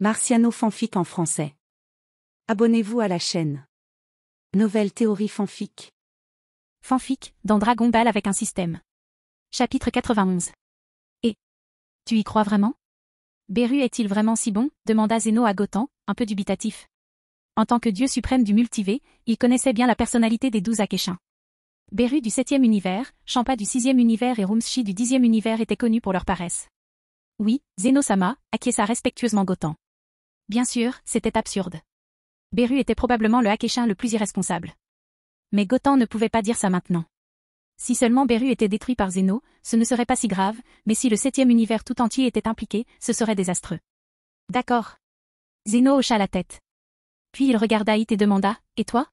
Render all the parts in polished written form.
Marciano fanfic en français. Abonnez-vous à la chaîne. Nouvelle théorie fanfic. Fanfic, dans Dragon Ball avec un système. Chapitre 91. Et tu y crois vraiment? Beru est-il vraiment si bon? Demanda Zeno à Goten, un peu dubitatif. En tant que dieu suprême du multivers, il connaissait bien la personnalité des 12 Akeshins. Beru du 7e univers, Champa du 6e univers et Rumsshi du 10e univers étaient connus pour leur paresse. Oui, Zeno-sama, acquiesça respectueusement Goten. Bien sûr, c'était absurde. Beru était probablement le Akeshin le plus irresponsable. Mais Goten ne pouvait pas dire ça maintenant. Si seulement Beru était détruit par Zeno, ce ne serait pas si grave, mais si le 7e univers tout entier était impliqué, ce serait désastreux. D'accord. Zeno hocha la tête. Puis il regarda Hit et demanda, « Et toi?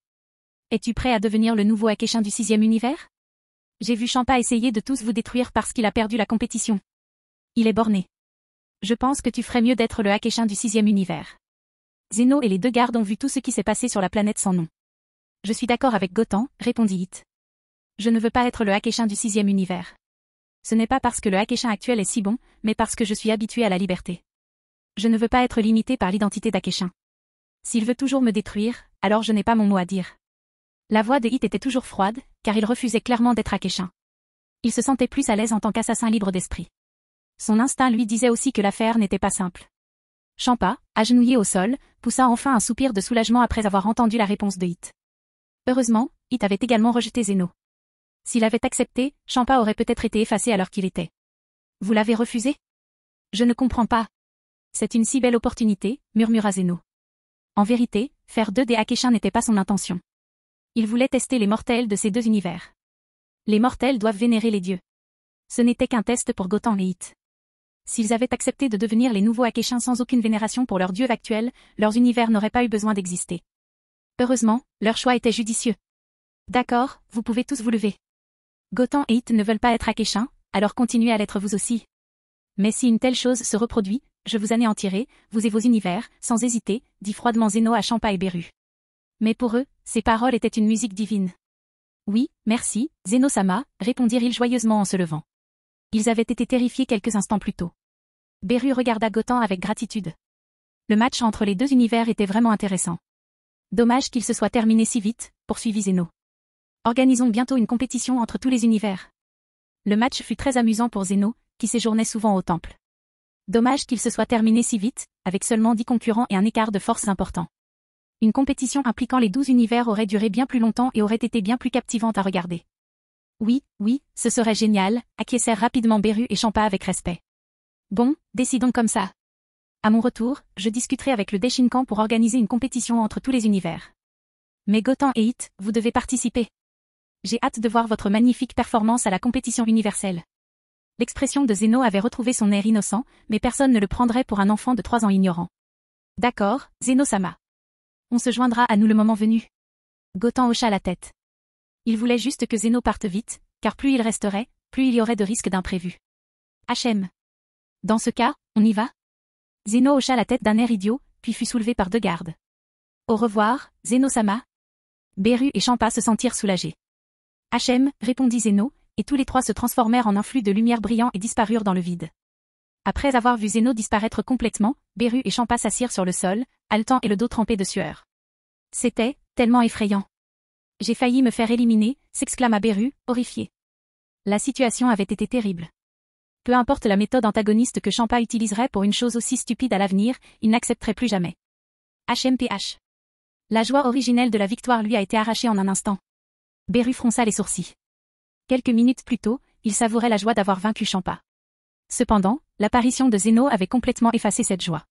Es-tu prêt à devenir le nouveau Akeshin du 6e univers? J'ai vu Champa essayer de tous vous détruire parce qu'il a perdu la compétition. Il est borné. Je pense que tu ferais mieux d'être le Akeshin du 6e univers. » Zeno et les deux gardes ont vu tout ce qui s'est passé sur la planète sans nom. « Je suis d'accord avec Goten, » répondit Hit. « Je ne veux pas être le Akeshin du 6e univers. Ce n'est pas parce que le Akeshin actuel est si bon, mais parce que je suis habitué à la liberté. Je ne veux pas être limité par l'identité d'Akeshin. S'il veut toujours me détruire, alors je n'ai pas mon mot à dire. » La voix de Hit était toujours froide, car il refusait clairement d'être Akeshin. Il se sentait plus à l'aise en tant qu'assassin libre d'esprit. Son instinct lui disait aussi que l'affaire n'était pas simple. Champa, agenouillé au sol, poussa enfin un soupir de soulagement après avoir entendu la réponse de Hit. Heureusement, Hit avait également rejeté Zeno. S'il avait accepté, Champa aurait peut-être été effacé alors qu'il était. Vous l'avez refusé? Je ne comprends pas. C'est une si belle opportunité, murmura Zeno. En vérité, faire 2 des Akeshins n'était pas son intention. Il voulait tester les mortels de ces deux univers. Les mortels doivent vénérer les dieux. Ce n'était qu'un test pour Goten et Hit. S'ils avaient accepté de devenir les nouveaux Akeshins sans aucune vénération pour leur dieu actuel, leurs univers n'auraient pas eu besoin d'exister. Heureusement, leur choix était judicieux. D'accord, vous pouvez tous vous lever. Goten et Hit ne veulent pas être Akeshins, alors continuez à l'être vous aussi. Mais si une telle chose se reproduit, je vous anéantirai, vous et vos univers, sans hésiter, dit froidement Zeno à Champa et Beru. Mais pour eux, ces paroles étaient une musique divine. Oui, merci, Zeno-sama, répondirent-ils joyeusement en se levant. Ils avaient été terrifiés quelques instants plus tôt. Beru regarda Goten avec gratitude. Le match entre les deux univers était vraiment intéressant. Dommage qu'il se soit terminé si vite, poursuivit Zeno. Organisons bientôt une compétition entre tous les univers. Le match fut très amusant pour Zeno, qui séjournait souvent au temple. Dommage qu'il se soit terminé si vite, avec seulement 10 concurrents et un écart de force important. Une compétition impliquant les 12 univers aurait duré bien plus longtemps et aurait été bien plus captivante à regarder. Oui, ce serait génial, acquiescèrent rapidement Beru et Champa avec respect. Bon, décidons comme ça. À mon retour, je discuterai avec le Daishinkan pour organiser une compétition entre tous les univers. Mais Goten et Hit, vous devez participer. J'ai hâte de voir votre magnifique performance à la compétition universelle. L'expression de Zeno avait retrouvé son air innocent, mais personne ne le prendrait pour un enfant de 3 ans ignorant. D'accord, Zeno-sama. On se joindra à nous le moment venu. Goten hocha la tête. Il voulait juste que Zeno parte vite, car plus il resterait, plus il y aurait de risques d'imprévus. HM. Dans ce cas, on y va? Zeno hocha la tête d'un air idiot, puis fut soulevé par 2 gardes. Au revoir, Zeno-sama. Beru et Champa se sentirent soulagés. HM, répondit Zeno, et tous les 3 se transformèrent en un flux de lumière brillant et disparurent dans le vide. Après avoir vu Zeno disparaître complètement, Beru et Champa s'assirent sur le sol, haletant et le dos trempé de sueur. C'était tellement effrayant. J'ai failli me faire éliminer, s'exclama Beru, horrifié. La situation avait été terrible. Peu importe la méthode antagoniste que Champa utiliserait pour une chose aussi stupide à l'avenir, il n'accepterait plus jamais. HMPH. La joie originelle de la victoire lui a été arrachée en un instant. Beru fronça les sourcils. Quelques minutes plus tôt, il savourait la joie d'avoir vaincu Champa. Cependant, l'apparition de Zeno avait complètement effacé cette joie.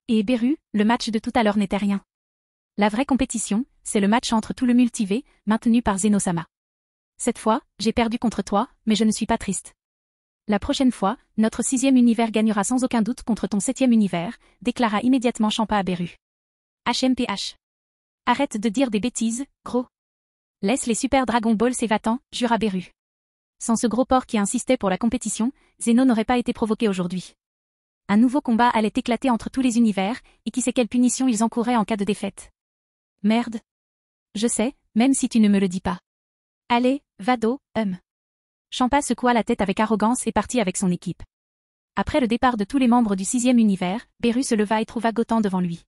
Et Beru, le match de tout à l'heure n'était rien. La vraie compétition, c'est le match entre tout le multivers, maintenu par Zeno-sama. Cette fois, j'ai perdu contre toi, mais je ne suis pas triste. La prochaine fois, notre 6e univers gagnera sans aucun doute contre ton 7e univers, déclara immédiatement Champa à Beru. HMPH. Arrête de dire des bêtises, gros. Laisse les super Dragon Ball s'évatant, jura Beru. Sans ce gros porc qui insistait pour la compétition, Zeno n'aurait pas été provoqué aujourd'hui. Un nouveau combat allait éclater entre tous les univers, et qui sait quelle punition ils encouraient en cas de défaite. Merde. Je sais, même si tu ne me le dis pas. Allez, Vado, Champa secoua la tête avec arrogance et partit avec son équipe. Après le départ de tous les membres du 6e univers, Beru se leva et trouva Gotan devant lui.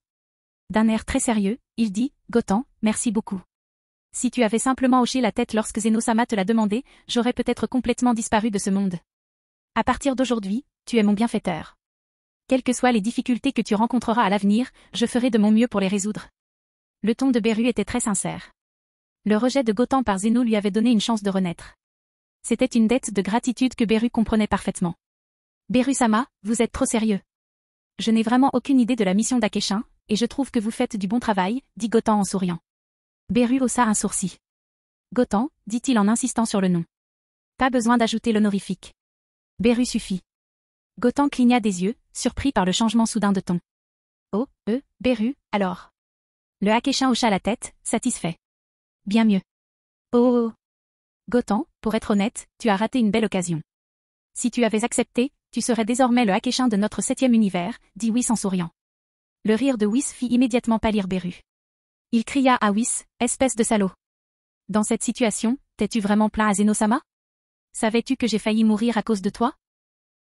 D'un air très sérieux, il dit, « Gotan, merci beaucoup. Si tu avais simplement hoché la tête lorsque Zeno-sama te l'a demandé, j'aurais peut-être complètement disparu de ce monde. À partir d'aujourd'hui, tu es mon bienfaiteur. Quelles que soient les difficultés que tu rencontreras à l'avenir, je ferai de mon mieux pour les résoudre. » Le ton de Beru était très sincère. Le rejet de Gotan par Zeno lui avait donné une chance de renaître. C'était une dette de gratitude que Beru comprenait parfaitement. « Beru-sama, vous êtes trop sérieux. Je n'ai vraiment aucune idée de la mission d'Akeshin, et je trouve que vous faites du bon travail, dit Gotan en souriant. Beru haussa un sourcil. Gotan, dit-il en insistant sur le nom. Pas besoin d'ajouter l'honorifique. Beru suffit. Gotan cligna des yeux, surpris par le changement soudain de ton. Oh, Beru, alors. Le Akeshin hocha la tête, satisfait. Bien mieux. Oh. Gotan, pour être honnête, tu as raté une belle occasion. Si tu avais accepté, tu serais désormais le Akeshin de notre 7e univers, dit Whis en souriant. Le rire de Whis fit immédiatement pâlir Beru. Il cria à Whis, espèce de salaud. Dans cette situation, t'es-tu vraiment plaint à Zeno-sama? Savais-tu que j'ai failli mourir à cause de toi?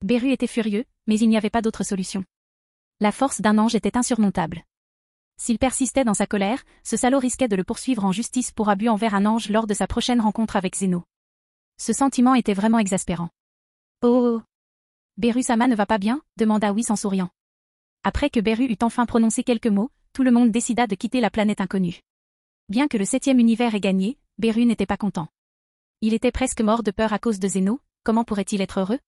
Beru était furieux, mais il n'y avait pas d'autre solution. La force d'un ange était insurmontable. S'il persistait dans sa colère, ce salaud risquait de le poursuivre en justice pour abus envers un ange lors de sa prochaine rencontre avec Zeno. Ce sentiment était vraiment exaspérant. Oh. Beru-sama ne va pas bien, demanda Whis en souriant. Après que Beru eut enfin prononcé quelques mots, tout le monde décida de quitter la planète inconnue. Bien que le 7e univers ait gagné, Beru n'était pas content. Il était presque mort de peur à cause de Zeno, comment pourrait-il être heureux?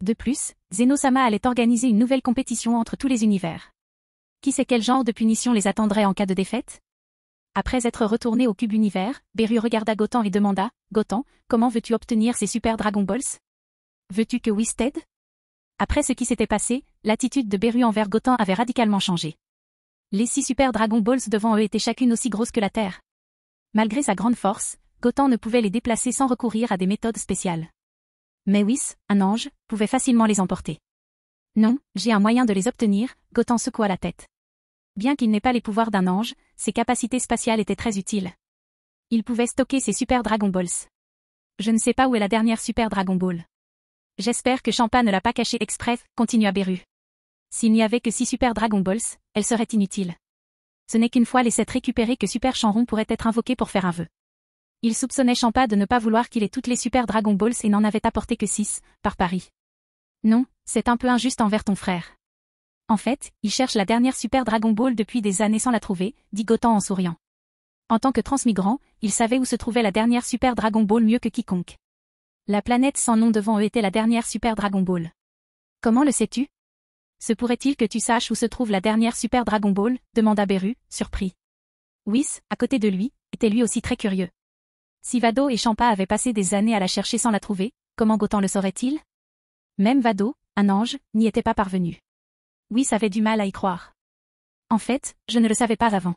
De plus, Zeno-sama allait organiser une nouvelle compétition entre tous les univers. Qui sait quel genre de punition les attendrait en cas de défaite? Après être retourné au cube univers, Beru regarda Gotan et demanda, « Gotan, comment veux-tu obtenir ces super Dragon Balls? Veux-tu que Whis t'aide ?» Après ce qui s'était passé, l'attitude de Beru envers Gotan avait radicalement changé. Les 6 super Dragon Balls devant eux étaient chacune aussi grosses que la Terre. Malgré sa grande force, Gotan ne pouvait les déplacer sans recourir à des méthodes spéciales. Mais Whis, un ange, pouvait facilement les emporter. Non, j'ai un moyen de les obtenir, Gotan secoua la tête. Bien qu'il n'ait pas les pouvoirs d'un ange, ses capacités spatiales étaient très utiles. Il pouvait stocker ses super Dragon Balls. Je ne sais pas où est la dernière super Dragon Ball. J'espère que Champa ne l'a pas cachée exprès, continua Beru. S'il n'y avait que 6 super Dragon Balls, elle serait inutile. Ce n'est qu'une fois les 7 récupérés que Super Chanron pourrait être invoqué pour faire un vœu. Il soupçonnait Champa de ne pas vouloir qu'il ait toutes les super Dragon Balls et n'en avait apporté que 6, par pari. Non, c'est un peu injuste envers ton frère. En fait, il cherche la dernière super Dragon Ball depuis des années sans la trouver, dit Gotan en souriant. En tant que transmigrant, il savait où se trouvait la dernière super Dragon Ball mieux que quiconque. La planète sans nom devant eux était la dernière super Dragon Ball. Comment le sais-tu? Se pourrait-il que tu saches où se trouve la dernière super Dragon Ball? Demanda Beru, surpris. Whis, à côté de lui, était lui aussi très curieux. Si Vado et Champa avaient passé des années à la chercher sans la trouver, comment Gotan le saurait-il? Même Vado, un ange, n'y était pas parvenu. Whis avait du mal à y croire. En fait, je ne le savais pas avant.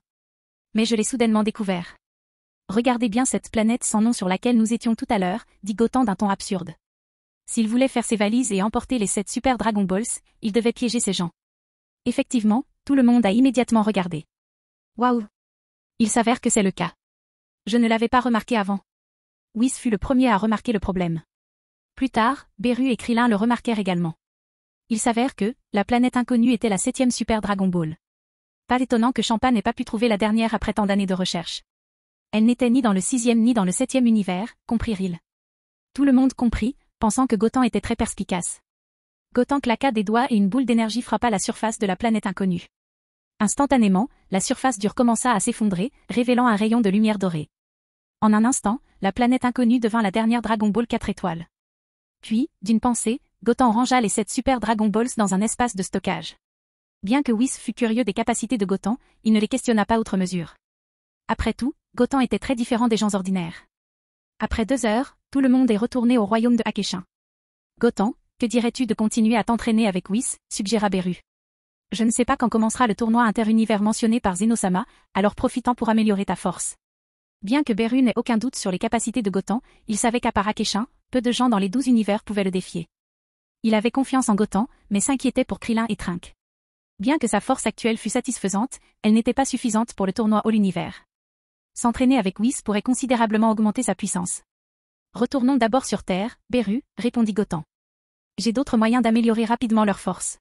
Mais je l'ai soudainement découvert. Regardez bien cette planète sans nom sur laquelle nous étions tout à l'heure, dit Gotan d'un ton absurde. S'il voulait faire ses valises et emporter les 7 super Dragon Balls, il devait piéger ces gens. Effectivement, tout le monde a immédiatement regardé. Waouh! Il s'avère que c'est le cas. Je ne l'avais pas remarqué avant. Whis fut le premier à remarquer le problème. Plus tard, Beru et Krillin le remarquèrent également. Il s'avère que, la planète inconnue était la 7e super Dragon Ball. Pas étonnant que Champa n'ait pas pu trouver la dernière après tant d'années de recherche. Elle n'était ni dans le 6e ni dans le 7e univers, comprirent-ils. Tout le monde comprit, pensant que Gotan était très perspicace. Gotan claqua des doigts et une boule d'énergie frappa la surface de la planète inconnue. Instantanément, la surface dure commença à s'effondrer, révélant un rayon de lumière dorée. En un instant, la planète inconnue devint la dernière Dragon Ball 4 étoiles. Puis, d'une pensée, Gotan rangea les 7 super Dragon Balls dans un espace de stockage. Bien que Whis fût curieux des capacités de Gotan, il ne les questionna pas outre mesure. Après tout, Gotan était très différent des gens ordinaires. Après 2 heures, tout le monde est retourné au royaume de Akeshin. Gotan, que dirais-tu de continuer à t'entraîner avec Whis, suggéra Beru. Je ne sais pas quand commencera le tournoi interunivers mentionné par Zeno-sama, alors profitant pour améliorer ta force. Bien que Beru n'ait aucun doute sur les capacités de Gotan, il savait qu'à part Akeshin, peu de gens dans les 12 univers pouvaient le défier. Il avait confiance en Gotan, mais s'inquiétait pour Krillin et Trunks. Bien que sa force actuelle fût satisfaisante, elle n'était pas suffisante pour le tournoi All-Univers. S'entraîner avec Whis pourrait considérablement augmenter sa puissance. Retournons d'abord sur Terre, Beru, répondit Gotan. j'ai d'autres moyens d'améliorer rapidement leur force.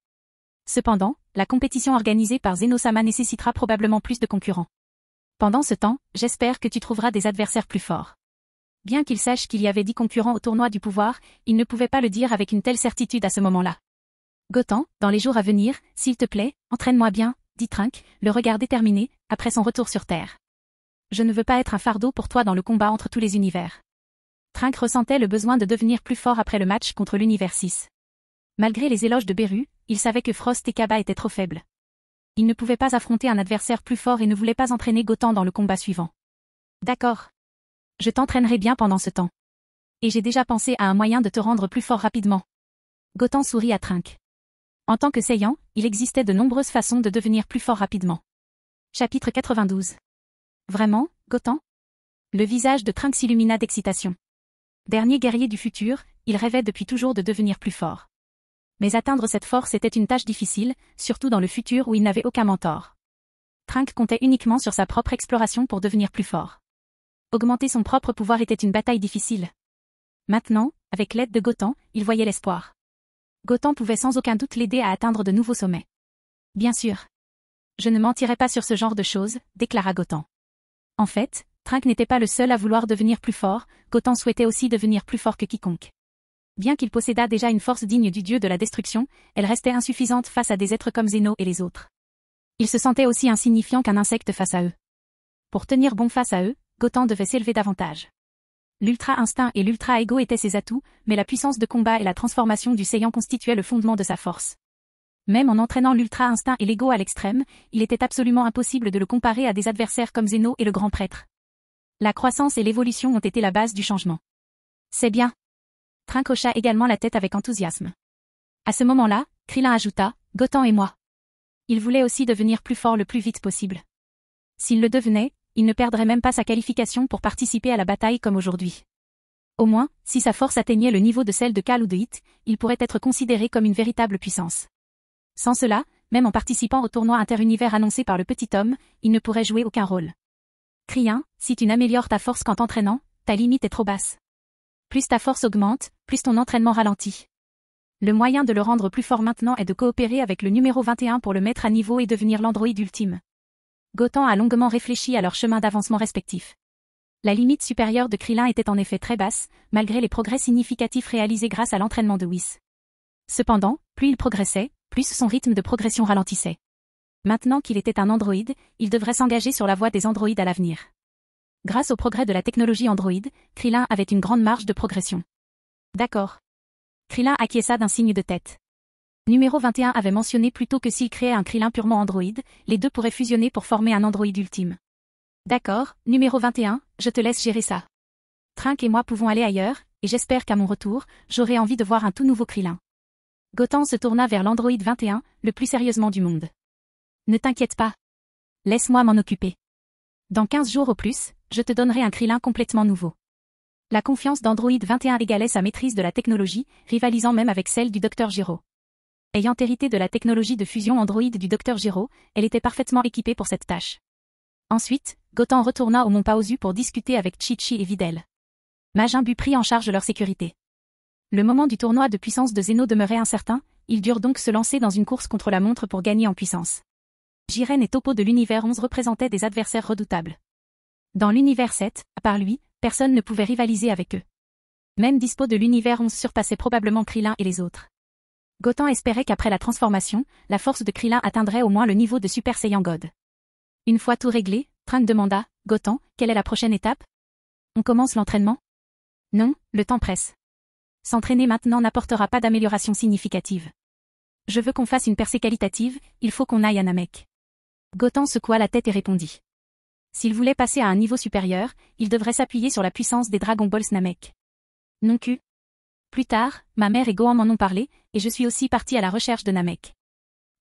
Cependant, la compétition organisée par Zeno-sama nécessitera probablement plus de concurrents. Pendant ce temps, j'espère que tu trouveras des adversaires plus forts. Bien qu'il sache qu'il y avait 10 concurrents au tournoi du pouvoir, il ne pouvait pas le dire avec une telle certitude à ce moment-là. Gotan, dans les jours à venir, s'il te plaît, entraîne-moi bien, dit Trunk, le regard déterminé, après son retour sur Terre. Je ne veux pas être un fardeau pour toi dans le combat entre tous les univers. Trunk ressentait le besoin de devenir plus fort après le match contre l'univers 6. Malgré les éloges de Beru, il savait que Frost et Kaba étaient trop faibles. Il ne pouvait pas affronter un adversaire plus fort et ne voulait pas entraîner Gotan dans le combat suivant. D'accord. Je t'entraînerai bien pendant ce temps. Et j'ai déjà pensé à un moyen de te rendre plus fort rapidement. Gotan sourit à Trunk. En tant que Saiyan, il existait de nombreuses façons de devenir plus fort rapidement. Chapitre 92. Vraiment, Gotan? Le visage de Trunk s'illumina d'excitation. Dernier guerrier du futur, il rêvait depuis toujours de devenir plus fort. Mais atteindre cette force était une tâche difficile, surtout dans le futur où il n'avait aucun mentor. Trunk comptait uniquement sur sa propre exploration pour devenir plus fort. Augmenter son propre pouvoir était une bataille difficile. Maintenant, avec l'aide de Gotan, il voyait l'espoir. Gotan pouvait sans aucun doute l'aider à atteindre de nouveaux sommets. Bien sûr. Je ne mentirai pas sur ce genre de choses, déclara Gotan. En fait, Trunk n'était pas le seul à vouloir devenir plus fort, Gotan souhaitait aussi devenir plus fort que quiconque. Bien qu'il possédât déjà une force digne du dieu de la destruction, elle restait insuffisante face à des êtres comme Zeno et les autres. Il se sentait aussi insignifiant qu'un insecte face à eux. Pour tenir bon face à eux, Gotan devait s'élever davantage. L'ultra-instinct et l'ultra-ego étaient ses atouts, mais la puissance de combat et la transformation du Saiyan constituaient le fondement de sa force. Même en entraînant l'ultra-instinct et l'ego à l'extrême, il était absolument impossible de le comparer à des adversaires comme Zeno et le grand prêtre. La croissance et l'évolution ont été la base du changement. C'est bien. Trunk hocha également la tête avec enthousiasme. À ce moment-là, Krillin ajouta, Gotan et moi. Il voulait aussi devenir plus fort le plus vite possible. S'il le devenait, il ne perdrait même pas sa qualification pour participer à la bataille comme aujourd'hui. Au moins, si sa force atteignait le niveau de celle de Kal ou de Hit, il pourrait être considéré comme une véritable puissance. Sans cela, même en participant au tournoi interunivers annoncé par le petit homme, il ne pourrait jouer aucun rôle. Krillin, si tu n'améliores ta force qu'en t'entraînant, ta limite est trop basse. Plus ta force augmente, plus ton entraînement ralentit. Le moyen de le rendre plus fort maintenant est de coopérer avec le numéro 21 pour le mettre à niveau et devenir l'androïde ultime. Gotan a longuement réfléchi à leur chemin d'avancement respectif. La limite supérieure de Krillin était en effet très basse, malgré les progrès significatifs réalisés grâce à l'entraînement de Whis. Cependant, plus il progressait, plus son rythme de progression ralentissait. Maintenant qu'il était un androïde, il devrait s'engager sur la voie des androïdes à l'avenir. Grâce au progrès de la technologie androïde, Krillin avait une grande marge de progression. D'accord. Krillin acquiesça d'un signe de tête. Numéro 21 avait mentionné plus tôt que s'il créait un Krillin purement androïde, les deux pourraient fusionner pour former un androïde ultime. D'accord, numéro 21, je te laisse gérer ça. Trunk et moi pouvons aller ailleurs, et j'espère qu'à mon retour, j'aurai envie de voir un tout nouveau Krillin. Gotan se tourna vers l'androïde 21, le plus sérieusement du monde. Ne t'inquiète pas. Laisse-moi m'en occuper. Dans 15 jours au plus, je te donnerai un Krillin complètement nouveau. La confiance d'Android 21 égalait sa maîtrise de la technologie, rivalisant même avec celle du Dr Gero. Ayant hérité de la technologie de fusion Android du Dr Gero, elle était parfaitement équipée pour cette tâche. Ensuite, Gotan retourna au Mont Paozu pour discuter avec Chi-Chi et Videl. Majin Buu prit en charge leur sécurité. Le moment du tournoi de puissance de Zeno demeurait incertain, ils durent donc se lancer dans une course contre la montre pour gagner en puissance. Jiren et Toppo de l'univers 11 représentaient des adversaires redoutables. Dans l'univers 7, à part lui, personne ne pouvait rivaliser avec eux. Même Dispo de l'univers 11 surpassait probablement Krillin et les autres. Gotan espérait qu'après la transformation, la force de Krillin atteindrait au moins le niveau de Super Saiyan God. Une fois tout réglé, Trunk demanda, Gotan, quelle est la prochaine étape? On commence l'entraînement? Non, le temps presse. S'entraîner maintenant n'apportera pas d'amélioration significative. Je veux qu'on fasse une percée qualitative, il faut qu'on aille à Namek. Gotan secoua la tête et répondit. S'il voulait passer à un niveau supérieur, il devrait s'appuyer sur la puissance des Dragon Balls Namek. Non Q. Plus tard, ma mère et Gohan m'en ont parlé, et je suis aussi parti à la recherche de Namek.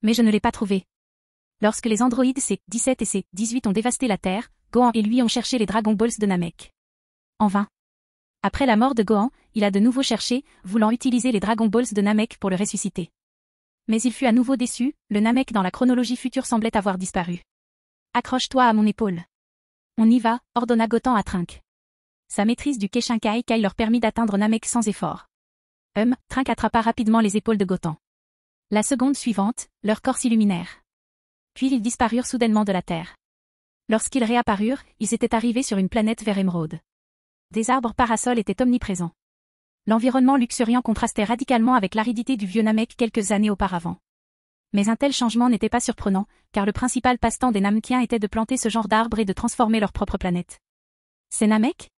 Mais je ne l'ai pas trouvé. Lorsque les androïdes C-17 et C-18 ont dévasté la Terre, Gohan et lui ont cherché les Dragon Balls de Namek. En vain. Après la mort de Gohan, il a de nouveau cherché, voulant utiliser les Dragon Balls de Namek pour le ressusciter. Mais il fut à nouveau déçu, le Namek dans la chronologie future semblait avoir disparu. Accroche-toi à mon épaule. On y va, ordonna Gotan à Trunk. Sa maîtrise du Keshinkai Kai leur permit d'atteindre Namek sans effort. Trunk attrapa rapidement les épaules de Gotham. La seconde suivante, leurs corps s'illuminèrent. Puis ils disparurent soudainement de la Terre. Lorsqu'ils réapparurent, ils étaient arrivés sur une planète vert émeraude. Des arbres parasols étaient omniprésents. L'environnement luxuriant contrastait radicalement avec l'aridité du vieux Namek quelques années auparavant. Mais un tel changement n'était pas surprenant, car le principal passe-temps des Namekiens était de planter ce genre d'arbres et de transformer leur propre planète. C'est Namek?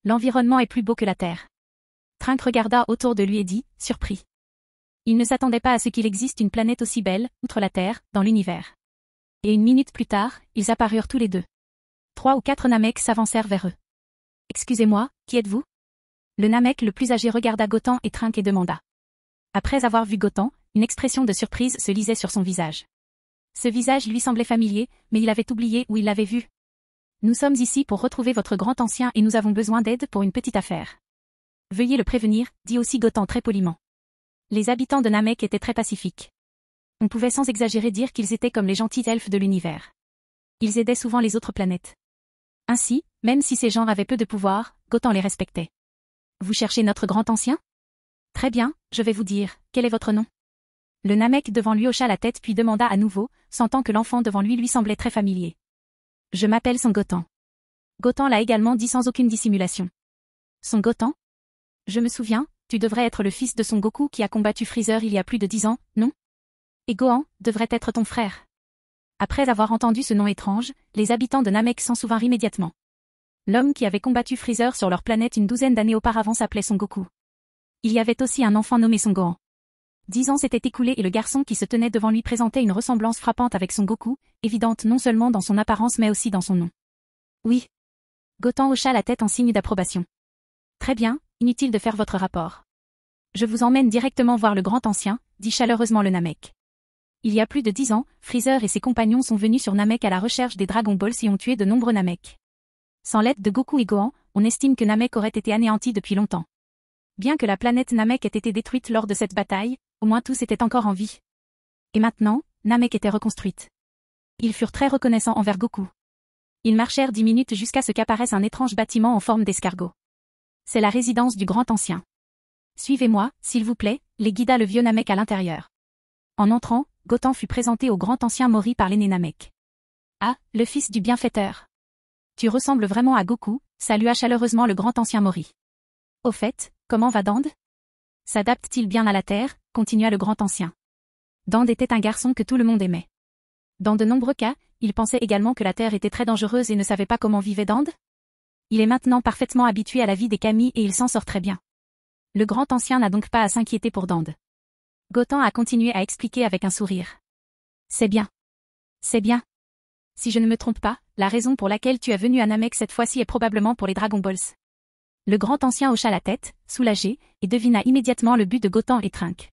L'environnement est plus beau que la Terre. Trunk regarda autour de lui et dit, surpris. Il ne s'attendait pas à ce qu'il existe une planète aussi belle, outre la Terre, dans l'univers. Et une minute plus tard, ils apparurent tous les deux. 3 ou 4 Nameks s'avancèrent vers eux. Excusez-moi, qui êtes-vous? Le Namek le plus âgé regarda Gotham et Trunk et demanda. Après avoir vu Gotham, une expression de surprise se lisait sur son visage. Ce visage lui semblait familier, mais il avait oublié où il l'avait vu. Nous sommes ici pour retrouver votre grand ancien et nous avons besoin d'aide pour une petite affaire. Veuillez le prévenir, dit aussi Gotham très poliment. Les habitants de Namek étaient très pacifiques. On pouvait sans exagérer dire qu'ils étaient comme les gentils elfes de l'univers. Ils aidaient souvent les autres planètes. Ainsi, même si ces gens avaient peu de pouvoir, Gotham les respectait. Vous cherchez notre grand ancien? Très bien, je vais vous dire, quel est votre nom? Le Namek devant lui hocha la tête puis demanda à nouveau, sentant que l'enfant devant lui semblait très familier. Je m'appelle Son Gotham. Gotham l'a également dit sans aucune dissimulation. Son Gotham? Je me souviens, tu devrais être le fils de Son Goku qui a combattu Freezer il y a plus de 10 ans, non? Et Gohan devrait être ton frère. Après avoir entendu ce nom étrange, les habitants de Namek s'en souvinrent immédiatement. L'homme qui avait combattu Freezer sur leur planète une douzaine d'années auparavant s'appelait Son Goku. Il y avait aussi un enfant nommé Son Gohan. 10 ans s'étaient écoulés et le garçon qui se tenait devant lui présentait une ressemblance frappante avec Son Goku, évidente non seulement dans son apparence mais aussi dans son nom. Oui. Gotham hocha la tête en signe d'approbation. Très bien, inutile de faire votre rapport. Je vous emmène directement voir le grand ancien, dit chaleureusement le Namek. Il y a plus de 10 ans, Freezer et ses compagnons sont venus sur Namek à la recherche des Dragon Balls et ont tué de nombreux Namek. Sans l'aide de Goku et Gohan, on estime que Namek aurait été anéanti depuis longtemps. Bien que la planète Namek ait été détruite lors de cette bataille, au moins tous étaient encore en vie. Et maintenant, Namek était reconstruite. Ils furent très reconnaissants envers Goku. Ils marchèrent 10 minutes jusqu'à ce qu'apparaisse un étrange bâtiment en forme d'escargot. C'est la résidence du grand ancien. Suivez-moi, s'il vous plaît, les guida le vieux Namek à l'intérieur. En entrant, Gotham fut présenté au grand ancien Mori par l'aîné Namek. Ah, le fils du bienfaiteur. Tu ressembles vraiment à Goku, salua chaleureusement le grand ancien Mori. Au fait, comment va Dande? S'adapte-t-il bien à la Terre, continua le grand ancien. Dande était un garçon que tout le monde aimait. Dans de nombreux cas, il pensait également que la Terre était très dangereuse et ne savait pas comment vivait Dande. Il est maintenant parfaitement habitué à la vie des Kami et il s'en sort très bien. Le grand ancien n'a donc pas à s'inquiéter pour Dande. Gotham a continué à expliquer avec un sourire. C'est bien. C'est bien. Si je ne me trompe pas, la raison pour laquelle tu es venu à Namek cette fois-ci est probablement pour les Dragon Balls. Le grand ancien hocha la tête, soulagé, et devina immédiatement le but de Gotham et Trunk.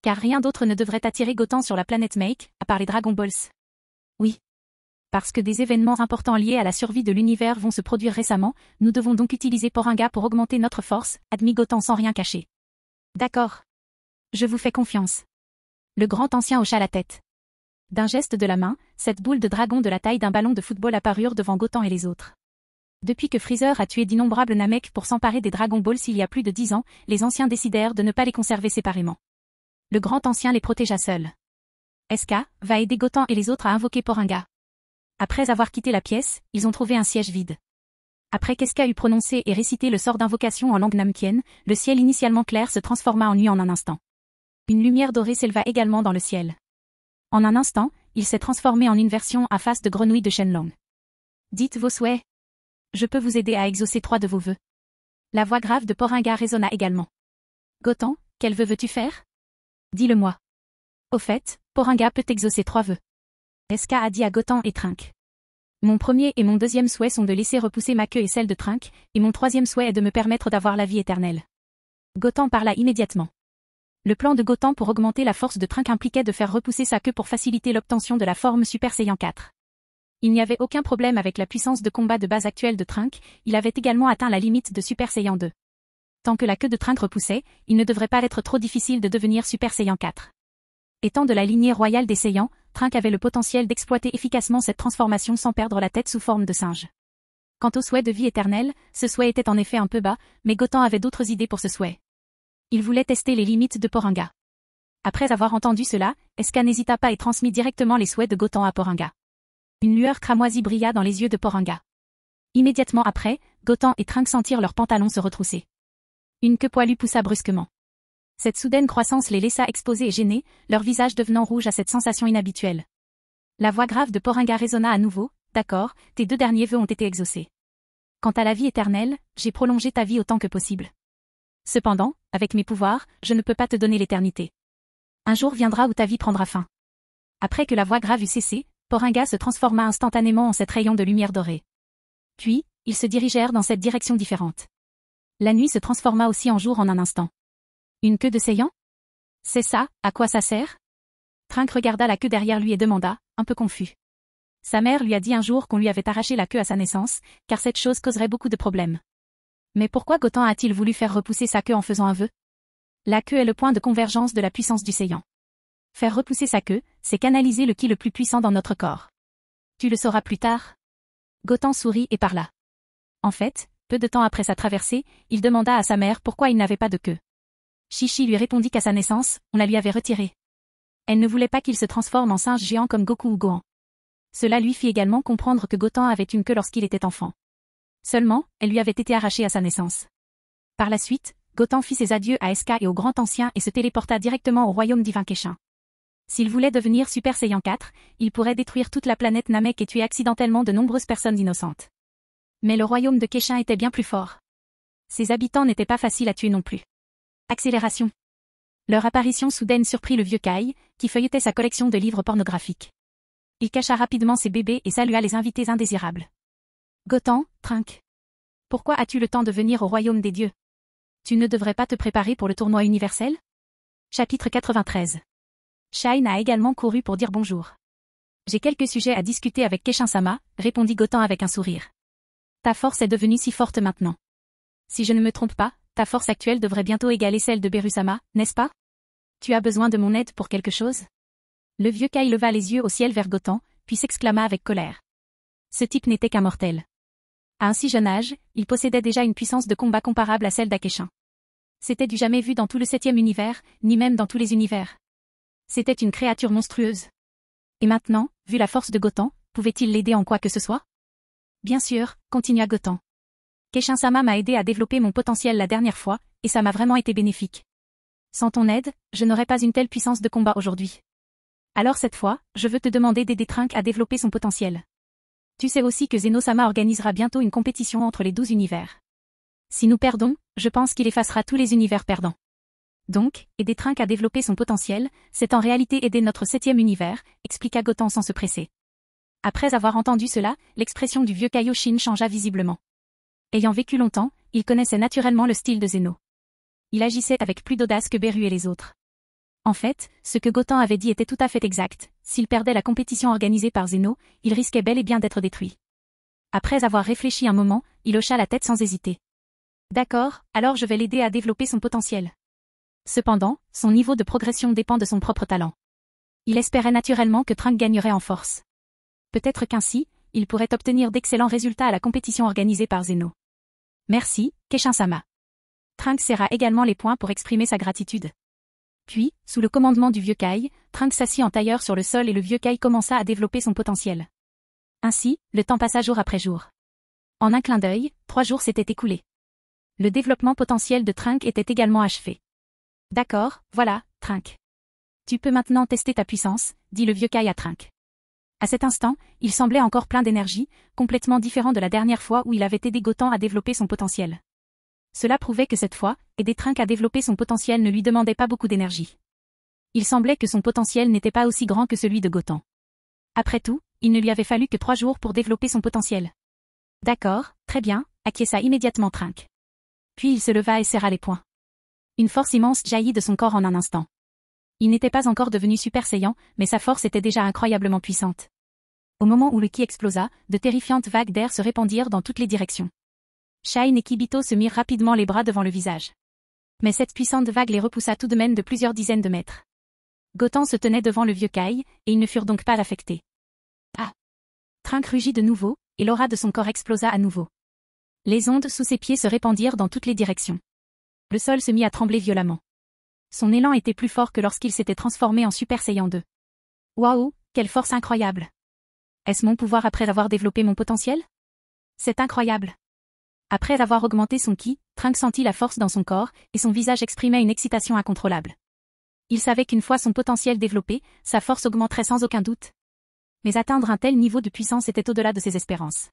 Car rien d'autre ne devrait attirer Gotham sur la planète Make, à part les Dragon Balls. Oui. Parce que des événements importants liés à la survie de l'univers vont se produire récemment, nous devons donc utiliser Porunga pour augmenter notre force, admit Gotham sans rien cacher. D'accord. Je vous fais confiance. Le grand ancien hocha la tête. D'un geste de la main, cette boule de dragon de la taille d'un ballon de football apparurent devant Gotham et les autres. Depuis que Freezer a tué d'innombrables Namek pour s'emparer des Dragon Balls il y a plus de 10 ans, les anciens décidèrent de ne pas les conserver séparément. Le grand ancien les protégea seul. SK va aider Gotham et les autres à invoquer Porunga. Après avoir quitté la pièce, ils ont trouvé un siège vide. Après qu'Eska eut prononcé et récité le sort d'invocation en langue namkienne, le ciel initialement clair se transforma en nuit en un instant. Une lumière dorée s'éleva également dans le ciel. En un instant, il s'est transformé en une version à face de grenouille de Shenlong. Dites vos souhaits. Je peux vous aider à exaucer 3 de vos vœux. La voix grave de Porunga résonna également. Gotham, quel vœu veux-tu faire? Dis-le-moi. Au fait, Porunga peut exaucer 3 vœux. SK a dit à Gotham et Trunk. Mon premier et mon deuxième souhait sont de laisser repousser ma queue et celle de Trunk, et mon troisième souhait est de me permettre d'avoir la vie éternelle. Gotham parla immédiatement. Le plan de Gotham pour augmenter la force de Trunk impliquait de faire repousser sa queue pour faciliter l'obtention de la forme Super Saiyan 4. Il n'y avait aucun problème avec la puissance de combat de base actuelle de Trunk, il avait également atteint la limite de Super Saiyan 2. Tant que la queue de Trunk repoussait, il ne devrait pas être trop difficile de devenir Super Saiyan 4. Étant de la lignée royale des Saiyans, Trunk avait le potentiel d'exploiter efficacement cette transformation sans perdre la tête sous forme de singe. Quant au souhait de vie éternelle, ce souhait était en effet un peu bas, mais Gotham avait d'autres idées pour ce souhait. Il voulait tester les limites de Porunga. Après avoir entendu cela, Eska n'hésita pas et transmit directement les souhaits de Gotan à Porunga. Une lueur cramoisie brilla dans les yeux de Porunga. Immédiatement après, Gotan et Trunk sentirent leurs pantalons se retrousser. Une queue poilue poussa brusquement. Cette soudaine croissance les laissa exposés et gênés, leur visage devenant rouge à cette sensation inhabituelle. La voix grave de Porunga résonna à nouveau. D'accord, tes 2 derniers vœux ont été exaucés. Quant à la vie éternelle, j'ai prolongé ta vie autant que possible. Cependant, avec mes pouvoirs, je ne peux pas te donner l'éternité. Un jour viendra où ta vie prendra fin. Après que la voix grave eut cessé, Porunga se transforma instantanément en cet rayon de lumière dorée. Puis, ils se dirigèrent dans cette direction différente. La nuit se transforma aussi en jour en un instant. Une queue de Saiyan? C'est ça, à quoi ça sert? Trunk regarda la queue derrière lui et demanda, un peu confus. Sa mère lui a dit un jour qu'on lui avait arraché la queue à sa naissance, car cette chose causerait beaucoup de problèmes. Mais pourquoi Gotan a-t-il voulu faire repousser sa queue en faisant un vœu? La queue est le point de convergence de la puissance du Saiyan. Faire repousser sa queue, c'est canaliser le ki le plus puissant dans notre corps. Tu le sauras plus tard. Gotan sourit et parla. En fait, peu de temps après sa traversée, il demanda à sa mère pourquoi il n'avait pas de queue. Chi-Chi lui répondit qu'à sa naissance, on la lui avait retirée. Elle ne voulait pas qu'il se transforme en singe géant comme Goku ou Gohan. Cela lui fit également comprendre que Gotan avait une queue lorsqu'il était enfant. Seulement, elle lui avait été arrachée à sa naissance. Par la suite, Gotan fit ses adieux à Eska et au Grand Ancien et se téléporta directement au royaume divin Keshin. S'il voulait devenir Super Saiyan 4, il pourrait détruire toute la planète Namek et tuer accidentellement de nombreuses personnes innocentes. Mais le royaume de Keshin était bien plus fort. Ses habitants n'étaient pas faciles à tuer non plus. Accélération. Leur apparition soudaine surprit le vieux Kai, qui feuilletait sa collection de livres pornographiques. Il cacha rapidement ses bébés et salua les invités indésirables. Gotan, Trunk. Pourquoi as-tu le temps de venir au royaume des dieux? Tu ne devrais pas te préparer pour le tournoi universel? Chapitre 93. Shine a également couru pour dire bonjour. J'ai quelques sujets à discuter avec Keshin-sama, répondit Gotan avec un sourire. Ta force est devenue si forte maintenant. Si je ne me trompe pas, ta force actuelle devrait bientôt égaler celle de Beru-sama, n'est-ce pas? Tu as besoin de mon aide pour quelque chose? Le vieux Kai leva les yeux au ciel vers Gotan, puis s'exclama avec colère. Ce type n'était qu'un mortel. À un si jeune âge, il possédait déjà une puissance de combat comparable à celle d'Akeshin. C'était du jamais vu dans tout le 7e univers, ni même dans tous les univers. C'était une créature monstrueuse. Et maintenant, vu la force de Gotan, pouvait-il l'aider en quoi que ce soit? Bien sûr, continua Gotan. Keshin-sama m'a aidé à développer mon potentiel la dernière fois, et ça m'a vraiment été bénéfique. Sans ton aide, je n'aurais pas une telle puissance de combat aujourd'hui. Alors cette fois, je veux te demander d'aider Trunk à développer son potentiel. Tu sais aussi que Zeno-sama organisera bientôt une compétition entre les 12 univers. Si nous perdons, je pense qu'il effacera tous les univers perdants. Donc, aider Trunk à développer son potentiel, c'est en réalité aider notre 7e univers, expliqua Gotan sans se presser. Après avoir entendu cela, l'expression du vieux Kaioshin changea visiblement. Ayant vécu longtemps, il connaissait naturellement le style de Zeno. Il agissait avec plus d'audace que Beru et les autres. En fait, ce que Gotan avait dit était tout à fait exact, s'il perdait la compétition organisée par Zeno, il risquait bel et bien d'être détruit. Après avoir réfléchi un moment, il hocha la tête sans hésiter. D'accord, alors je vais l'aider à développer son potentiel. Cependant, son niveau de progression dépend de son propre talent. Il espérait naturellement que Trunk gagnerait en force. Peut-être qu'ainsi, il pourrait obtenir d'excellents résultats à la compétition organisée par Zeno. Merci, Keshin-sama. Trunk serra également les poings pour exprimer sa gratitude. Puis, sous le commandement du vieux Kai, Trunk s'assit en tailleur sur le sol et le vieux Kai commença à développer son potentiel. Ainsi, le temps passa jour après jour. En un clin d'œil, 3 jours s'étaient écoulés. Le développement potentiel de Trunk était également achevé. D'accord, voilà, Trunk. Tu peux maintenant tester ta puissance, dit le vieux Kai à Trunk. À cet instant, il semblait encore plein d'énergie, complètement différent de la dernière fois où il avait aidé Gotan à développer son potentiel. Cela prouvait que cette fois, aider Trunk à développer son potentiel ne lui demandait pas beaucoup d'énergie. Il semblait que son potentiel n'était pas aussi grand que celui de Gotan. Après tout, il ne lui avait fallu que 3 jours pour développer son potentiel. D'accord, très bien, acquiesça immédiatement Trunk. Puis il se leva et serra les poings. Une force immense jaillit de son corps en un instant. Il n'était pas encore devenu Super Saiyan, mais sa force était déjà incroyablement puissante. Au moment où le ki explosa, de terrifiantes vagues d'air se répandirent dans toutes les directions. Shine et Kibito se mirent rapidement les bras devant le visage. Mais cette puissante vague les repoussa tout de même de plusieurs dizaines de mètres. Gotan se tenait devant le vieux Kai, et ils ne furent donc pas affectés. Ah! Trunk rugit de nouveau, et l'aura de son corps explosa à nouveau. Les ondes sous ses pieds se répandirent dans toutes les directions. Le sol se mit à trembler violemment. Son élan était plus fort que lorsqu'il s'était transformé en Super Saiyan 2. Waouh, quelle force incroyable! Est-ce mon pouvoir après avoir développé mon potentiel? C'est incroyable. Après avoir augmenté son ki, Trunks sentit la force dans son corps, et son visage exprimait une excitation incontrôlable. Il savait qu'une fois son potentiel développé, sa force augmenterait sans aucun doute. Mais atteindre un tel niveau de puissance était au-delà de ses espérances.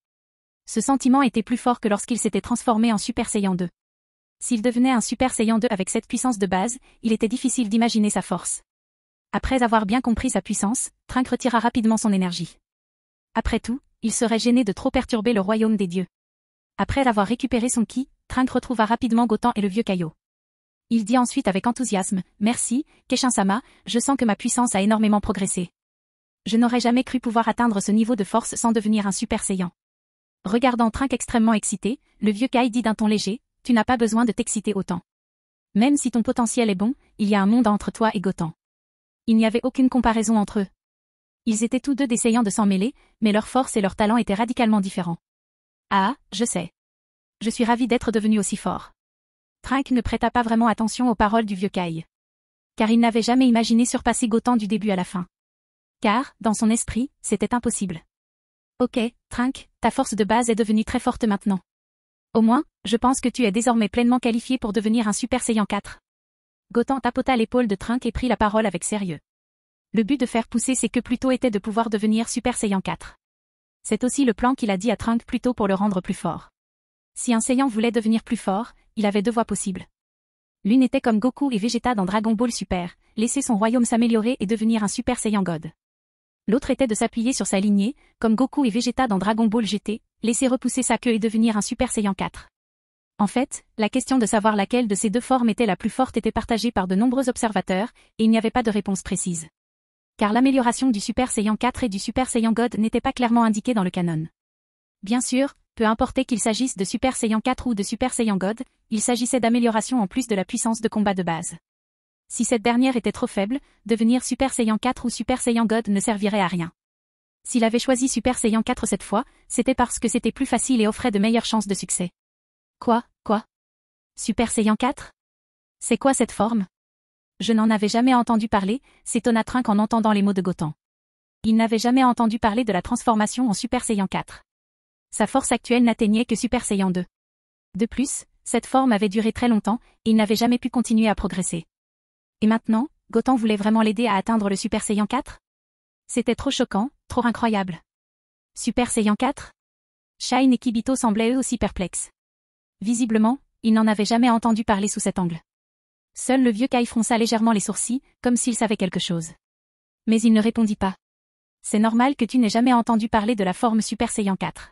Ce sentiment était plus fort que lorsqu'il s'était transformé en Super Saiyan 2. S'il devenait un Super Saiyan 2 avec cette puissance de base, il était difficile d'imaginer sa force. Après avoir bien compris sa puissance, Trunks retira rapidement son énergie. Après tout, il serait gêné de trop perturber le royaume des dieux. Après avoir récupéré son ki, Trunks retrouva rapidement Goten et le vieux Kaio. Il dit ensuite avec enthousiasme, « Merci, Kenshin-sama, je sens que ma puissance a énormément progressé. Je n'aurais jamais cru pouvoir atteindre ce niveau de force sans devenir un Super Saiyan. » Regardant Trunks extrêmement excité, le vieux Kai dit d'un ton léger, « Tu n'as pas besoin de t'exciter autant. Même si ton potentiel est bon, il y a un monde entre toi et Goten. » Il n'y avait aucune comparaison entre eux. Ils étaient tous deux des Saiyans de sang mêlé, mais leur force et leur talent étaient radicalement différents. Ah, je sais. Je suis ravi d'être devenu aussi fort. Trunks ne prêta pas vraiment attention aux paroles du vieux Kai. Car il n'avait jamais imaginé surpasser Goten du début à la fin. Car, dans son esprit, c'était impossible. Ok, Trunks, ta force de base est devenue très forte maintenant. Au moins, je pense que tu es désormais pleinement qualifié pour devenir un Super Saiyan 4. Goten tapota l'épaule de Trunks et prit la parole avec sérieux. Le but de faire pousser ses queues plus tôt était de pouvoir devenir Super Saiyan 4. C'est aussi le plan qu'il a dit à Trunks plus tôt pour le rendre plus fort. Si un Saiyan voulait devenir plus fort, il avait deux voies possibles. L'une était comme Goku et Vegeta dans Dragon Ball Super, laisser son royaume s'améliorer et devenir un Super Saiyan God. L'autre était de s'appuyer sur sa lignée, comme Goku et Vegeta dans Dragon Ball GT, laisser repousser sa queue et devenir un Super Saiyan 4. En fait, la question de savoir laquelle de ces deux formes était la plus forte était partagée par de nombreux observateurs, et il n'y avait pas de réponse précise. Car l'amélioration du Super Saiyan 4 et du Super Saiyan God n'était pas clairement indiquée dans le canon. Bien sûr, peu importe qu'il s'agisse de Super Saiyan 4 ou de Super Saiyan God, il s'agissait d'amélioration en plus de la puissance de combat de base. Si cette dernière était trop faible, devenir Super Saiyan 4 ou Super Saiyan God ne servirait à rien. S'il avait choisi Super Saiyan 4 cette fois, c'était parce que c'était plus facile et offrait de meilleures chances de succès. Quoi? Super Saiyan 4? C'est quoi cette forme? Je n'en avais jamais entendu parler, s'étonna Trunks en entendant les mots de Goten. Il n'avait jamais entendu parler de la transformation en Super Saiyan 4. Sa force actuelle n'atteignait que Super Saiyan 2. De plus, cette forme avait duré très longtemps, et il n'avait jamais pu continuer à progresser. Et maintenant, Goten voulait vraiment l'aider à atteindre le Super Saiyan 4? C'était trop choquant, trop incroyable. Super Saiyan 4? Shine et Kibito semblaient eux aussi perplexes. Visiblement, ils n'en avaient jamais entendu parler sous cet angle. Seul le vieux Kai fronça légèrement les sourcils, comme s'il savait quelque chose. Mais il ne répondit pas. C'est normal que tu n'aies jamais entendu parler de la forme Super Saiyan 4.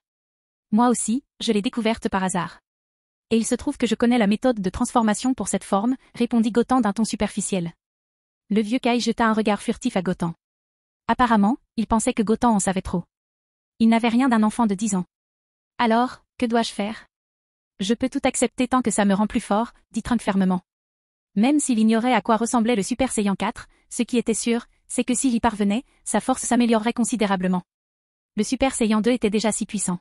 Moi aussi, je l'ai découverte par hasard. Et il se trouve que je connais la méthode de transformation pour cette forme, répondit Goten d'un ton superficiel. Le vieux Kai jeta un regard furtif à Goten. Apparemment, il pensait que Goten en savait trop. Il n'avait rien d'un enfant de 10 ans. Alors, que dois-je faire? Je peux tout accepter tant que ça me rend plus fort, dit Trunks fermement. Même s'il ignorait à quoi ressemblait le Super Saiyan 4, ce qui était sûr, c'est que s'il y parvenait, sa force s'améliorerait considérablement. Le Super Saiyan 2 était déjà si puissant.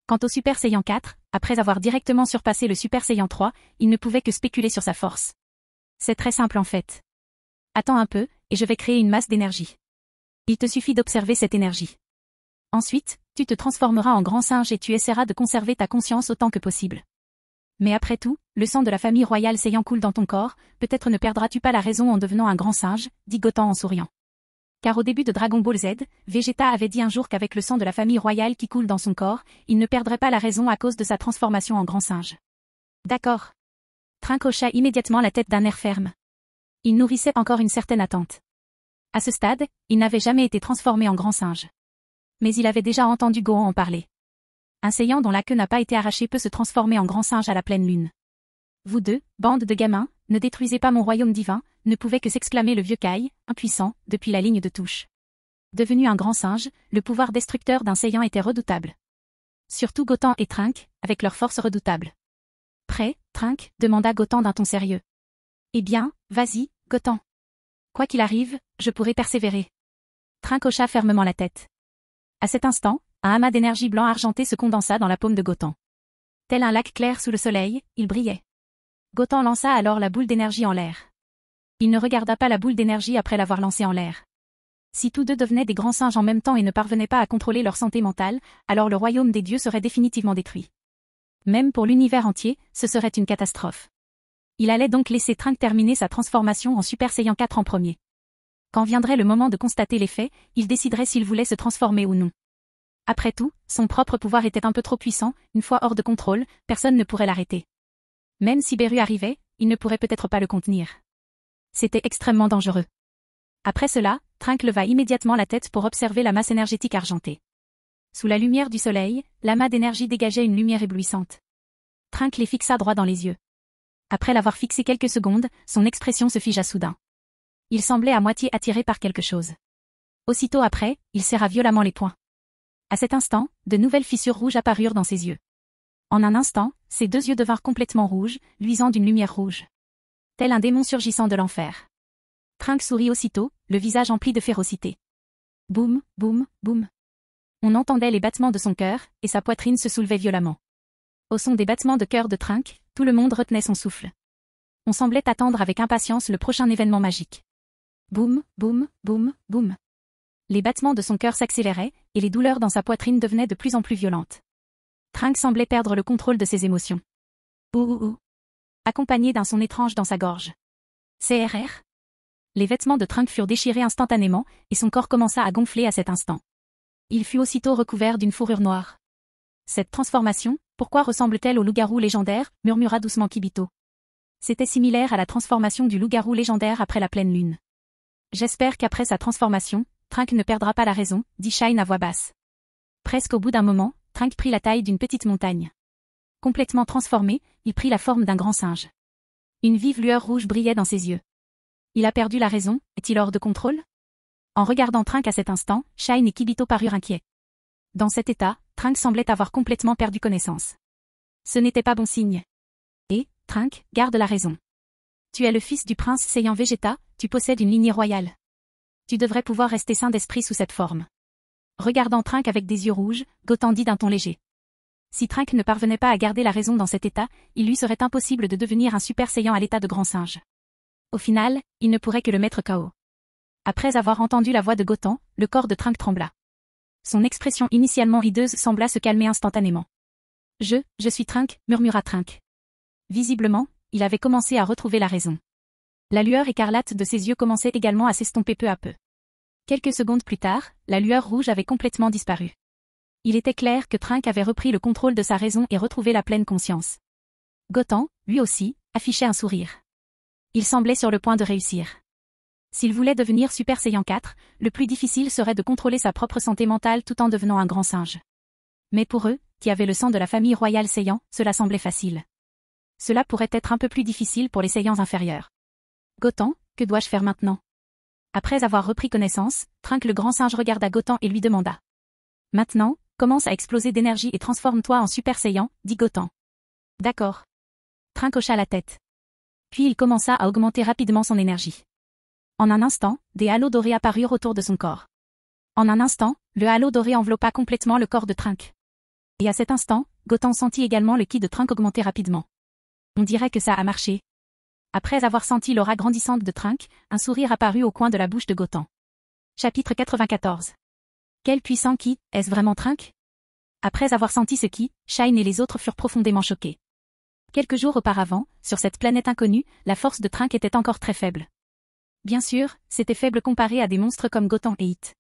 Quant au Super Saiyan 4, après avoir directement surpassé le Super Saiyan 3, il ne pouvait que spéculer sur sa force. C'est très simple en fait. Attends un peu, et je vais créer une masse d'énergie. Il te suffit d'observer cette énergie. Ensuite, tu te transformeras en grand singe et tu essaieras de conserver ta conscience autant que possible. Mais après tout, le sang de la famille royale Saiyan coule dans ton corps, peut-être ne perdras-tu pas la raison en devenant un grand singe, dit Goten en souriant. Car au début de Dragon Ball Z, Vegeta avait dit un jour qu'avec le sang de la famille royale qui coule dans son corps, il ne perdrait pas la raison à cause de sa transformation en grand singe. D'accord. Trunks hocha immédiatement la tête d'un air ferme. Il nourrissait encore une certaine attente. À ce stade, il n'avait jamais été transformé en grand singe. Mais il avait déjà entendu Gohan en parler. Un Saiyan dont la queue n'a pas été arrachée peut se transformer en grand singe à la pleine lune. Vous deux, bande de gamins, ne détruisez pas mon royaume divin, ne pouvait que s'exclamer le vieux Kai, impuissant, depuis la ligne de touche. Devenu un grand singe, le pouvoir destructeur d'un Saiyan était redoutable. Surtout Goten et Trunks, avec leur force redoutable. Prêt, Trunks, demanda Goten d'un ton sérieux. Eh bien, vas-y, Goten. Quoi qu'il arrive, je pourrai persévérer. Trunks hocha fermement la tête. À cet instant, un amas d'énergie blanc argenté se condensa dans la paume de Goten. Tel un lac clair sous le soleil, il brillait. Goten lança alors la boule d'énergie en l'air. Il ne regarda pas la boule d'énergie après l'avoir lancée en l'air. Si tous deux devenaient des grands singes en même temps et ne parvenaient pas à contrôler leur santé mentale, alors le royaume des dieux serait définitivement détruit. Même pour l'univers entier, ce serait une catastrophe. Il allait donc laisser Trunks terminer sa transformation en Super Saiyan 4 en premier. Quand viendrait le moment de constater les faits, il déciderait s'il voulait se transformer ou non. Après tout, son propre pouvoir était un peu trop puissant, une fois hors de contrôle, personne ne pourrait l'arrêter. Même si Beru arrivait, il ne pourrait peut-être pas le contenir. C'était extrêmement dangereux. Après cela, Trunks leva immédiatement la tête pour observer la masse énergétique argentée. Sous la lumière du soleil, l'amas d'énergie dégageait une lumière éblouissante. Trunks les fixa droit dans les yeux. Après l'avoir fixé quelques secondes, son expression se figea soudain. Il semblait à moitié attiré par quelque chose. Aussitôt après, il serra violemment les poings. À cet instant, de nouvelles fissures rouges apparurent dans ses yeux. En un instant, ses deux yeux devinrent complètement rouges, luisant d'une lumière rouge. Tel un démon surgissant de l'enfer. Trunks sourit aussitôt, le visage empli de férocité. Boum, boum, boum. On entendait les battements de son cœur, et sa poitrine se soulevait violemment. Au son des battements de cœur de Trunks, tout le monde retenait son souffle. On semblait attendre avec impatience le prochain événement magique. Boum, boum, boum, boum. Les battements de son cœur s'accéléraient, et les douleurs dans sa poitrine devenaient de plus en plus violentes. Trunks semblait perdre le contrôle de ses émotions. Ouh ouh ouh. Accompagné d'un son étrange dans sa gorge. CRR. Les vêtements de Trunks furent déchirés instantanément, et son corps commença à gonfler à cet instant. Il fut aussitôt recouvert d'une fourrure noire. Cette transformation, pourquoi ressemble-t-elle au loup-garou légendaire, murmura doucement Kibito. C'était similaire à la transformation du loup-garou légendaire après la pleine lune. J'espère qu'après sa transformation, Trunks ne perdra pas la raison, dit Shine à voix basse. Presque au bout d'un moment, Trunks prit la taille d'une petite montagne. Complètement transformé, il prit la forme d'un grand singe. Une vive lueur rouge brillait dans ses yeux. Il a perdu la raison, est-il hors de contrôle? En regardant Trunks à cet instant, Shine et Kibito parurent inquiets. Dans cet état, Trunks semblait avoir complètement perdu connaissance. Ce n'était pas bon signe. Et, Trunks, garde la raison. Tu es le fils du prince Saiyan Vegeta, tu possèdes une lignée royale. Tu devrais pouvoir rester sain d'esprit sous cette forme. Regardant Trunks avec des yeux rouges, Goten dit d'un ton léger. Si Trunks ne parvenait pas à garder la raison dans cet état, il lui serait impossible de devenir un Super Saiyan à l'état de grand singe. Au final, il ne pourrait que le mettre KO. Après avoir entendu la voix de Goten, le corps de Trunks trembla. Son expression initialement hideuse sembla se calmer instantanément. Je suis Trunks, murmura Trunks. Visiblement, il avait commencé à retrouver la raison. La lueur écarlate de ses yeux commençait également à s'estomper peu à peu. Quelques secondes plus tard, la lueur rouge avait complètement disparu. Il était clair que Trunks avait repris le contrôle de sa raison et retrouvé la pleine conscience. Goten, lui aussi, affichait un sourire. Il semblait sur le point de réussir. S'il voulait devenir Super Saiyan 4, le plus difficile serait de contrôler sa propre santé mentale tout en devenant un grand singe. Mais pour eux, qui avaient le sang de la famille royale Saiyan, cela semblait facile. Cela pourrait être un peu plus difficile pour les Saiyans inférieurs. Goten, que dois-je faire maintenant? Après avoir repris connaissance, Trunks le grand singe regarda Goten et lui demanda. Maintenant, commence à exploser d'énergie et transforme-toi en Super Saiyan, dit Goten. D'accord. Trunks hocha la tête. Puis il commença à augmenter rapidement son énergie. En un instant, des halos dorés apparurent autour de son corps. En un instant, le halo doré enveloppa complètement le corps de Trunks. Et à cet instant, Goten sentit également le ki de Trunks augmenter rapidement. On dirait que ça a marché. Après avoir senti l'aura grandissante de Trunks, un sourire apparut au coin de la bouche de Goten. Chapitre 94. Quel puissant ki, est-ce vraiment Trunks? Après avoir senti ce ki, Shine et les autres furent profondément choqués. Quelques jours auparavant, sur cette planète inconnue, la force de Trunks était encore très faible. Bien sûr, c'était faible comparé à des monstres comme Goten et Hit.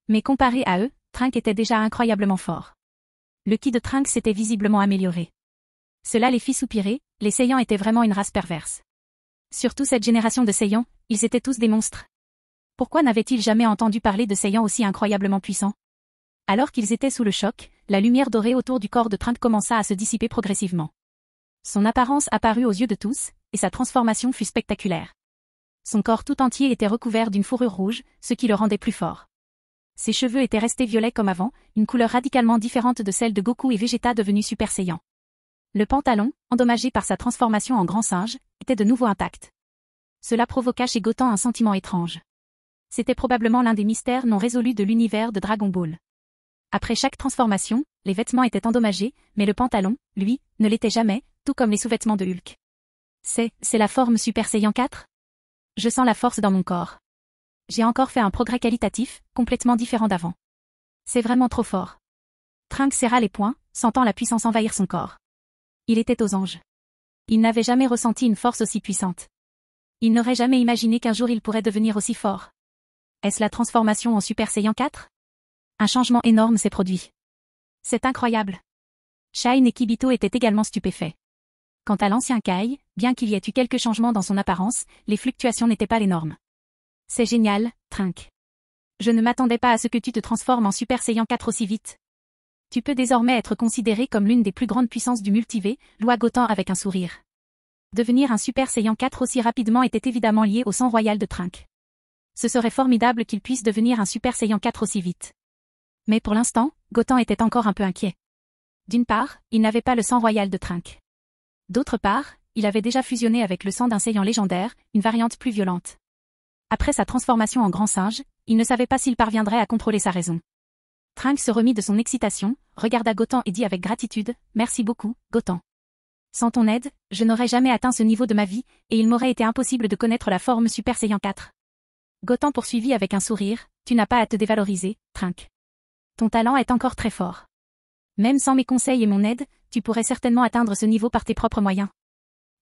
Mais comparé à eux, Trunks était déjà incroyablement fort. Le ki de Trunks s'était visiblement amélioré. Cela les fit soupirer, les Saiyans étaient vraiment une race perverse. Surtout cette génération de Saiyans, ils étaient tous des monstres. Pourquoi n'avaient-ils jamais entendu parler de Saiyans aussi incroyablement puissants? Alors qu'ils étaient sous le choc, la lumière dorée autour du corps de Trunks commença à se dissiper progressivement. Son apparence apparut aux yeux de tous, et sa transformation fut spectaculaire. Son corps tout entier était recouvert d'une fourrure rouge, ce qui le rendait plus fort. Ses cheveux étaient restés violets comme avant, une couleur radicalement différente de celle de Goku et Vegeta devenus Super Saiyan. Le pantalon, endommagé par sa transformation en grand singe, était de nouveau intact. Cela provoqua chez Goten un sentiment étrange. C'était probablement l'un des mystères non résolus de l'univers de Dragon Ball. Après chaque transformation, les vêtements étaient endommagés, mais le pantalon, lui, ne l'était jamais, tout comme les sous-vêtements de Hulk. C'est la forme Super Saiyan 4? Je sens la force dans mon corps. J'ai encore fait un progrès qualitatif, complètement différent d'avant. C'est vraiment trop fort. Trunks serra les poings, sentant la puissance envahir son corps. Il était aux anges. Il n'avait jamais ressenti une force aussi puissante. Il n'aurait jamais imaginé qu'un jour il pourrait devenir aussi fort. Est-ce la transformation en Super Saiyan 4? Un changement énorme s'est produit. C'est incroyable. Shine et Kibito étaient également stupéfaits. Quant à l'ancien Kai, bien qu'il y ait eu quelques changements dans son apparence, les fluctuations n'étaient pas les normes. C'est génial, Trunks. Je ne m'attendais pas à ce que tu te transformes en Super Saiyan 4 aussi vite. Tu peux désormais être considéré comme l'une des plus grandes puissances du multivers, loua Goten avec un sourire. Devenir un Super Saiyan 4 aussi rapidement était évidemment lié au sang royal de Trunks. Ce serait formidable qu'il puisse devenir un Super Saiyan 4 aussi vite. Mais pour l'instant, Goten était encore un peu inquiet. D'une part, il n'avait pas le sang royal de Trunks. D'autre part, il avait déjà fusionné avec le sang d'un Saiyan légendaire, une variante plus violente. Après sa transformation en grand singe, il ne savait pas s'il parviendrait à contrôler sa raison. Trunks se remit de son excitation, regarda Goten et dit avec gratitude, « Merci beaucoup, Goten. Sans ton aide, je n'aurais jamais atteint ce niveau de ma vie, et il m'aurait été impossible de connaître la forme Super Saiyan 4. » Goten poursuivit avec un sourire, « Tu n'as pas à te dévaloriser, Trunks. Ton talent est encore très fort. Même sans mes conseils et mon aide, tu pourrais certainement atteindre ce niveau par tes propres moyens.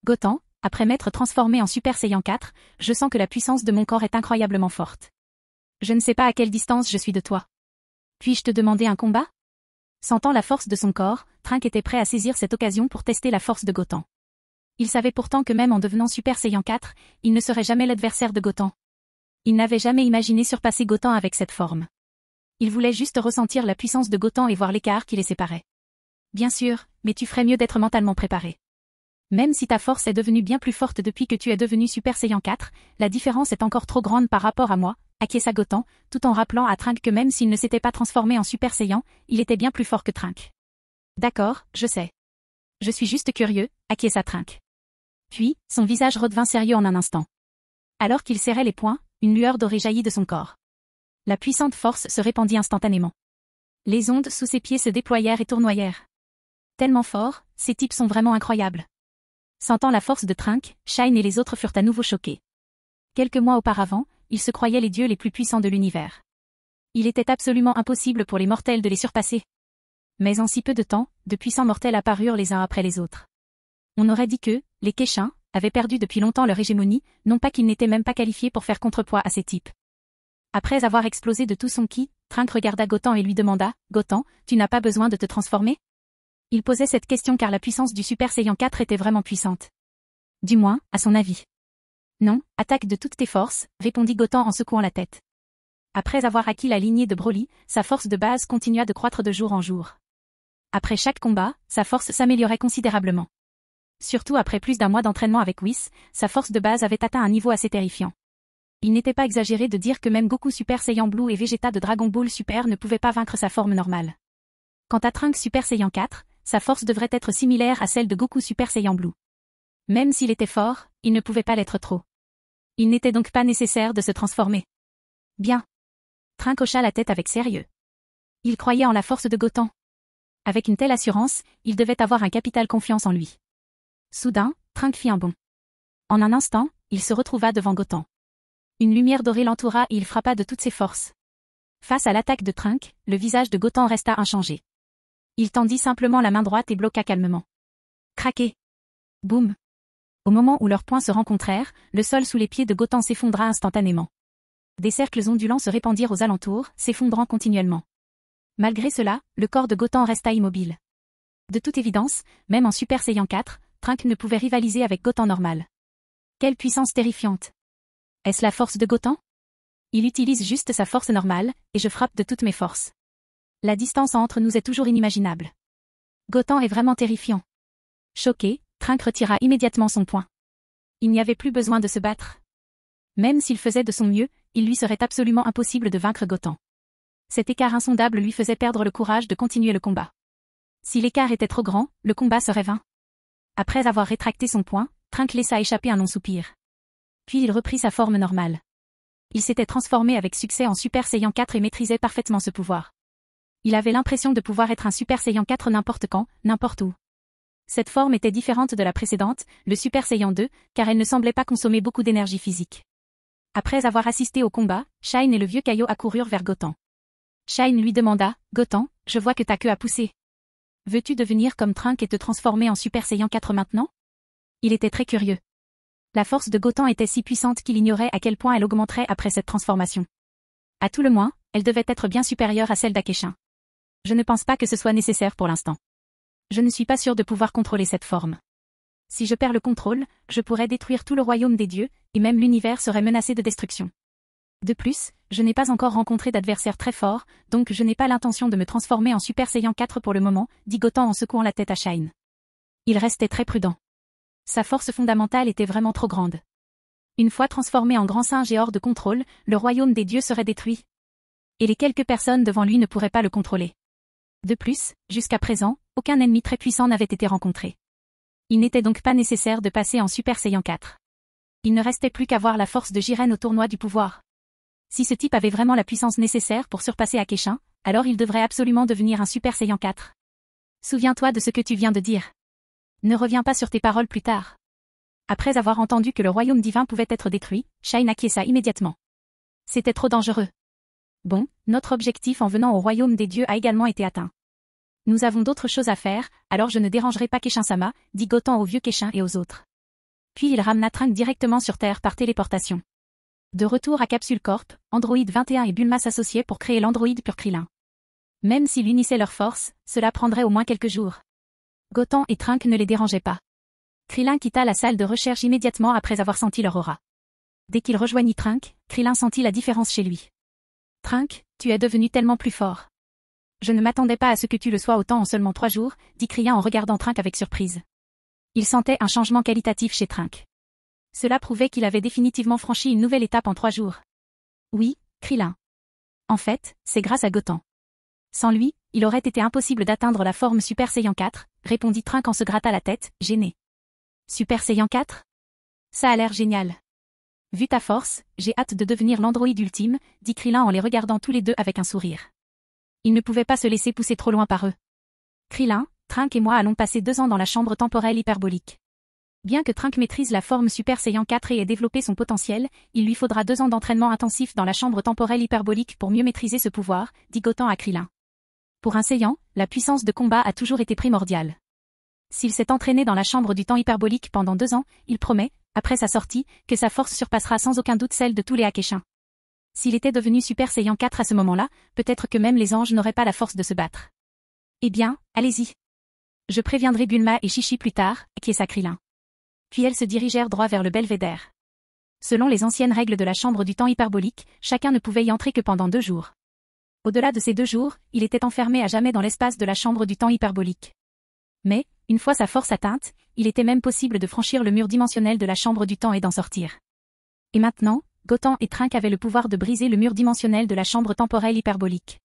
Goten, après m'être transformé en Super Saiyan 4, je sens que la puissance de mon corps est incroyablement forte. Je ne sais pas à quelle distance je suis de toi. Puis-je te demander un combat? » Sentant la force de son corps, Trunks était prêt à saisir cette occasion pour tester la force de Goten. Il savait pourtant que même en devenant Super Saiyan 4, il ne serait jamais l'adversaire de Goten. Il n'avait jamais imaginé surpasser Goten avec cette forme. Il voulait juste ressentir la puissance de Goten et voir l'écart qui les séparait. Bien sûr, mais tu ferais mieux d'être mentalement préparé. Même si ta force est devenue bien plus forte depuis que tu es devenu Super Saiyan 4, la différence est encore trop grande par rapport à moi, acquiesça Goten, tout en rappelant à Trunks que même s'il ne s'était pas transformé en Super Saiyan, il était bien plus fort que Trunks. D'accord, je sais. Je suis juste curieux, acquiesça Trunks. Puis, son visage redevint sérieux en un instant. Alors qu'il serrait les poings, une lueur dorée jaillit de son corps. La puissante force se répandit instantanément. Les ondes sous ses pieds se déployèrent et tournoyèrent. Tellement fort, ces types sont vraiment incroyables. Sentant la force de Trunks, Shine et les autres furent à nouveau choqués. Quelques mois auparavant, ils se croyaient les dieux les plus puissants de l'univers. Il était absolument impossible pour les mortels de les surpasser. Mais en si peu de temps, de puissants mortels apparurent les uns après les autres. On aurait dit que, les Keshin, avaient perdu depuis longtemps leur hégémonie, non pas qu'ils n'étaient même pas qualifiés pour faire contrepoids à ces types. Après avoir explosé de tout son ki, Trunks regarda Goten et lui demanda, « Goten, tu n'as pas besoin de te transformer ?» Il posait cette question car la puissance du Super Saiyan 4 était vraiment puissante. Du moins, à son avis. Non, attaque de toutes tes forces, répondit Goten en secouant la tête. Après avoir acquis la lignée de Broly, sa force de base continua de croître de jour en jour. Après chaque combat, sa force s'améliorait considérablement. Surtout après plus d'un mois d'entraînement avec Whis, sa force de base avait atteint un niveau assez terrifiant. Il n'était pas exagéré de dire que même Goku Super Saiyan Blue et Vegeta de Dragon Ball Super ne pouvaient pas vaincre sa forme normale. Quant à Trunks Super Saiyan 4, sa force devrait être similaire à celle de Goku Super Saiyan Blue. Même s'il était fort, il ne pouvait pas l'être trop. Il n'était donc pas nécessaire de se transformer. Bien. Trunks hocha la tête avec sérieux. Il croyait en la force de Goten. Avec une telle assurance, il devait avoir un capital confiance en lui. Soudain, Trunks fit un bond. En un instant, il se retrouva devant Goten. Une lumière dorée l'entoura et il frappa de toutes ses forces. Face à l'attaque de Trunks, le visage de Goten resta inchangé. Il tendit simplement la main droite et bloqua calmement. Craqué. Boum. Au moment où leurs poings se rencontrèrent, le sol sous les pieds de Goten s'effondra instantanément. Des cercles ondulants se répandirent aux alentours, s'effondrant continuellement. Malgré cela, le corps de Goten resta immobile. De toute évidence, même en Super Saiyan 4, Trunks ne pouvait rivaliser avec Goten normal. Quelle puissance terrifiante! Est-ce la force de Goten? Il utilise juste sa force normale, et je frappe de toutes mes forces. La distance entre nous est toujours inimaginable. Goten est vraiment terrifiant. Choqué, Trunks retira immédiatement son poing. Il n'y avait plus besoin de se battre. Même s'il faisait de son mieux, il lui serait absolument impossible de vaincre Goten. Cet écart insondable lui faisait perdre le courage de continuer le combat. Si l'écart était trop grand, le combat serait vain. Après avoir rétracté son poing, Trunks laissa échapper un long soupir. Puis il reprit sa forme normale. Il s'était transformé avec succès en Super Saiyan 4 et maîtrisait parfaitement ce pouvoir. Il avait l'impression de pouvoir être un Super Saiyan 4 n'importe quand, n'importe où. Cette forme était différente de la précédente, le Super Saiyan 2, car elle ne semblait pas consommer beaucoup d'énergie physique. Après avoir assisté au combat, Shine et le vieux Kaio accoururent vers Goten. Shine lui demanda, « Goten, je vois que ta queue a poussé. Veux-tu devenir comme Trunks et te transformer en Super Saiyan 4 maintenant ?» Il était très curieux. La force de Goten était si puissante qu'il ignorait à quel point elle augmenterait après cette transformation. À tout le moins, elle devait être bien supérieure à celle d'Akeshin. Je ne pense pas que ce soit nécessaire pour l'instant. Je ne suis pas sûr de pouvoir contrôler cette forme. Si je perds le contrôle, je pourrais détruire tout le royaume des dieux, et même l'univers serait menacé de destruction. De plus, je n'ai pas encore rencontré d'adversaire très fort, donc je n'ai pas l'intention de me transformer en Super Saiyan 4 pour le moment, dit Goten en secouant la tête à Shine. Il restait très prudent. Sa force fondamentale était vraiment trop grande. Une fois transformé en grand singe et hors de contrôle, le royaume des dieux serait détruit. Et les quelques personnes devant lui ne pourraient pas le contrôler. De plus, jusqu'à présent, aucun ennemi très puissant n'avait été rencontré. Il n'était donc pas nécessaire de passer en Super Saiyan 4. Il ne restait plus qu'à voir la force de Jiren au tournoi du pouvoir. Si ce type avait vraiment la puissance nécessaire pour surpasser Akeshin, alors il devrait absolument devenir un Super Saiyan 4. Souviens-toi de ce que tu viens de dire. Ne reviens pas sur tes paroles plus tard. Après avoir entendu que le royaume divin pouvait être détruit, Shine acquiesça immédiatement. C'était trop dangereux. Bon, notre objectif en venant au royaume des dieux a également été atteint. Nous avons d'autres choses à faire, alors je ne dérangerai pas Keshin-sama, dit Goten au vieux Keshin et aux autres. Puis il ramena Trunks directement sur Terre par téléportation. De retour à Capsule Corp, Android 21 et Bulma s'associaient pour créer l'Android Pur Krillin. Même s'ils unissaient leurs forces, cela prendrait au moins quelques jours. Goten et Trunks ne les dérangeaient pas. Krillin quitta la salle de recherche immédiatement après avoir senti leur aura. Dès qu'il rejoignit Trunks, Krillin sentit la différence chez lui. Trunks, tu es devenu tellement plus fort. Je ne m'attendais pas à ce que tu le sois autant en seulement 3 jours, dit Krillin en regardant Trunks avec surprise. Il sentait un changement qualitatif chez Trunks. Cela prouvait qu'il avait définitivement franchi une nouvelle étape en 3 jours. Oui, Krillin. En fait, c'est grâce à Goten. Sans lui, il aurait été impossible d'atteindre la forme Super Saiyan 4, répondit Trunks en se grattant la tête, gêné. Super Saiyan 4 ? Ça a l'air génial. Vu ta force, j'ai hâte de devenir l'androïde ultime, dit Krillin en les regardant tous les deux avec un sourire. Il ne pouvait pas se laisser pousser trop loin par eux. Krillin, Trunks et moi allons passer 2 ans dans la chambre temporelle hyperbolique. Bien que Trunks maîtrise la forme Super Saiyan 4 et ait développé son potentiel, il lui faudra 2 ans d'entraînement intensif dans la chambre temporelle hyperbolique pour mieux maîtriser ce pouvoir, dit Goten à Krillin. Pour un Saiyan, la puissance de combat a toujours été primordiale. S'il s'est entraîné dans la chambre du temps hyperbolique pendant 2 ans, il promet, après sa sortie, que sa force surpassera sans aucun doute celle de tous les Akeshin. S'il était devenu Super Saiyan 4 à ce moment-là, peut-être que même les anges n'auraient pas la force de se battre. Eh bien, allez-y. Je préviendrai Bulma et Chichi plus tard, acquiesça Krillin. Puis elles se dirigèrent droit vers le belvédère. Selon les anciennes règles de la chambre du temps hyperbolique, chacun ne pouvait y entrer que pendant 2 jours. Au-delà de ces 2 jours, il était enfermé à jamais dans l'espace de la chambre du temps hyperbolique. Mais, une fois sa force atteinte, il était même possible de franchir le mur dimensionnel de la chambre du temps et d'en sortir. Et maintenant, Goten et Trunks avaient le pouvoir de briser le mur dimensionnel de la chambre temporelle hyperbolique.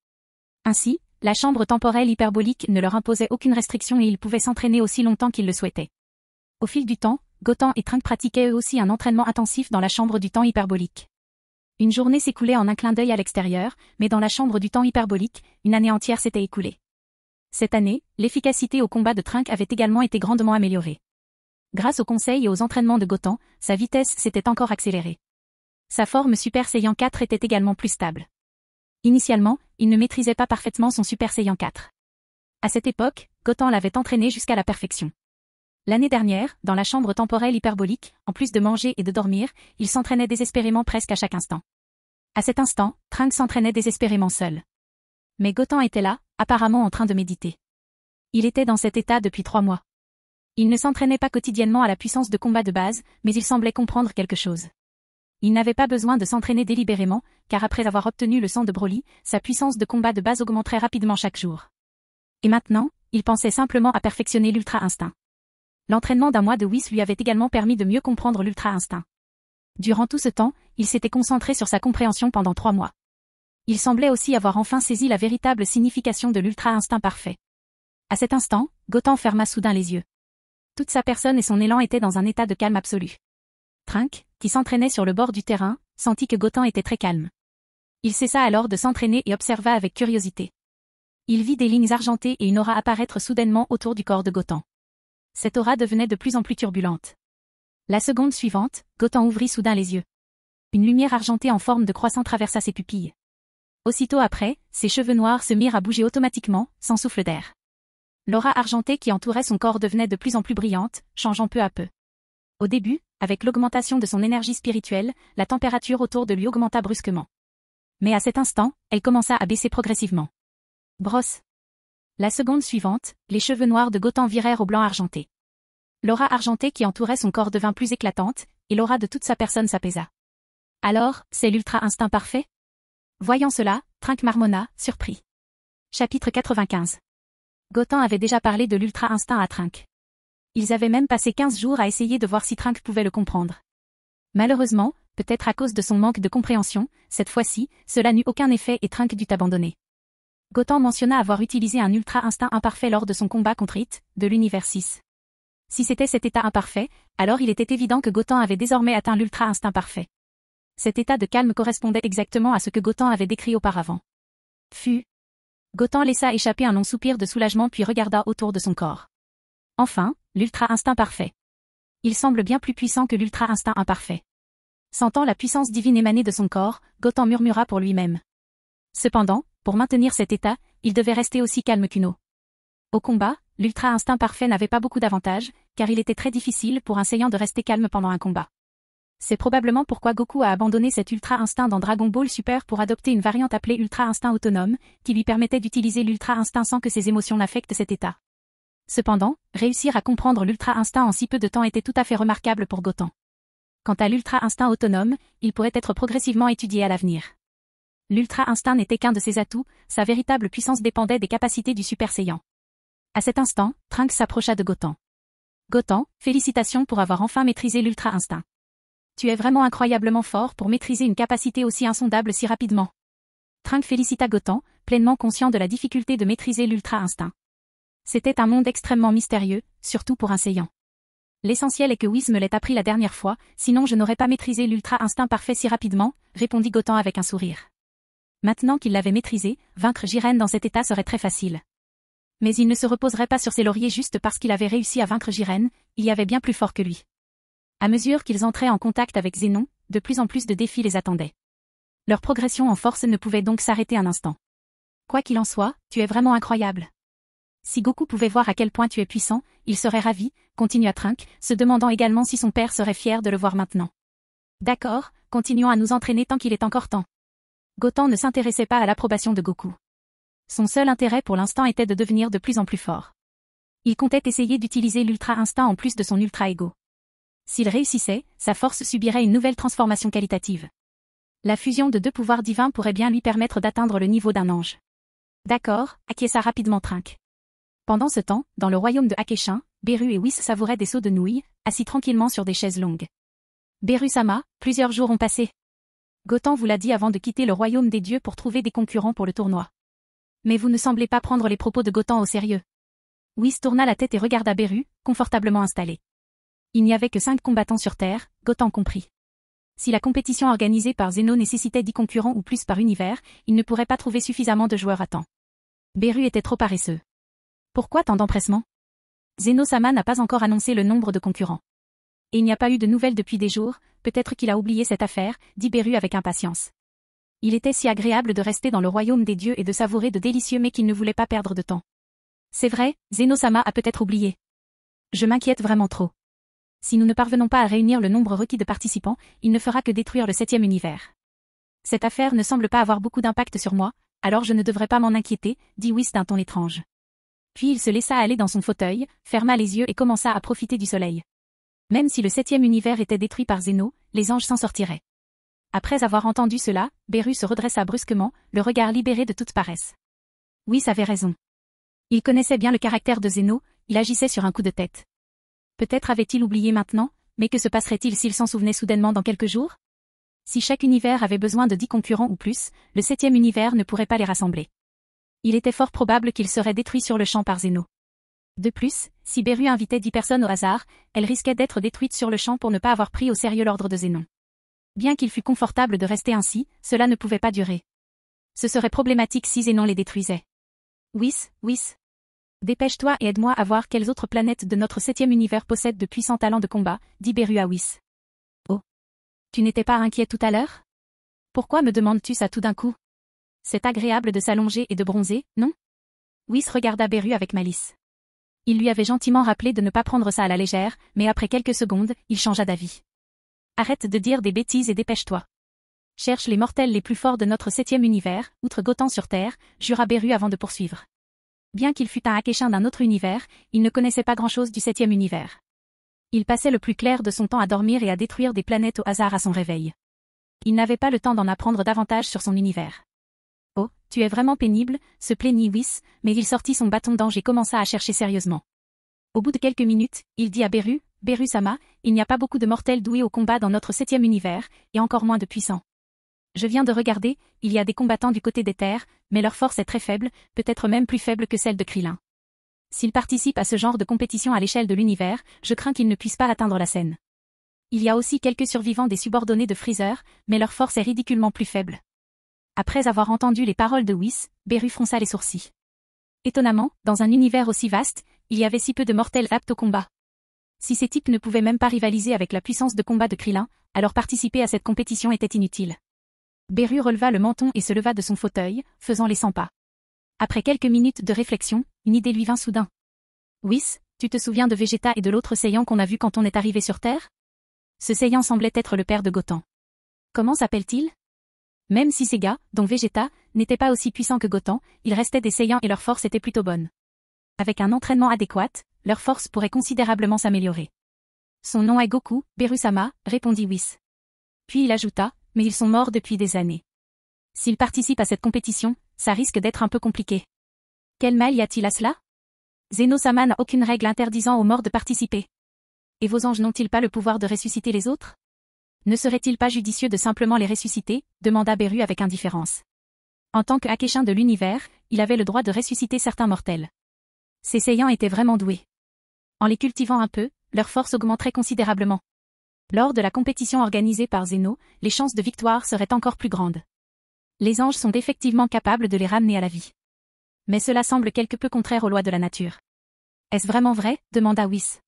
Ainsi, la chambre temporelle hyperbolique ne leur imposait aucune restriction et ils pouvaient s'entraîner aussi longtemps qu'ils le souhaitaient. Au fil du temps, Goten et Trunks pratiquaient eux aussi un entraînement intensif dans la chambre du temps hyperbolique. Une journée s'écoulait en un clin d'œil à l'extérieur, mais dans la chambre du temps hyperbolique, une année entière s'était écoulée. Cette année, l'efficacité au combat de Trunks avait également été grandement améliorée. Grâce aux conseils et aux entraînements de Goten, sa vitesse s'était encore accélérée. Sa forme Super Saiyan 4 était également plus stable. Initialement, il ne maîtrisait pas parfaitement son Super Saiyan 4. À cette époque, Goten l'avait entraîné jusqu'à la perfection. L'année dernière, dans la chambre temporelle hyperbolique, en plus de manger et de dormir, il s'entraînait désespérément presque à chaque instant. À cet instant, Trunks s'entraînait désespérément seul. Mais Goten était là, apparemment en train de méditer. Il était dans cet état depuis 3 mois. Il ne s'entraînait pas quotidiennement à la puissance de combat de base, mais il semblait comprendre quelque chose. Il n'avait pas besoin de s'entraîner délibérément, car après avoir obtenu le sang de Broly, sa puissance de combat de base augmenterait rapidement chaque jour. Et maintenant, il pensait simplement à perfectionner l'Ultra Instinct. L'entraînement d'un mois de Whis lui avait également permis de mieux comprendre l'Ultra Instinct. Durant tout ce temps, il s'était concentré sur sa compréhension pendant 3 mois. Il semblait aussi avoir enfin saisi la véritable signification de l'Ultra Instinct parfait. À cet instant, Goten ferma soudain les yeux. Toute sa personne et son élan étaient dans un état de calme absolu. Trunks, qui s'entraînait sur le bord du terrain, sentit que Goten était très calme. Il cessa alors de s'entraîner et observa avec curiosité. Il vit des lignes argentées et une aura apparaître soudainement autour du corps de Goten. Cette aura devenait de plus en plus turbulente. La seconde suivante, Gotham ouvrit soudain les yeux. Une lumière argentée en forme de croissant traversa ses pupilles. Aussitôt après, ses cheveux noirs se mirent à bouger automatiquement, sans souffle d'air. L'aura argentée qui entourait son corps devenait de plus en plus brillante, changeant peu à peu. Au début, avec l'augmentation de son énergie spirituelle, la température autour de lui augmenta brusquement. Mais à cet instant, elle commença à baisser progressivement. Brosse. La seconde suivante, les cheveux noirs de Gotham virèrent au blanc argenté. L'aura argentée qui entourait son corps devint plus éclatante, et l'aura de toute sa personne s'apaisa. Alors, c'est l'ultra-instinct parfait? Voyant cela, Trunk marmonna, surpris. Chapitre 95. Gotham avait déjà parlé de l'ultra-instinct à Trunk. Ils avaient même passé 15 jours à essayer de voir si Trunk pouvait le comprendre. Malheureusement, peut-être à cause de son manque de compréhension, cette fois-ci, cela n'eut aucun effet et Trunk dut abandonner. Gotham mentionna avoir utilisé un ultra-instinct imparfait lors de son combat contre It, de l'univers 6. Si c'était cet état imparfait, alors il était évident que Gotham avait désormais atteint l'ultra-instinct parfait. Cet état de calme correspondait exactement à ce que Gotham avait décrit auparavant. Gotham laissa échapper un long soupir de soulagement puis regarda autour de son corps. Enfin, l'ultra-instinct parfait. Il semble bien plus puissant que l'ultra-instinct imparfait. Sentant la puissance divine émaner de son corps, Gotham murmura pour lui-même. Cependant, pour maintenir cet état, il devait rester aussi calme qu'une eau. Au combat, l'ultra-instinct parfait n'avait pas beaucoup d'avantages, car il était très difficile pour un Saiyan de rester calme pendant un combat. C'est probablement pourquoi Goku a abandonné cet ultra-instinct dans Dragon Ball Super pour adopter une variante appelée ultra-instinct autonome, qui lui permettait d'utiliser l'ultra-instinct sans que ses émotions n'affectent cet état. Cependant, réussir à comprendre l'ultra-instinct en si peu de temps était tout à fait remarquable pour Gotham. Quant à l'ultra-instinct autonome, il pourrait être progressivement étudié à l'avenir. L'ultra-instinct n'était qu'un de ses atouts, sa véritable puissance dépendait des capacités du Super Saiyan. À cet instant, Trunks s'approcha de Gotham. Gotham, félicitations pour avoir enfin maîtrisé l'ultra-instinct. Tu es vraiment incroyablement fort pour maîtriser une capacité aussi insondable si rapidement. Trunks félicita Gotham, pleinement conscient de la difficulté de maîtriser l'ultra-instinct. C'était un monde extrêmement mystérieux, surtout pour un Saiyan. L'essentiel est que Whis me l'ait appris la dernière fois, sinon je n'aurais pas maîtrisé l'ultra-instinct parfait si rapidement, répondit Gotham avec un sourire. Maintenant qu'il l'avait maîtrisé, vaincre Jiren dans cet état serait très facile. Mais il ne se reposerait pas sur ses lauriers juste parce qu'il avait réussi à vaincre Jiren, il y avait bien plus fort que lui. À mesure qu'ils entraient en contact avec Zénon, de plus en plus de défis les attendaient. Leur progression en force ne pouvait donc s'arrêter un instant. Quoi qu'il en soit, tu es vraiment incroyable. Si Goku pouvait voir à quel point tu es puissant, il serait ravi, continua Trunks, se demandant également si son père serait fier de le voir maintenant. D'accord, continuons à nous entraîner tant qu'il est encore temps. Gotham ne s'intéressait pas à l'approbation de Goku. Son seul intérêt pour l'instant était de devenir de plus en plus fort. Il comptait essayer d'utiliser l'ultra-instinct en plus de son ultra-ego. S'il réussissait, sa force subirait une nouvelle transformation qualitative. La fusion de deux pouvoirs divins pourrait bien lui permettre d'atteindre le niveau d'un ange. D'accord, acquiesça rapidement Trunks. Pendant ce temps, dans le royaume de Akeshin, Beru et Whis savouraient des seaux de nouilles, assis tranquillement sur des chaises longues. Beru-sama, plusieurs jours ont passé. Gotham vous l'a dit avant de quitter le royaume des dieux pour trouver des concurrents pour le tournoi. Mais vous ne semblez pas prendre les propos de Gotham au sérieux. Whis tourna la tête et regarda Beru, confortablement installé. Il n'y avait que 5 combattants sur Terre, Gotham comprit. Si la compétition organisée par Zeno nécessitait 10 concurrents ou plus par univers, il ne pourrait pas trouver suffisamment de joueurs à temps. Beru était trop paresseux. Pourquoi tant d'empressement? Zeno-sama n'a pas encore annoncé le nombre de concurrents. Et il n'y a pas eu de nouvelles depuis des jours, peut-être qu'il a oublié cette affaire, dit Beru avec impatience. Il était si agréable de rester dans le royaume des dieux et de savourer de délicieux mets qu'il ne voulait pas perdre de temps. C'est vrai, Zeno-sama a peut-être oublié. Je m'inquiète vraiment trop. Si nous ne parvenons pas à réunir le nombre requis de participants, il ne fera que détruire le 7e univers. Cette affaire ne semble pas avoir beaucoup d'impact sur moi, alors je ne devrais pas m'en inquiéter, dit Whis d'un ton étrange. Puis il se laissa aller dans son fauteuil, ferma les yeux et commença à profiter du soleil. Même si le 7e univers était détruit par Zeno, les anges s'en sortiraient. Après avoir entendu cela, Beru se redressa brusquement, le regard libéré de toute paresse. Whis avait raison. Il connaissait bien le caractère de Zeno, il agissait sur un coup de tête. Peut-être avait-il oublié maintenant, mais que se passerait-il s'il s'en souvenait soudainement dans quelques jours? Si chaque univers avait besoin de 10 concurrents ou plus, le 7e univers ne pourrait pas les rassembler. Il était fort probable qu'il serait détruit sur le champ par Zeno. De plus, si Beru invitait 10 personnes au hasard, elle risquait d'être détruite sur le champ pour ne pas avoir pris au sérieux l'ordre de Zénon. Bien qu'il fût confortable de rester ainsi, cela ne pouvait pas durer. Ce serait problématique si Zénon les détruisait. Whis. Dépêche-toi et aide-moi à voir quelles autres planètes de notre 7e univers possèdent de puissants talents de combat, dit Beru à Whis. Oh. Tu n'étais pas inquiet tout à l'heure? Pourquoi me demandes-tu ça tout d'un coup? C'est agréable de s'allonger et de bronzer, non? Whis regarda Beru avec malice. Il lui avait gentiment rappelé de ne pas prendre ça à la légère, mais après quelques secondes, il changea d'avis. Arrête de dire des bêtises et dépêche-toi. Cherche les mortels les plus forts de notre 7e univers, outre Gotham sur Terre, jura Beru avant de poursuivre. Bien qu'il fût un Akeshin d'un autre univers, il ne connaissait pas grand-chose du 7e univers. Il passait le plus clair de son temps à dormir et à détruire des planètes au hasard à son réveil. Il n'avait pas le temps d'en apprendre davantage sur son univers. Oh, tu es vraiment pénible, se plaignit Whis, mais il sortit son bâton d'ange et commença à chercher sérieusement. Au bout de quelques minutes, il dit à Beru, Beru-sama, il n'y a pas beaucoup de mortels doués au combat dans notre 7e univers, et encore moins de puissants. Je viens de regarder, il y a des combattants du côté des terres, mais leur force est très faible, peut-être même plus faible que celle de Krillin. S'ils participent à ce genre de compétition à l'échelle de l'univers, je crains qu'ils ne puissent pas atteindre la scène. Il y a aussi quelques survivants des subordonnés de Freezer, mais leur force est ridiculement plus faible. Après avoir entendu les paroles de Whis, Beru fronça les sourcils. Étonnamment, dans un univers aussi vaste, il y avait si peu de mortels aptes au combat. Si ces types ne pouvaient même pas rivaliser avec la puissance de combat de Krillin, alors participer à cette compétition était inutile. Beru releva le menton et se leva de son fauteuil, faisant les 100 pas. Après quelques minutes de réflexion, une idée lui vint soudain. Whis, tu te souviens de Vegeta et de l'autre Saiyan qu'on a vu quand on est arrivé sur Terre? Ce Saiyan semblait être le père de Goten. Comment s'appelle-t-il? Même si ces gars, dont Vegeta, n'étaient pas aussi puissants que Goten, ils restaient des Saiyans et leur force était plutôt bonne. Avec un entraînement adéquat, leur force pourrait considérablement s'améliorer. Son nom est Goku, Beru-sama, répondit Whis. Puis il ajouta, mais ils sont morts depuis des années. S'ils participent à cette compétition, ça risque d'être un peu compliqué. Quel mal y a-t-il à cela? Zeno-sama n'a aucune règle interdisant aux morts de participer. Et vos anges n'ont-ils pas le pouvoir de ressusciter les autres? Ne serait-il pas judicieux de simplement les ressusciter? Demanda Beru avec indifférence. En tant que Akeshin de l'univers, il avait le droit de ressusciter certains mortels. Ces Saiyans étaient vraiment doués. En les cultivant un peu, leur force augmenterait considérablement. Lors de la compétition organisée par Zeno, les chances de victoire seraient encore plus grandes. Les anges sont effectivement capables de les ramener à la vie. Mais cela semble quelque peu contraire aux lois de la nature. Est-ce vraiment vrai? Demanda Whis.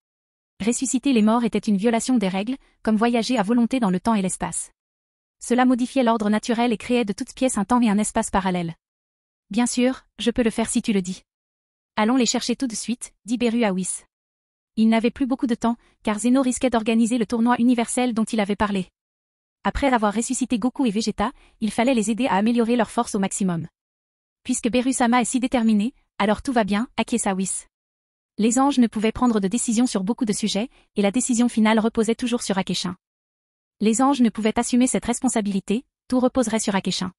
Ressusciter les morts était une violation des règles, comme voyager à volonté dans le temps et l'espace. Cela modifiait l'ordre naturel et créait de toutes pièces un temps et un espace parallèles. Bien sûr, je peux le faire si tu le dis. Allons les chercher tout de suite, dit Beru à Whis. Il n'avait plus beaucoup de temps, car Zeno risquait d'organiser le tournoi universel dont il avait parlé. Après avoir ressuscité Goku et Vegeta, il fallait les aider à améliorer leur force au maximum. Puisque Beru-sama est si déterminé, alors tout va bien, acquiesça Whis. Les anges ne pouvaient prendre de décision sur beaucoup de sujets, et la décision finale reposait toujours sur Akeshin. Les anges ne pouvaient assumer cette responsabilité, tout reposerait sur Akeshin.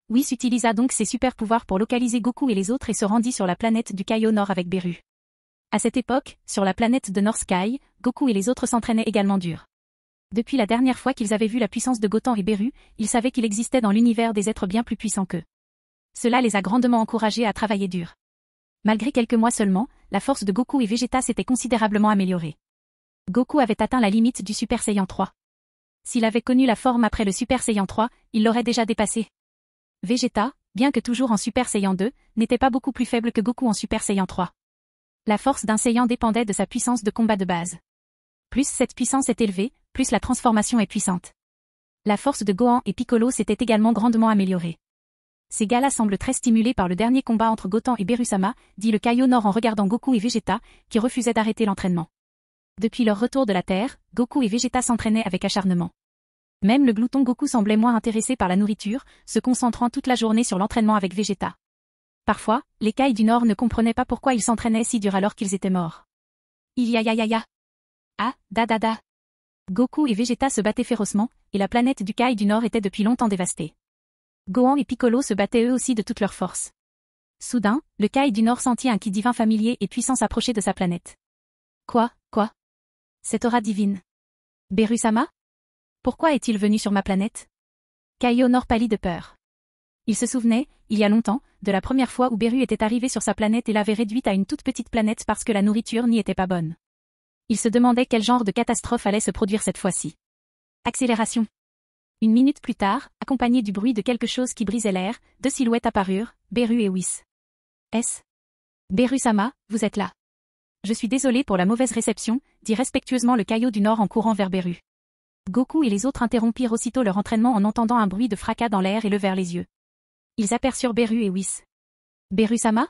Whis utilisa donc ses super pouvoirs pour localiser Goku et les autres et se rendit sur la planète du Kaio Nord avec Beru. À cette époque, sur la planète de North Sky, Goku et les autres s'entraînaient également dur. Depuis la dernière fois qu'ils avaient vu la puissance de Goten et Beru, ils savaient qu'il existait dans l'univers des êtres bien plus puissants qu'eux. Cela les a grandement encouragés à travailler dur. Malgré quelques mois seulement, la force de Goku et Vegeta s'était considérablement améliorée. Goku avait atteint la limite du Super Saiyan 3. S'il avait connu la forme après le Super Saiyan 3, il l'aurait déjà dépassé. Vegeta, bien que toujours en Super Saiyan 2, n'était pas beaucoup plus faible que Goku en Super Saiyan 3. La force d'un Saiyan dépendait de sa puissance de combat de base. Plus cette puissance est élevée, plus la transformation est puissante. La force de Gohan et Piccolo s'était également grandement améliorée. Ces gars-là semblent très stimulés par le dernier combat entre Goten et Beru-sama, dit le Kaio Nord en regardant Goku et Vegeta, qui refusaient d'arrêter l'entraînement. Depuis leur retour de la Terre, Goku et Vegeta s'entraînaient avec acharnement. Même le glouton Goku semblait moins intéressé par la nourriture, se concentrant toute la journée sur l'entraînement avec Vegeta. Parfois, les Kai du Nord ne comprenaient pas pourquoi ils s'entraînaient si dur alors qu'ils étaient morts. Ya. Ah, da. Goku et Vegeta se battaient férocement, et la planète du Kai du Nord était depuis longtemps dévastée. Gohan et Piccolo se battaient eux aussi de toute leur force. Soudain, le Kai du Nord sentit un ki divin familier et puissant s'approcher de sa planète. Quoi? Cette aura divine. Beru-sama? Pourquoi est-il venu sur ma planète? Kaio Nord pâlit de peur. Il se souvenait, il y a longtemps, de la première fois où Beru était arrivé sur sa planète et l'avait réduite à une toute petite planète parce que la nourriture n'y était pas bonne. Il se demandait quel genre de catastrophe allait se produire cette fois-ci. Accélération. Une minute plus tard, accompagné du bruit de quelque chose qui brisait l'air, deux silhouettes apparurent, Beru et Whis. S. Beru-sama, vous êtes là. Je suis désolé pour la mauvaise réception, dit respectueusement le Kaio du Nord en courant vers Beru. Goku et les autres interrompirent aussitôt leur entraînement en entendant un bruit de fracas dans l'air et levèrent les yeux. Ils aperçurent Beru et Whis. Beru-sama?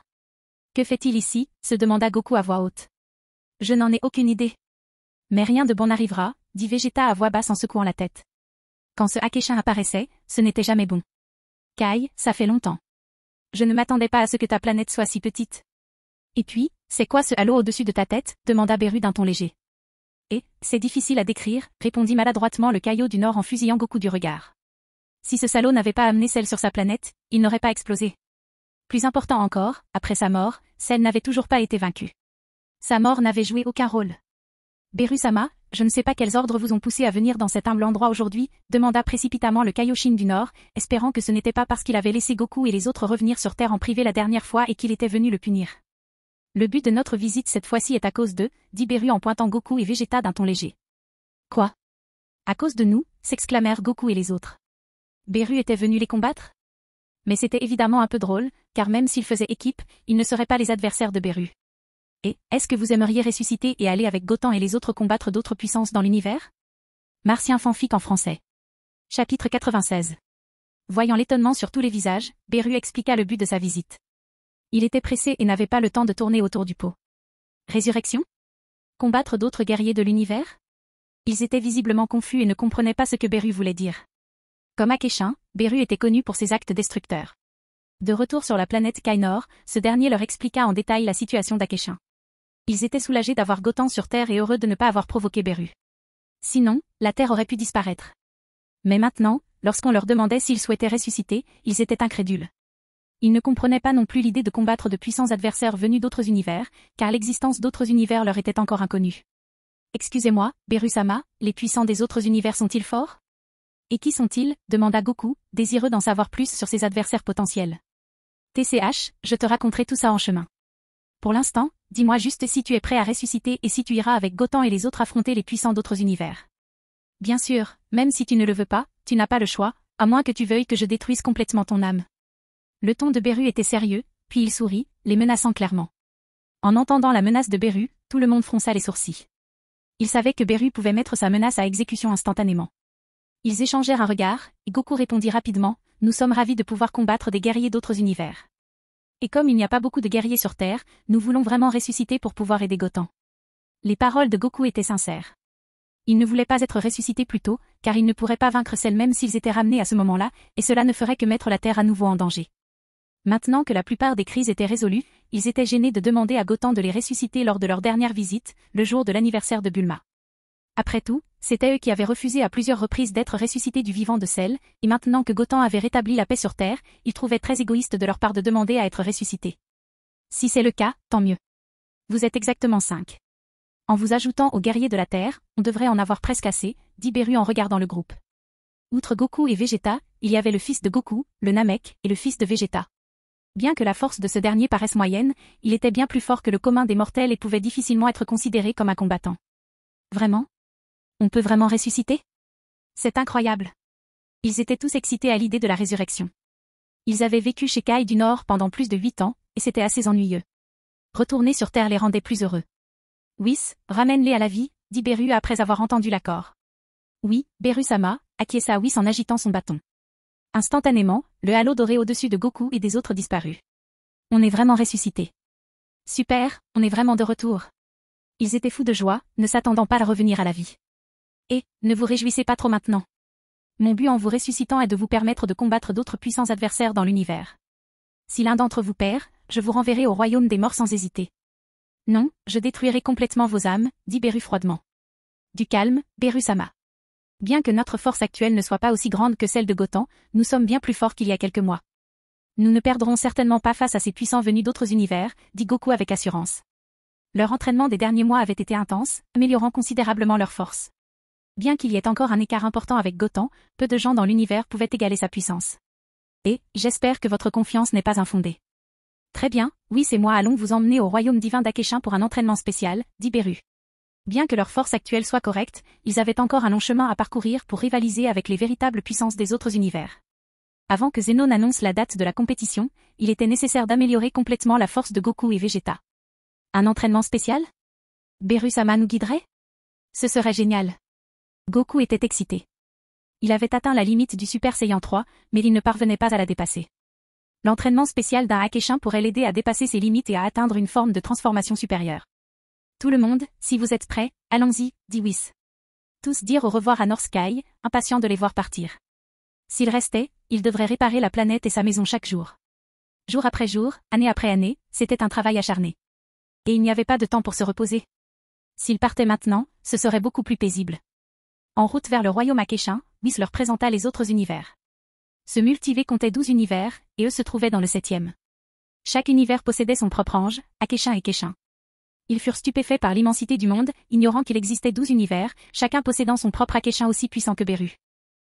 Que fait-il ici? Se demanda Goku à voix haute. Je n'en ai aucune idée. Mais rien de bon n'arrivera, dit Vegeta à voix basse en secouant la tête. Quand ce Akeshin apparaissait, ce n'était jamais bon. Kai, ça fait longtemps. Je ne m'attendais pas à ce que ta planète soit si petite. Et puis, c'est quoi ce halo au-dessus de ta tête? Demanda Beru d'un ton léger. Et, c'est difficile à décrire, répondit maladroitement le Kaio du Nord en fusillant Goku du regard. Si ce salaud n'avait pas amené Cell sur sa planète, il n'aurait pas explosé. Plus important encore, après sa mort, Cell n'avait toujours pas été vaincu. Sa mort n'avait joué aucun rôle. Beru-sama, je ne sais pas quels ordres vous ont poussé à venir dans cet humble endroit aujourd'hui, demanda précipitamment le Kaioshin du Nord, espérant que ce n'était pas parce qu'il avait laissé Goku et les autres revenir sur Terre en privé la dernière fois et qu'il était venu le punir. Le but de notre visite cette fois-ci est à cause de, dit Beru en pointant Goku et Vegeta d'un ton léger. Quoi? À cause de nous, s'exclamèrent Goku et les autres. Beru était venu les combattre? Mais c'était évidemment un peu drôle, car même s'ils faisaient équipe, ils ne seraient pas les adversaires de Beru. Et, est-ce que vous aimeriez ressusciter et aller avec Goten et les autres combattre d'autres puissances dans l'univers? Martien fanfic en français. Chapitre 96. Voyant l'étonnement sur tous les visages, Beru expliqua le but de sa visite. Il était pressé et n'avait pas le temps de tourner autour du pot. Résurrection? Combattre d'autres guerriers de l'univers? Ils étaient visiblement confus et ne comprenaient pas ce que Beru voulait dire. Comme Akeshin, Beru était connu pour ses actes destructeurs. De retour sur la planète Kainor, ce dernier leur expliqua en détail la situation d'Akeshin. Ils étaient soulagés d'avoir Goten sur Terre et heureux de ne pas avoir provoqué Beru. Sinon, la Terre aurait pu disparaître. Mais maintenant, lorsqu'on leur demandait s'ils souhaitaient ressusciter, ils étaient incrédules. Ils ne comprenaient pas non plus l'idée de combattre de puissants adversaires venus d'autres univers, car l'existence d'autres univers leur était encore inconnue. Excusez-moi, Beru-sama, les puissants des autres univers sont-ils forts? Et qui sont-ils? Demanda Goku, désireux d'en savoir plus sur ses adversaires potentiels. TCH, je te raconterai tout ça en chemin. Pour l'instant, dis-moi juste si tu es prêt à ressusciter et si tu iras avec Goten et les autres affronter les puissants d'autres univers. Bien sûr, même si tu ne le veux pas, tu n'as pas le choix, à moins que tu veuilles que je détruise complètement ton âme. Le ton de Beru était sérieux, puis il sourit, les menaçant clairement. En entendant la menace de Beru, tout le monde fronça les sourcils. Il savait que Beru pouvait mettre sa menace à exécution instantanément. Ils échangèrent un regard, et Goku répondit rapidement, « Nous sommes ravis de pouvoir combattre des guerriers d'autres univers. Et comme il n'y a pas beaucoup de guerriers sur Terre, nous voulons vraiment ressusciter pour pouvoir aider Goten. » Les paroles de Goku étaient sincères. Il ne voulait pas être ressuscité plus tôt, car il ne pourrait pas vaincre Cell même s'ils étaient ramenés à ce moment-là, et cela ne ferait que mettre la Terre à nouveau en danger. Maintenant que la plupart des crises étaient résolues, ils étaient gênés de demander à Goten de les ressusciter lors de leur dernière visite, le jour de l'anniversaire de Bulma. Après tout, c'était eux qui avaient refusé à plusieurs reprises d'être ressuscités du vivant de Cell, et maintenant que Goten avait rétabli la paix sur Terre, ils trouvaient très égoïste de leur part de demander à être ressuscités. Si c'est le cas, tant mieux. Vous êtes exactement 5. En vous ajoutant aux guerriers de la Terre, on devrait en avoir presque assez, dit Beru en regardant le groupe. Outre Goku et Vegeta, il y avait le fils de Goku, le Namek, et le fils de Vegeta. Bien que la force de ce dernier paraisse moyenne, il était bien plus fort que le commun des mortels et pouvait difficilement être considéré comme un combattant. Vraiment? On peut vraiment ressusciter? C'est incroyable. Ils étaient tous excités à l'idée de la résurrection. Ils avaient vécu chez Kai du Nord pendant plus de 8 ans, et c'était assez ennuyeux. Retourner sur Terre les rendait plus heureux. Whis, ramène-les à la vie, dit Beru après avoir entendu l'accord. Oui, Beru-sama, acquiesça Whis en agitant son bâton. Instantanément, le halo doré au-dessus de Goku et des autres disparut. On est vraiment ressuscité. Super, on est vraiment de retour. Ils étaient fous de joie, ne s'attendant pas à revenir à la vie. Et, ne vous réjouissez pas trop maintenant. Mon but en vous ressuscitant est de vous permettre de combattre d'autres puissants adversaires dans l'univers. Si l'un d'entre vous perd, je vous renverrai au royaume des morts sans hésiter. Non, je détruirai complètement vos âmes, dit Beru froidement. Du calme, Beru-sama. Bien que notre force actuelle ne soit pas aussi grande que celle de Goten, nous sommes bien plus forts qu'il y a quelques mois. Nous ne perdrons certainement pas face à ces puissants venus d'autres univers, dit Goku avec assurance. Leur entraînement des derniers mois avait été intense, améliorant considérablement leur force. Bien qu'il y ait encore un écart important avec Goten, peu de gens dans l'univers pouvaient égaler sa puissance. Et, j'espère que votre confiance n'est pas infondée. Très bien, oui c'est moi allons vous emmener au royaume divin d'Akeshin pour un entraînement spécial, dit Beru. Bien que leur force actuelle soit correcte, ils avaient encore un long chemin à parcourir pour rivaliser avec les véritables puissances des autres univers. Avant que Zeno n'annonce la date de la compétition, il était nécessaire d'améliorer complètement la force de Goku et Vegeta. Un entraînement spécial? Beru-sama nous guiderait? Ce serait génial. Goku était excité. Il avait atteint la limite du Super Saiyan 3, mais il ne parvenait pas à la dépasser. L'entraînement spécial d'un Hakeshin pourrait l'aider à dépasser ses limites et à atteindre une forme de transformation supérieure. Tout le monde, si vous êtes prêts, allons-y, dit Whis. Tous dirent au revoir à North Sky, impatients de les voir partir. S'ils restaient, ils devraient réparer la planète et sa maison chaque jour. Jour après jour, année après année, c'était un travail acharné. Et il n'y avait pas de temps pour se reposer. S'ils partaient maintenant, ce serait beaucoup plus paisible. En route vers le royaume Hakeshin, Whis leur présenta les autres univers. Ce multivers comptait 12 univers, et eux se trouvaient dans le 7e. Chaque univers possédait son propre ange, Hakeshin et Keshin. Ils furent stupéfaits par l'immensité du monde, ignorant qu'il existait 12 univers, chacun possédant son propre Hakeshin aussi puissant que Beru.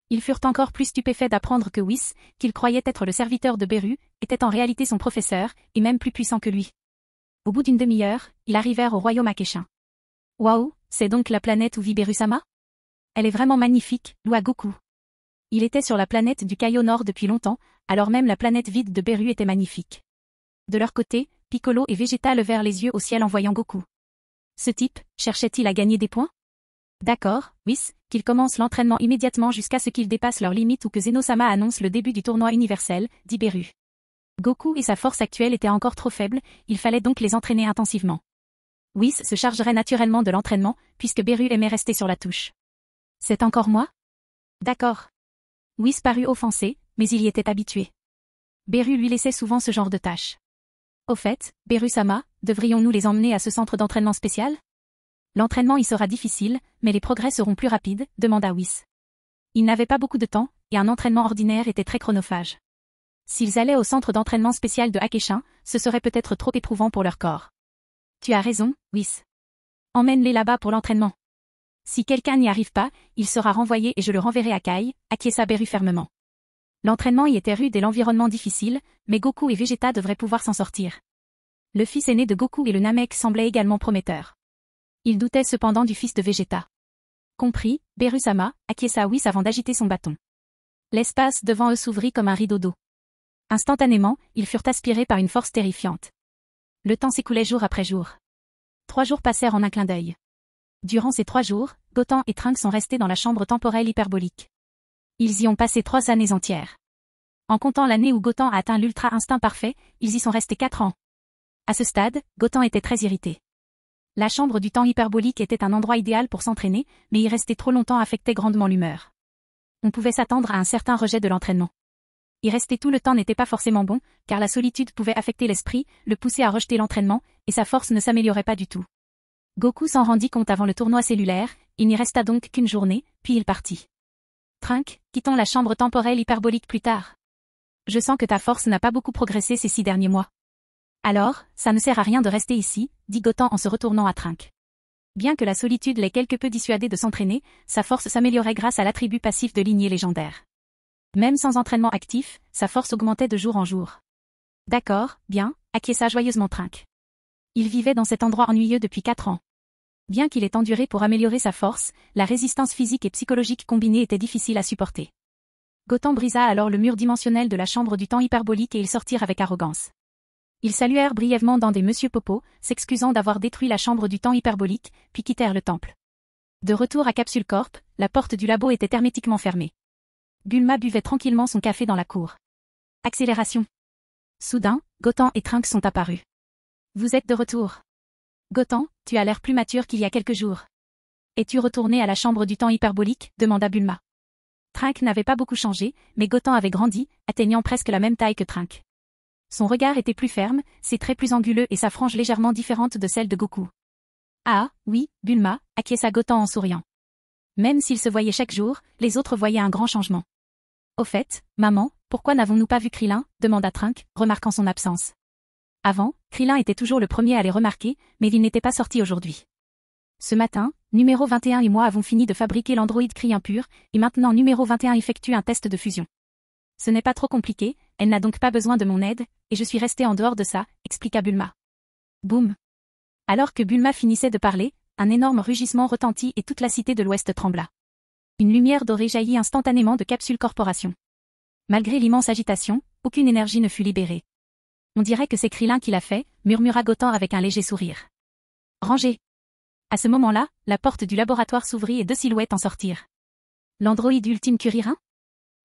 Ils furent encore plus stupéfaits d'apprendre que Whis, qu'ils croyaient être le serviteur de Beru, était en réalité son professeur, et même plus puissant que lui. Au bout d'une demi-heure, ils arrivèrent au royaume Hakeshin. Waouh, c'est donc la planète où vit Beru-sama? Elle est vraiment magnifique, loua Goku. Il était sur la planète du Kaio Nord depuis longtemps, alors même la planète vide de Beru était magnifique. De leur côté, Piccolo et Vegeta levèrent les yeux au ciel en voyant Goku. Ce type, cherchait-il à gagner des points? D'accord, Whis, qu'il commence l'entraînement immédiatement jusqu'à ce qu'ils dépassent leurs limites ou que Zeno-sama annonce le début du tournoi universel, dit Beru. Goku et sa force actuelle étaient encore trop faibles, il fallait donc les entraîner intensivement. Whis se chargerait naturellement de l'entraînement, puisque Beru aimait rester sur la touche. C'est encore moi? D'accord. Whis parut offensé, mais il y était habitué. Beru lui laissait souvent ce genre de tâches. Au fait, Beru-sama, devrions-nous les emmener à ce centre d'entraînement spécial? L'entraînement y sera difficile, mais les progrès seront plus rapides, demanda Whis. Ils n'avaient pas beaucoup de temps, et un entraînement ordinaire était très chronophage. S'ils allaient au centre d'entraînement spécial de Hakeshin, ce serait peut-être trop éprouvant pour leur corps. Tu as raison, Whis. Emmène-les là-bas pour l'entraînement. Si quelqu'un n'y arrive pas, il sera renvoyé et je le renverrai à Kai, acquiesça Beru fermement. L'entraînement y était rude et l'environnement difficile, mais Goku et Vegeta devraient pouvoir s'en sortir. Le fils aîné de Goku et le Namek semblait également prometteur. Il doutait cependant du fils de Vegeta. Compris, Beru-sama, acquiesça Whis avant d'agiter son bâton. L'espace devant eux s'ouvrit comme un rideau d'eau. Instantanément, ils furent aspirés par une force terrifiante. Le temps s'écoulait jour après jour. 3 jours passèrent en un clin d'œil. Durant ces 3 jours, Goten et Trunks sont restés dans la chambre temporelle hyperbolique. Ils y ont passé 3 années entières. En comptant l'année où Goten a atteint l'ultra instinct parfait, ils y sont restés 4 ans. À ce stade, Goten était très irrité. La chambre du temps hyperbolique était un endroit idéal pour s'entraîner, mais y rester trop longtemps affectait grandement l'humeur. On pouvait s'attendre à un certain rejet de l'entraînement. Y rester tout le temps n'était pas forcément bon, car la solitude pouvait affecter l'esprit, le pousser à rejeter l'entraînement, et sa force ne s'améliorait pas du tout. Goku s'en rendit compte avant le tournoi cellulaire, il n'y resta donc qu'une journée, puis il partit. Trunks, quittons la chambre temporelle hyperbolique plus tard. Je sens que ta force n'a pas beaucoup progressé ces 6 derniers mois. Alors, ça ne sert à rien de rester ici, dit Goten en se retournant à Trunks. Bien que la solitude l'ait quelque peu dissuadé de s'entraîner, sa force s'améliorait grâce à l'attribut passif de lignée légendaire. Même sans entraînement actif, sa force augmentait de jour en jour. D'accord, bien, acquiesça joyeusement Trunks. Il vivait dans cet endroit ennuyeux depuis 4 ans. Bien qu'il ait enduré pour améliorer sa force, la résistance physique et psychologique combinée était difficile à supporter. Goten brisa alors le mur dimensionnel de la chambre du temps hyperbolique et ils sortirent avec arrogance. Ils saluèrent brièvement dans des Monsieur Popo, s'excusant d'avoir détruit la chambre du temps hyperbolique, puis quittèrent le temple. De retour à Capsule Corp, la porte du labo était hermétiquement fermée. Bulma buvait tranquillement son café dans la cour. Accélération. Soudain, Goten et Trunks sont apparus. Vous êtes de retour. Goten, tu as l'air plus mature qu'il y a quelques jours. Es-tu retourné à la chambre du temps hyperbolique? Demanda Bulma. Trunks n'avait pas beaucoup changé, mais Goten avait grandi, atteignant presque la même taille que Trunks. Son regard était plus ferme, ses traits plus anguleux et sa frange légèrement différente de celle de Goku. Ah, oui, Bulma, acquiesça Goten en souriant. Même s'ils se voyaient chaque jour, les autres voyaient un grand changement. Au fait, maman, pourquoi n'avons-nous pas vu Krillin? Demanda Trunks, remarquant son absence. Avant, Krillin était toujours le premier à les remarquer, mais il n'était pas sorti aujourd'hui. Ce matin, numéro 21 et moi avons fini de fabriquer l'androïde Krillin pur, et maintenant numéro 21 effectue un test de fusion. Ce n'est pas trop compliqué, elle n'a donc pas besoin de mon aide, et je suis restée en dehors de ça, expliqua Bulma. Boum. Alors que Bulma finissait de parler, un énorme rugissement retentit et toute la cité de l'Ouest trembla. Une lumière dorée jaillit instantanément de Capsule Corporation. Malgré l'immense agitation, aucune énergie ne fut libérée. On dirait que c'est Krillin qui l'a fait, murmura Gotan avec un léger sourire. Rangez. À ce moment-là, la porte du laboratoire s'ouvrit et deux silhouettes en sortirent. L'androïde ultime Kuririn?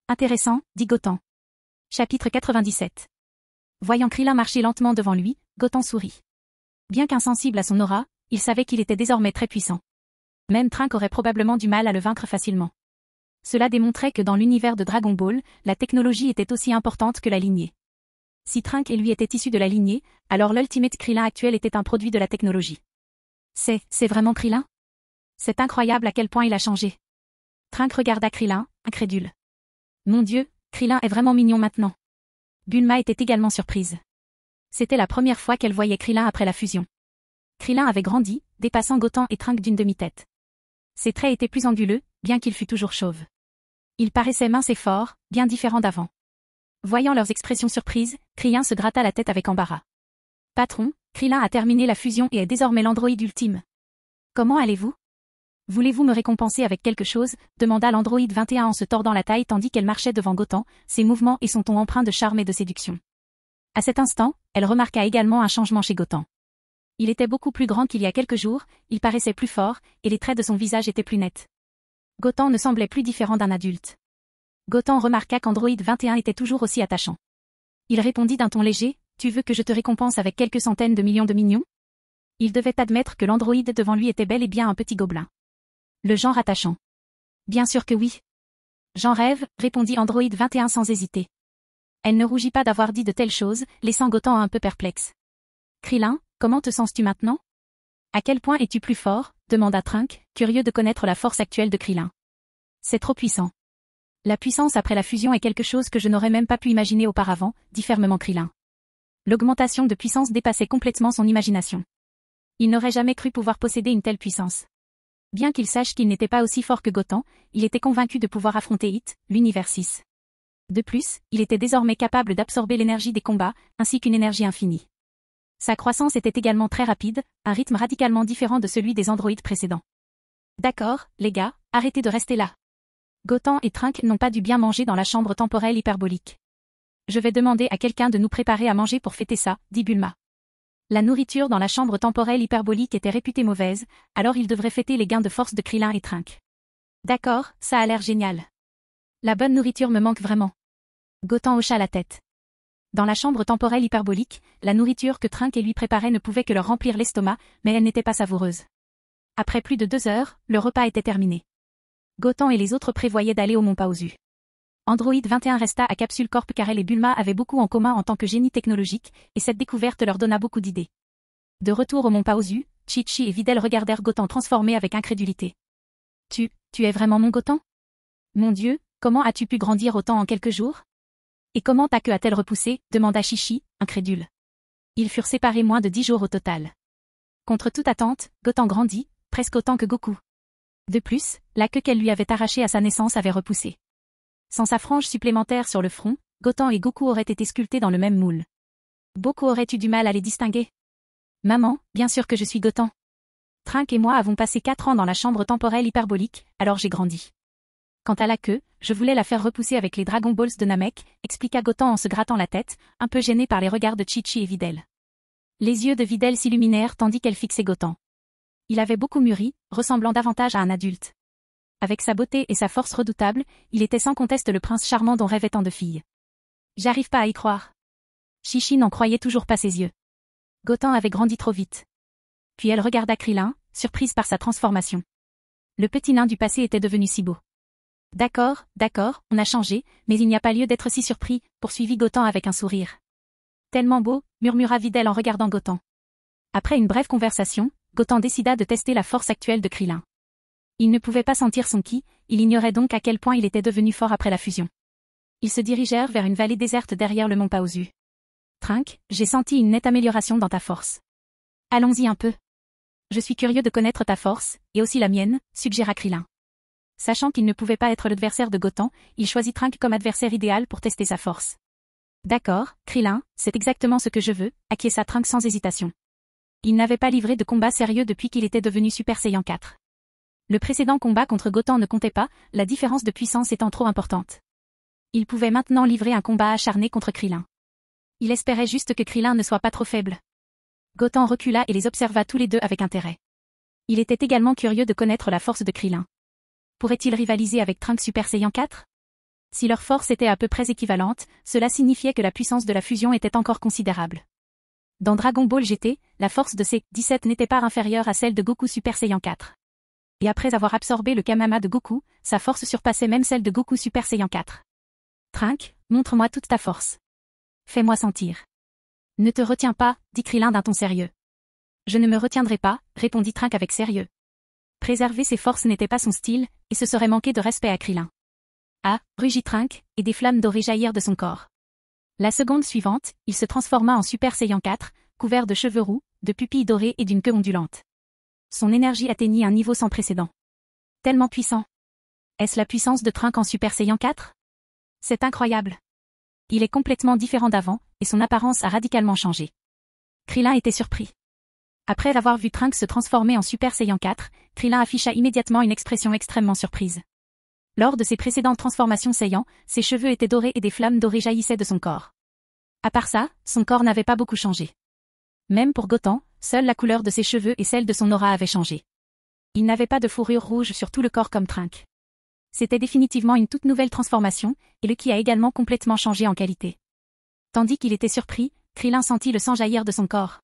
Intéressant, dit Gotan. Chapitre 97. Voyant Krillin marcher lentement devant lui, Gotan sourit. Bien qu'insensible à son aura, il savait qu'il était désormais très puissant. Même Trunks aurait probablement du mal à le vaincre facilement. Cela démontrait que dans l'univers de Dragon Ball, la technologie était aussi importante que la lignée. Si Trunks et lui étaient issus de la lignée, alors l'Ultimate Krillin actuel était un produit de la technologie. C'est vraiment Krillin? C'est incroyable à quel point il a changé. Trunks regarda Krillin, incrédule. Mon Dieu, Krillin est vraiment mignon maintenant. Bulma était également surprise. C'était la première fois qu'elle voyait Krillin après la fusion. Krillin avait grandi, dépassant Gotan et Trunks d'une demi-tête. Ses traits étaient plus anguleux, bien qu'il fût toujours chauve. Il paraissait mince et fort, bien différent d'avant. Voyant leurs expressions surprises, Krillin se gratta la tête avec embarras. Patron, Krillin a terminé la fusion et est désormais l'androïde ultime. Comment allez-vous? Voulez-vous me récompenser avec quelque chose? Demanda l'androïde 21 en se tordant la taille tandis qu'elle marchait devant Gotan, ses mouvements et son ton empreints de charme et de séduction. À cet instant, elle remarqua également un changement chez Gotan. Il était beaucoup plus grand qu'il y a quelques jours, il paraissait plus fort, et les traits de son visage étaient plus nets. Gotan ne semblait plus différent d'un adulte. Gotan remarqua qu'Android 21 était toujours aussi attachant. Il répondit d'un ton léger, « Tu veux que je te récompense avec quelques centaines de millions de mignons ?» Il devait admettre que l'androïde devant lui était bel et bien un petit gobelin. Le genre attachant. Bien sûr que oui. J'en rêve, répondit Android 21 sans hésiter. Elle ne rougit pas d'avoir dit de telles choses, laissant Gotan un peu perplexe. Krillin, comment te sens-tu maintenant? À quel point es-tu plus fort? Demanda Trunks, curieux de connaître la force actuelle de Krillin. C'est trop puissant. La puissance après la fusion est quelque chose que je n'aurais même pas pu imaginer auparavant, dit fermement Krillin. L'augmentation de puissance dépassait complètement son imagination. Il n'aurait jamais cru pouvoir posséder une telle puissance. Bien qu'il sache qu'il n'était pas aussi fort que Gotan, il était convaincu de pouvoir affronter Hit, l'univers 6. De plus, il était désormais capable d'absorber l'énergie des combats, ainsi qu'une énergie infinie. Sa croissance était également très rapide, un rythme radicalement différent de celui des androïdes précédents. D'accord, les gars, arrêtez de rester là. Gotan et Trunks n'ont pas dû bien manger dans la chambre temporelle hyperbolique. Je vais demander à quelqu'un de nous préparer à manger pour fêter ça, dit Bulma. La nourriture dans la chambre temporelle hyperbolique était réputée mauvaise, alors ils devraient fêter les gains de force de Krillin et Trunks. D'accord, ça a l'air génial. La bonne nourriture me manque vraiment. Gotan hocha la tête. Dans la chambre temporelle hyperbolique, la nourriture que Trunks et lui préparaient ne pouvait que leur remplir l'estomac, mais elle n'était pas savoureuse. Après plus de 2 heures, le repas était terminé. Gotan et les autres prévoyaient d'aller au Mont Paozu. Android 21 resta à Capsule Corp car elle et Bulma avaient beaucoup en commun en tant que génie technologique, et cette découverte leur donna beaucoup d'idées. De retour au Mont Paozu, Chi-Chi et Videl regardèrent Gotan transformé avec incrédulité. Tu es vraiment mon Gotan? Mon Dieu, comment as-tu pu grandir autant en quelques jours? Et comment ta queue a-t-elle repoussé? Demanda Chi-Chi, incrédule. Ils furent séparés moins de 10 jours au total. Contre toute attente, Gotan grandit, presque autant que Goku. De plus, la queue qu'elle lui avait arrachée à sa naissance avait repoussé. Sans sa frange supplémentaire sur le front, Gotan et Goku auraient été sculptés dans le même moule. Beaucoup auraient eu du mal à les distinguer. Maman, bien sûr que je suis Gotan. Trunks et moi avons passé 4 ans dans la chambre temporelle hyperbolique, alors j'ai grandi. Quant à la queue, je voulais la faire repousser avec les Dragon Balls de Namek, expliqua Gotan en se grattant la tête, un peu gêné par les regards de Chi-Chi et Videl. Les yeux de Videl s'illuminèrent tandis qu'elle fixait Gotan. Il avait beaucoup mûri, ressemblant davantage à un adulte. Avec sa beauté et sa force redoutables, il était sans conteste le prince charmant dont rêvaient tant de filles. J'arrive pas à y croire. Chi-Chi n'en croyait toujours pas ses yeux. Gotan avait grandi trop vite. Puis elle regarda Krillin, surprise par sa transformation. Le petit nain du passé était devenu si beau. D'accord, on a changé, mais il n'y a pas lieu d'être si surpris, poursuivit Gotan avec un sourire. Tellement beau, murmura Videl en regardant Gotan. Après une brève conversation, Gotan décida de tester la force actuelle de Krillin. Il ne pouvait pas sentir son ki, il ignorait donc à quel point il était devenu fort après la fusion. Ils se dirigèrent vers une vallée déserte derrière le mont Paozu. Trunks, j'ai senti une nette amélioration dans ta force. Allons-y un peu. Je suis curieux de connaître ta force, et aussi la mienne, suggéra Krillin. Sachant qu'il ne pouvait pas être l'adversaire de Gotan, il choisit Trunks comme adversaire idéal pour tester sa force. D'accord, Krillin, c'est exactement ce que je veux, acquiesça Trunks sans hésitation. Il n'avait pas livré de combat sérieux depuis qu'il était devenu Super Saiyan 4. Le précédent combat contre Gotan ne comptait pas, la différence de puissance étant trop importante. Il pouvait maintenant livrer un combat acharné contre Krillin. Il espérait juste que Krillin ne soit pas trop faible. Goten recula et les observa tous les deux avec intérêt. Il était également curieux de connaître la force de Krillin. Pourrait-il rivaliser avec Trunks Super Saiyan 4? Si leur force était à peu près équivalente, cela signifiait que la puissance de la fusion était encore considérable. Dans Dragon Ball GT, la force de C-17 n'était pas inférieure à celle de Goku Super Saiyan 4. Et après avoir absorbé le Kamama de Goku, sa force surpassait même celle de Goku Super Saiyan 4. Trunks, montre-moi toute ta force. Fais-moi sentir. Ne te retiens pas, dit Krillin d'un ton sérieux. Je ne me retiendrai pas, répondit Trunks avec sérieux. Préserver ses forces n'était pas son style, et ce serait manquer de respect à Krillin. Ah, rugit Trunks, et des flammes dorées jaillirent de son corps. La seconde suivante, il se transforma en Super Saiyan 4, couvert de cheveux roux, de pupilles dorées et d'une queue ondulante. Son énergie atteignit un niveau sans précédent. Tellement puissant. Est-ce la puissance de Trunks en Super Saiyan 4? C'est incroyable. Il est complètement différent d'avant, et son apparence a radicalement changé. Krillin était surpris. Après avoir vu Trunks se transformer en Super Saiyan 4, Krillin afficha immédiatement une expression extrêmement surprise. Lors de ses précédentes transformations Saiyan, ses cheveux étaient dorés et des flammes dorées jaillissaient de son corps. À part ça, son corps n'avait pas beaucoup changé. Même pour Goten, seule la couleur de ses cheveux et celle de son aura avaient changé. Il n'avait pas de fourrure rouge sur tout le corps comme Trunks. C'était définitivement une toute nouvelle transformation, et le ki a également complètement changé en qualité. Tandis qu'il était surpris, Krillin sentit le sang jaillir de son corps.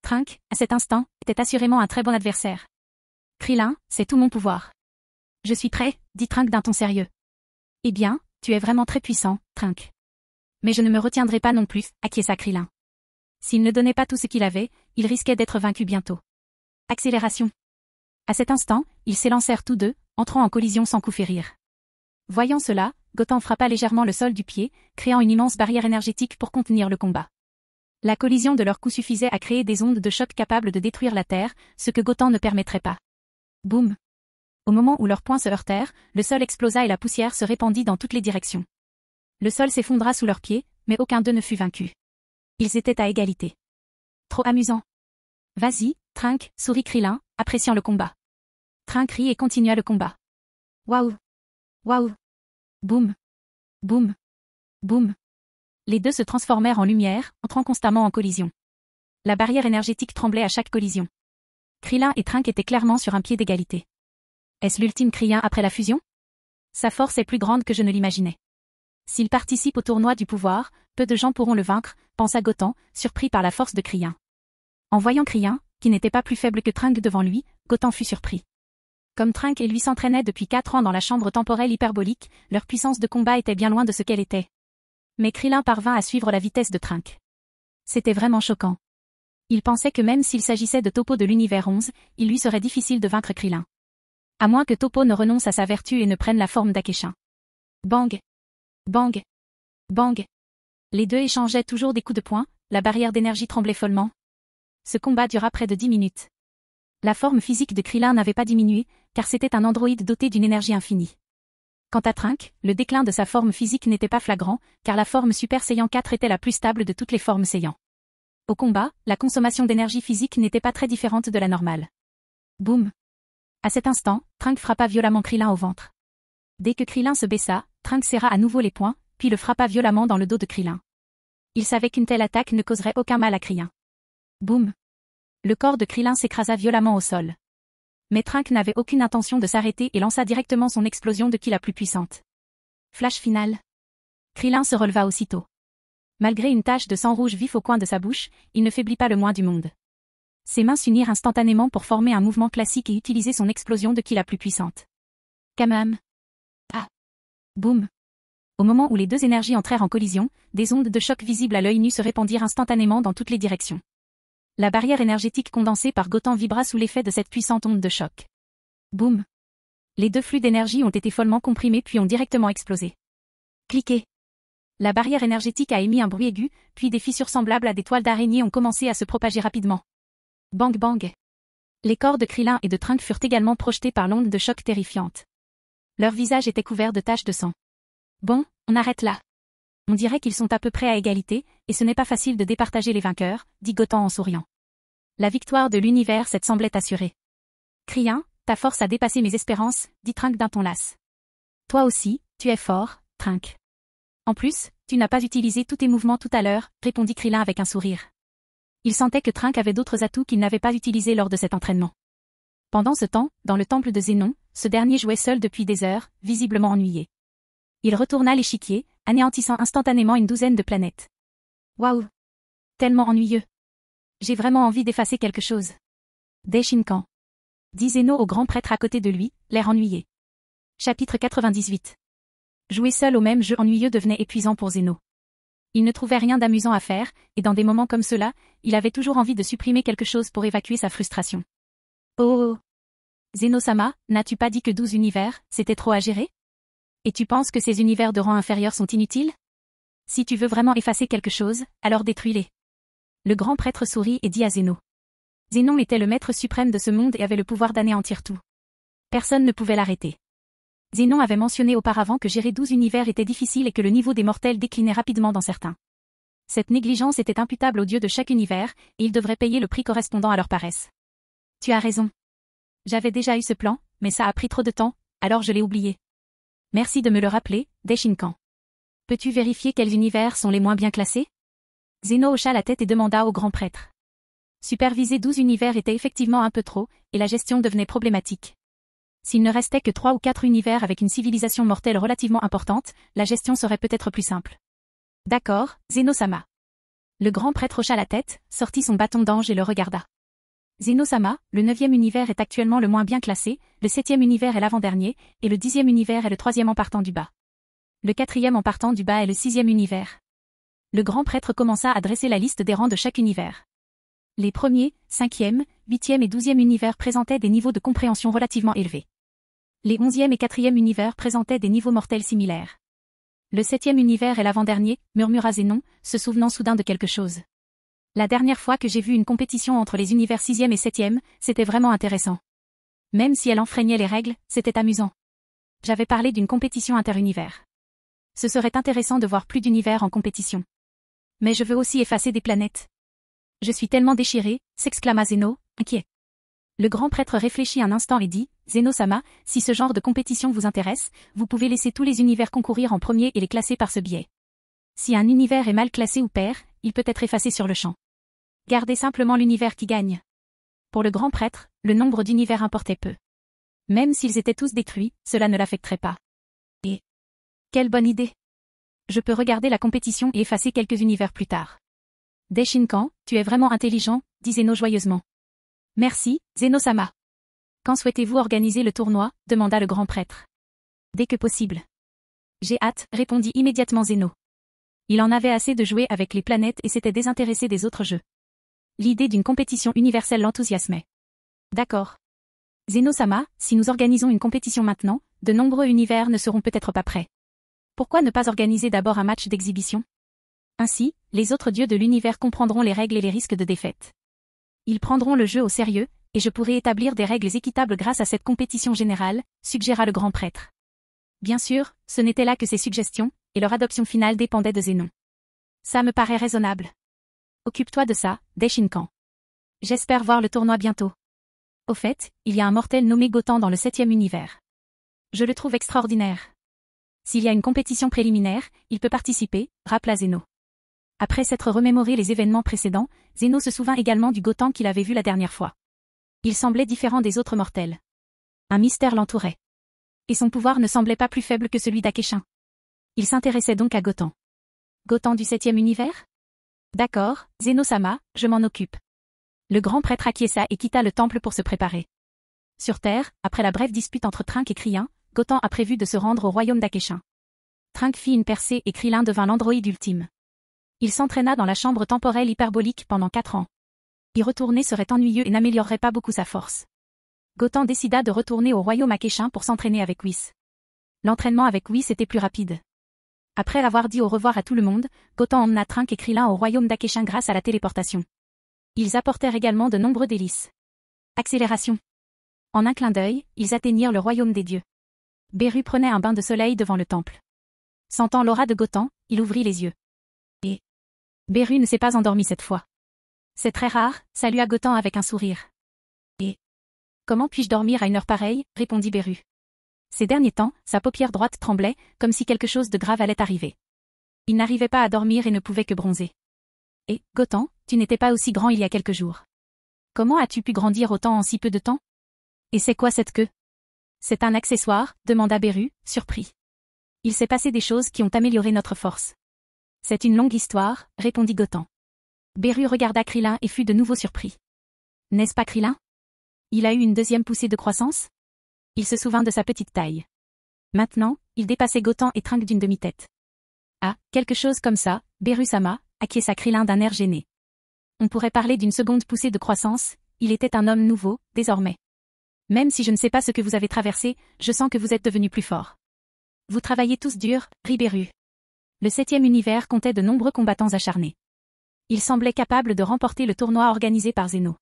Trunks, à cet instant, était assurément un très bon adversaire. Krillin, c'est tout mon pouvoir. Je suis prêt, dit Trunks d'un ton sérieux. Eh bien, tu es vraiment très puissant, Trunks. Mais je ne me retiendrai pas non plus, acquiesça Krillin. S'il ne donnait pas tout ce qu'il avait, il risquait d'être vaincu bientôt. Accélération. À cet instant, ils s'élancèrent tous deux, entrant en collision sans coup férir. Voyant cela, Goten frappa légèrement le sol du pied, créant une immense barrière énergétique pour contenir le combat. La collision de leurs coups suffisait à créer des ondes de choc capables de détruire la Terre, ce que Goten ne permettrait pas. Boum. Au moment où leurs poings se heurtèrent, le sol explosa et la poussière se répandit dans toutes les directions. Le sol s'effondra sous leurs pieds, mais aucun d'eux ne fut vaincu. Ils étaient à égalité. Trop amusant. Vas-y, Trunks, sourit Krillin, appréciant le combat. Trunks rit et continua le combat. Waouh! Waouh! Boum! Boum! Boum! Les deux se transformèrent en lumière, entrant constamment en collision. La barrière énergétique tremblait à chaque collision. Krillin et Trunks étaient clairement sur un pied d'égalité. Est-ce l'ultime Krillin après la fusion? Sa force est plus grande que je ne l'imaginais. S'il participe au tournoi du pouvoir, peu de gens pourront le vaincre, pensa Goten, surpris par la force de Krillin. En voyant Krillin, qui n'était pas plus faible que Trunks devant lui, Goten fut surpris. Comme Trunks et lui s'entraînaient depuis 4 ans dans la chambre temporelle hyperbolique, leur puissance de combat était bien loin de ce qu'elle était. Mais Krillin parvint à suivre la vitesse de Trunks. C'était vraiment choquant. Il pensait que même s'il s'agissait de Toppo de l'univers 11, il lui serait difficile de vaincre Krillin. À moins que Toppo ne renonce à sa vertu et ne prenne la forme d'Akeshin. Bang! Bang! Bang! Les deux échangeaient toujours des coups de poing, la barrière d'énergie tremblait follement. Ce combat dura près de 10 minutes. La forme physique de Krillin n'avait pas diminué, car c'était un androïde doté d'une énergie infinie. Quant à Trunks, le déclin de sa forme physique n'était pas flagrant, car la forme Super Saiyan 4 était la plus stable de toutes les formes Saiyan. Au combat, la consommation d'énergie physique n'était pas très différente de la normale. Boum! À cet instant, Trunks frappa violemment Krillin au ventre. Dès que Krillin se baissa, Trunks serra à nouveau les poings, puis le frappa violemment dans le dos de Krillin. Il savait qu'une telle attaque ne causerait aucun mal à Krillin. Boum! Le corps de Krillin s'écrasa violemment au sol. Mais Trunks n'avait aucune intention de s'arrêter et lança directement son explosion de ki la plus puissante. Flash final. Krillin se releva aussitôt. Malgré une tache de sang rouge vif au coin de sa bouche, il ne faiblit pas le moins du monde. Ses mains s'unirent instantanément pour former un mouvement classique et utiliser son explosion de ki la plus puissante. Kamam. Ah. Boum. Au moment où les deux énergies entrèrent en collision, des ondes de choc visibles à l'œil nu se répandirent instantanément dans toutes les directions. La barrière énergétique condensée par Goten vibra sous l'effet de cette puissante onde de choc. Boum. Les deux flux d'énergie ont été follement comprimés puis ont directement explosé. Cliquez. La barrière énergétique a émis un bruit aigu, puis des fissures semblables à des toiles d'araignée ont commencé à se propager rapidement. Bang bang. Les corps de Krillin et de Trunks furent également projetés par l'onde de choc terrifiante. Leurs visages étaient couverts de taches de sang. Bon, on arrête là. On dirait qu'ils sont à peu près à égalité, et ce n'est pas facile de départager les vainqueurs, dit Goten en souriant. La victoire de l'univers 7 semblait assurée. Krillin, ta force a dépassé mes espérances, dit Trunks d'un ton las. Toi aussi, tu es fort, Trunks. En plus, tu n'as pas utilisé tous tes mouvements tout à l'heure, répondit Krillin avec un sourire. Il sentait que Trunks avait d'autres atouts qu'il n'avait pas utilisés lors de cet entraînement. Pendant ce temps, dans le temple de Zénon, ce dernier jouait seul depuis des heures, visiblement ennuyé. Il retourna l'échiquier, anéantissant instantanément une douzaine de planètes. Waouh! Tellement ennuyeux. J'ai vraiment envie d'effacer quelque chose. Daishinkan. Dit Zeno au grand prêtre à côté de lui, l'air ennuyé. Chapitre 98. Jouer seul au même jeu ennuyeux devenait épuisant pour Zeno. Il ne trouvait rien d'amusant à faire, et dans des moments comme cela, il avait toujours envie de supprimer quelque chose pour évacuer sa frustration. Oh! Zeno-sama, n'as-tu pas dit que 12 univers, c'était trop à gérer? Et tu penses que ces univers de rang inférieur sont inutiles? Si tu veux vraiment effacer quelque chose, alors détruis-les. Le grand prêtre sourit et dit à Zeno. Zénon était le maître suprême de ce monde et avait le pouvoir d'anéantir tout. Personne ne pouvait l'arrêter. Zénon avait mentionné auparavant que gérer 12 univers était difficile et que le niveau des mortels déclinait rapidement dans certains. Cette négligence était imputable aux dieux de chaque univers, et ils devraient payer le prix correspondant à leur paresse. Tu as raison. J'avais déjà eu ce plan, mais ça a pris trop de temps, alors je l'ai oublié. Merci de me le rappeler, Daishinkan. Peux-tu vérifier quels univers sont les moins bien classés? Zeno hocha la tête et demanda au grand prêtre. Superviser 12 univers était effectivement un peu trop, et la gestion devenait problématique. S'il ne restait que 3 ou 4 univers avec une civilisation mortelle relativement importante, la gestion serait peut-être plus simple. D'accord, Zeno-sama. Le grand prêtre hocha la tête, sortit son bâton d'ange et le regarda. Zeno-sama, le 9e univers est actuellement le moins bien classé, le 7e univers est l'avant-dernier, et le 10e univers est le 3e en partant du bas. Le 4e en partant du bas est le 6e univers. Le grand prêtre commença à dresser la liste des rangs de chaque univers. Les 1er, 5e, 8e et 12e univers présentaient des niveaux de compréhension relativement élevés. Les 11e et 4e univers présentaient des niveaux mortels similaires. Le 7e univers est l'avant-dernier, murmura Zénon, se souvenant soudain de quelque chose. La dernière fois que j'ai vu une compétition entre les univers 6e et 7e, c'était vraiment intéressant. Même si elle enfreignait les règles, c'était amusant. J'avais parlé d'une compétition interunivers. Ce serait intéressant de voir plus d'univers en compétition. Mais je veux aussi effacer des planètes. Je suis tellement déchiré, s'exclama Zeno, inquiet. Le grand prêtre réfléchit un instant et dit, Zeno-sama, si ce genre de compétition vous intéresse, vous pouvez laisser tous les univers concourir en premier et les classer par ce biais. Si un univers est mal classé ou perd, il peut être effacé sur le champ. Gardez simplement l'univers qui gagne. Pour le grand prêtre, le nombre d'univers importait peu. Même s'ils étaient tous détruits, cela ne l'affecterait pas. Et quelle bonne idée! Je peux regarder la compétition et effacer quelques univers plus tard. Daishinkan, tu es vraiment intelligent, dit Zeno joyeusement. Merci, Zeno-sama. Quand souhaitez-vous organiser le tournoi? Demanda le grand prêtre. Dès que possible. J'ai hâte, répondit immédiatement Zeno. Il en avait assez de jouer avec les planètes et s'était désintéressé des autres jeux. L'idée d'une compétition universelle l'enthousiasmait. D'accord. Zeno-sama, si nous organisons une compétition maintenant, de nombreux univers ne seront peut-être pas prêts. Pourquoi ne pas organiser d'abord un match d'exhibition? Ainsi, les autres dieux de l'univers comprendront les règles et les risques de défaite. Ils prendront le jeu au sérieux, et je pourrai établir des règles équitables grâce à cette compétition générale, suggéra le grand prêtre. Bien sûr, ce n'était là que ses suggestions, et leur adoption finale dépendait de Zénon. Ça me paraît raisonnable. Occupe-toi de ça, Daishinkan. J'espère voir le tournoi bientôt. Au fait, il y a un mortel nommé Goten dans le 7e univers. Je le trouve extraordinaire. S'il y a une compétition préliminaire, il peut participer, rappela Zeno. Après s'être remémoré les événements précédents, Zeno se souvint également du Goten qu'il avait vu la dernière fois. Il semblait différent des autres mortels. Un mystère l'entourait. Et son pouvoir ne semblait pas plus faible que celui d'Akeshin. Il s'intéressait donc à Goten. Goten du 7e univers? D'accord, Zeno-sama, je m'en occupe. Le grand prêtre acquiesça et quitta le temple pour se préparer. Sur Terre, après la brève dispute entre Trunks et Krillin, Goten a prévu de se rendre au royaume d'Akeshin. Trunks fit une percée et Krillin devint l'androïde ultime. Il s'entraîna dans la chambre temporelle hyperbolique pendant 4 ans. Y retourner serait ennuyeux et n'améliorerait pas beaucoup sa force. Goten décida de retourner au royaume Akeshin pour s'entraîner avec Whis. L'entraînement avec Whis était plus rapide. Après avoir dit au revoir à tout le monde, Goten emmena Trunks et Krillin au royaume d'Akeshin grâce à la téléportation. Ils apportèrent également de nombreux délices. Accélération. En un clin d'œil, ils atteignirent le royaume des dieux. Beru prenait un bain de soleil devant le temple. Sentant l'aura de Goten, il ouvrit les yeux. Et Beru ne s'est pas endormi cette fois. C'est très rare, salua Goten avec un sourire. Et comment puis-je dormir à une heure pareille, répondit Beru. Ces derniers temps, sa paupière droite tremblait, comme si quelque chose de grave allait arriver. Il n'arrivait pas à dormir et ne pouvait que bronzer. Et, Gotham, tu n'étais pas aussi grand il y a quelques jours. Comment as-tu pu grandir autant en si peu de temps? Et c'est quoi cette queue? C'est un accessoire, demanda Beru, surpris. Il s'est passé des choses qui ont amélioré notre force. C'est une longue histoire, répondit Gotham. Beru regarda Krillin et fut de nouveau surpris. N'est-ce pas Krillin? Il a eu une deuxième poussée de croissance? Il se souvint de sa petite taille. Maintenant, il dépassait Gotham et Trunk d'une demi-tête. Ah, quelque chose comme ça, Beru-sama, acquiesça Krillin d'un air gêné. On pourrait parler d'une seconde poussée de croissance, il était un homme nouveau, désormais. Même si je ne sais pas ce que vous avez traversé, je sens que vous êtes devenu plus fort. Vous travaillez tous dur, rit Beru. Le 7e univers comptait de nombreux combattants acharnés. Il semblait capable de remporter le tournoi organisé par Zeno.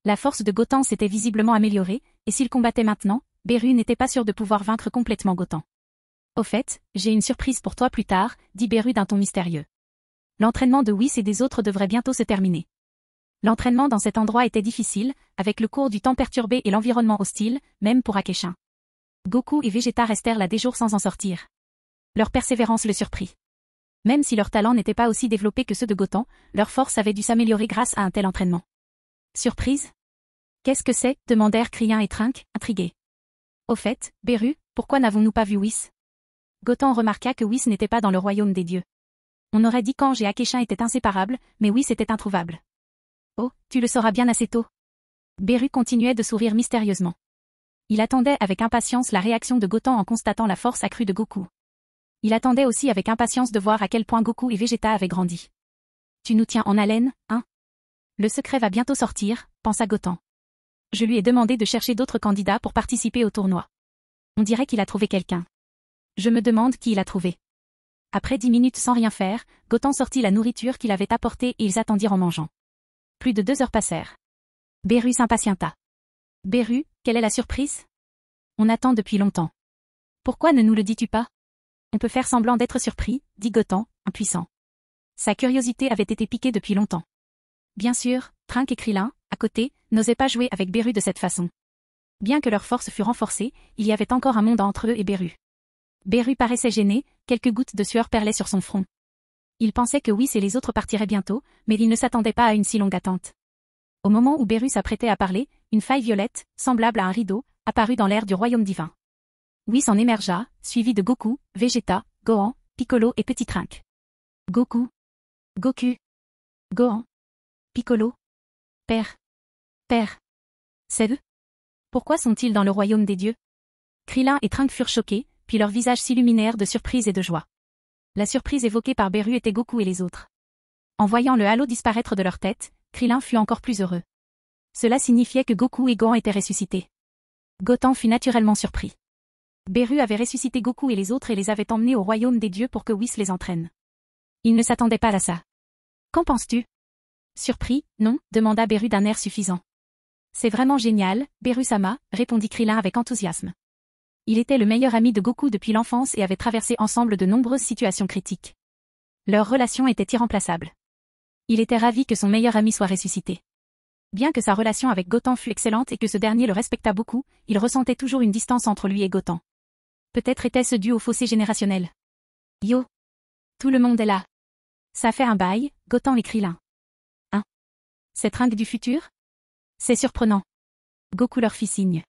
La force de Gotham s'était visiblement améliorée, et s'il combattait maintenant, Beru n'était pas sûr de pouvoir vaincre complètement Gotham. Au fait, j'ai une surprise pour toi plus tard, dit Beru d'un ton mystérieux. L'entraînement de Whis et des autres devrait bientôt se terminer. L'entraînement dans cet endroit était difficile, avec le cours du temps perturbé et l'environnement hostile, même pour Akeshin. Goku et Vegeta restèrent là des jours sans en sortir. Leur persévérance le surprit. Même si leurs talents n'étaient pas aussi développés que ceux de Gotham, leur force avait dû s'améliorer grâce à un tel entraînement. Surprise? Qu'est-ce que c'est? Demandèrent Krillin et Trunk, intrigués. Au fait, Beru, pourquoi n'avons-nous pas vu Whis? Gotham remarqua que Whis n'était pas dans le royaume des dieux. On aurait dit qu'Ange et Akeshin étaient inséparables, mais Whis était introuvable. Oh, tu le sauras bien assez tôt. Beru continuait de sourire mystérieusement. Il attendait avec impatience la réaction de Gotham en constatant la force accrue de Goku. Il attendait aussi avec impatience de voir à quel point Goku et Vegeta avaient grandi. Tu nous tiens en haleine, hein? Le secret va bientôt sortir, pensa Gotham. Je lui ai demandé de chercher d'autres candidats pour participer au tournoi. On dirait qu'il a trouvé quelqu'un. Je me demande qui il a trouvé. Après 10 minutes sans rien faire, Gotham sortit la nourriture qu'il avait apportée et ils attendirent en mangeant. Plus de 2 heures passèrent. Beru s'impatienta. Beru, quelle est la surprise? On attend depuis longtemps. Pourquoi ne nous le dis-tu pas? On peut faire semblant d'être surpris, dit Gotham, impuissant. Sa curiosité avait été piquée depuis longtemps. Bien sûr, Trunk et Krillin, à côté, n'osaient pas jouer avec Beru de cette façon. Bien que leur force fût renforcée, il y avait encore un monde entre eux et Beru. Beru paraissait gêné, quelques gouttes de sueur perlaient sur son front. Il pensait que Whis et les autres partiraient bientôt, mais il ne s'attendait pas à une si longue attente. Au moment où Beru s'apprêtait à parler, une faille violette, semblable à un rideau, apparut dans l'air du royaume divin. Whis en émergea, suivi de Goku, Vegeta, Gohan, Piccolo et Petit Trunk. Goku. Goku. Gohan. Piccolo. Père. C'est eux? Pourquoi sont-ils dans le royaume des dieux? Krillin et Trunk furent choqués, puis leurs visages s'illuminèrent de surprise et de joie. La surprise évoquée par Beru était Goku et les autres. En voyant le halo disparaître de leur tête, Krillin fut encore plus heureux. Cela signifiait que Goku et Gohan étaient ressuscités. Gotham fut naturellement surpris. Beru avait ressuscité Goku et les autres et les avait emmenés au royaume des dieux pour que Whis les entraîne. Il ne s'attendait pas à ça. Qu'en penses-tu? Surpris, non, demanda Beru d'un air suffisant. C'est vraiment génial, Beru-sama, répondit Krillin avec enthousiasme. Il était le meilleur ami de Goku depuis l'enfance et avait traversé ensemble de nombreuses situations critiques. Leur relation était irremplaçable. Il était ravi que son meilleur ami soit ressuscité. Bien que sa relation avec Gotham fût excellente et que ce dernier le respectât beaucoup, il ressentait toujours une distance entre lui et Gotham. Peut-être était-ce dû au fossé générationnel. Yo! Tout le monde est là. Ça fait un bail, Gotham et Krillin. Hein? C'est Trunk du futur? C'est surprenant. Goku leur fit signe.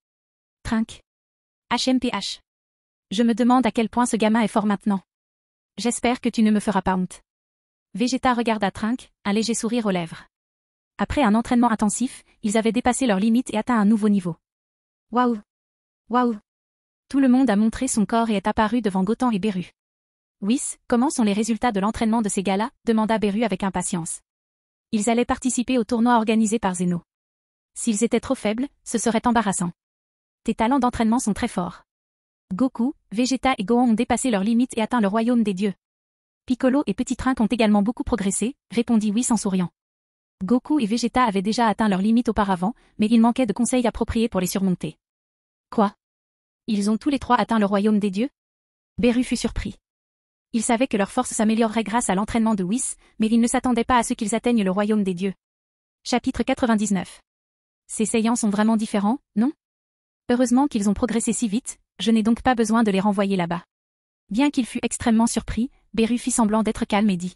Trunk. HMPH. Je me demande à quel point ce gamin est fort maintenant. J'espère que tu ne me feras pas honte. Vegeta regarda Trunk, un léger sourire aux lèvres. Après un entraînement intensif, ils avaient dépassé leurs limites et atteint un nouveau niveau. Waouh! Waouh! Tout le monde a montré son corps et est apparu devant Gotham et Beru. Whis, comment sont les résultats de l'entraînement de ces gars-là? Demanda Beru avec impatience. Ils allaient participer au tournoi organisé par Zeno. S'ils étaient trop faibles, ce serait embarrassant. Tes talents d'entraînement sont très forts. Goku, Vegeta et Gohan ont dépassé leurs limites et atteint le royaume des dieux. Piccolo et Petit Trunk ont également beaucoup progressé, répondit Whis en souriant. Goku et Vegeta avaient déjà atteint leurs limites auparavant, mais il manquait de conseils appropriés pour les surmonter. Quoi? Ils ont tous les trois atteint le royaume des dieux? Beru fut surpris. Il savait que leur force s'améliorerait grâce à l'entraînement de Whis, mais il ne s'attendait pas à ce qu'ils atteignent le royaume des dieux. Chapitre 99. Ces Saiyans sont vraiment différents, non? Heureusement qu'ils ont progressé si vite, je n'ai donc pas besoin de les renvoyer là-bas. Bien qu'il fût extrêmement surpris, Beru fit semblant d'être calme et dit.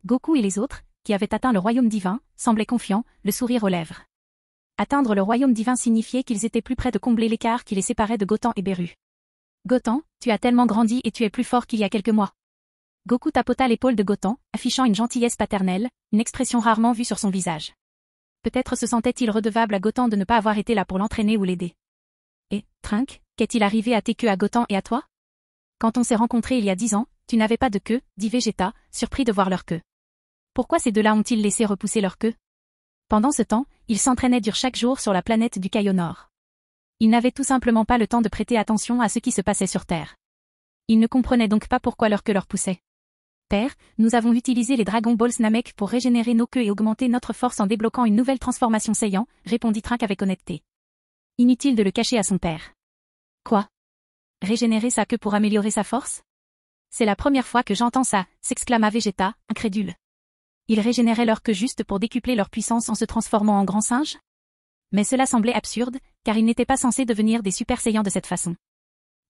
Goku et les autres, qui avaient atteint le royaume divin, semblaient confiants, le sourire aux lèvres. Atteindre le royaume divin signifiait qu'ils étaient plus près de combler l'écart qui les séparait de Goten et Beru. Goten, tu as tellement grandi et tu es plus fort qu'il y a quelques mois. Goku tapota l'épaule de Goten, affichant une gentillesse paternelle, une expression rarement vue sur son visage. Peut-être se sentait-il redevable à Goten de ne pas avoir été là pour l'entraîner ou l'aider. Et, Trunks, qu'est-il arrivé à tes queues à Goten et à toi? Quand on s'est rencontrés il y a 10 ans, tu n'avais pas de queue, dit Vegeta, surpris de voir leur queue. Pourquoi ces deux-là ont-ils laissé repousser leur queue? Pendant ce temps, ils s'entraînaient dur chaque jour sur la planète du Kaio Nord. Ils n'avaient tout simplement pas le temps de prêter attention à ce qui se passait sur Terre. Ils ne comprenaient donc pas pourquoi leur queue leur poussait. Père, nous avons utilisé les Dragon Balls Namek pour régénérer nos queues et augmenter notre force en débloquant une nouvelle transformation Saiyan, répondit Trunks avec honnêteté. Inutile de le cacher à son père. Quoi? Régénérer sa queue pour améliorer sa force? C'est la première fois que j'entends ça, s'exclama Vegeta, incrédule. Ils régénéraient leur queue juste pour décupler leur puissance en se transformant en grands singes? Mais cela semblait absurde, car ils n'étaient pas censés devenir des Super Saiyans de cette façon.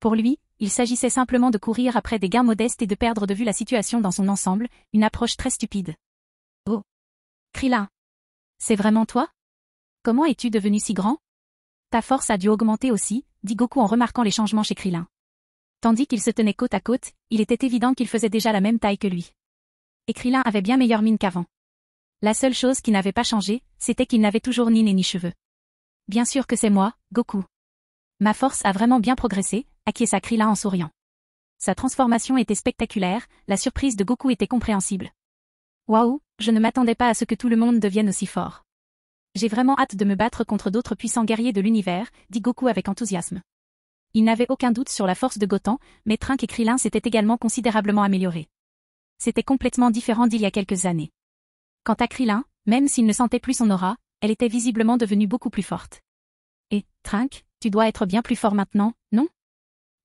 Pour lui, il s'agissait simplement de courir après des gains modestes et de perdre de vue la situation dans son ensemble, une approche très stupide. Oh! Krillin! C'est vraiment toi? Comment es-tu devenu si grand? Ta force a dû augmenter aussi, dit Goku en remarquant les changements chez Krillin. Tandis qu'ils se tenaient côte à côte, il était évident qu'il faisait déjà la même taille que lui. Et Krillin avait bien meilleure mine qu'avant. La seule chose qui n'avait pas changé, c'était qu'il n'avait toujours ni nez ni cheveux. Bien sûr que c'est moi, Goku. Ma force a vraiment bien progressé, acquiesça Krillin en souriant. Sa transformation était spectaculaire, la surprise de Goku était compréhensible. Waouh, je ne m'attendais pas à ce que tout le monde devienne aussi fort. J'ai vraiment hâte de me battre contre d'autres puissants guerriers de l'univers, dit Goku avec enthousiasme. Il n'avait aucun doute sur la force de Goten, mais Trunks et Krillin s'étaient également considérablement améliorés. C'était complètement différent d'il y a quelques années. Quant à Krillin, même s'il ne sentait plus son aura, elle était visiblement devenue beaucoup plus forte. Et, Trunks, tu dois être bien plus fort maintenant, non?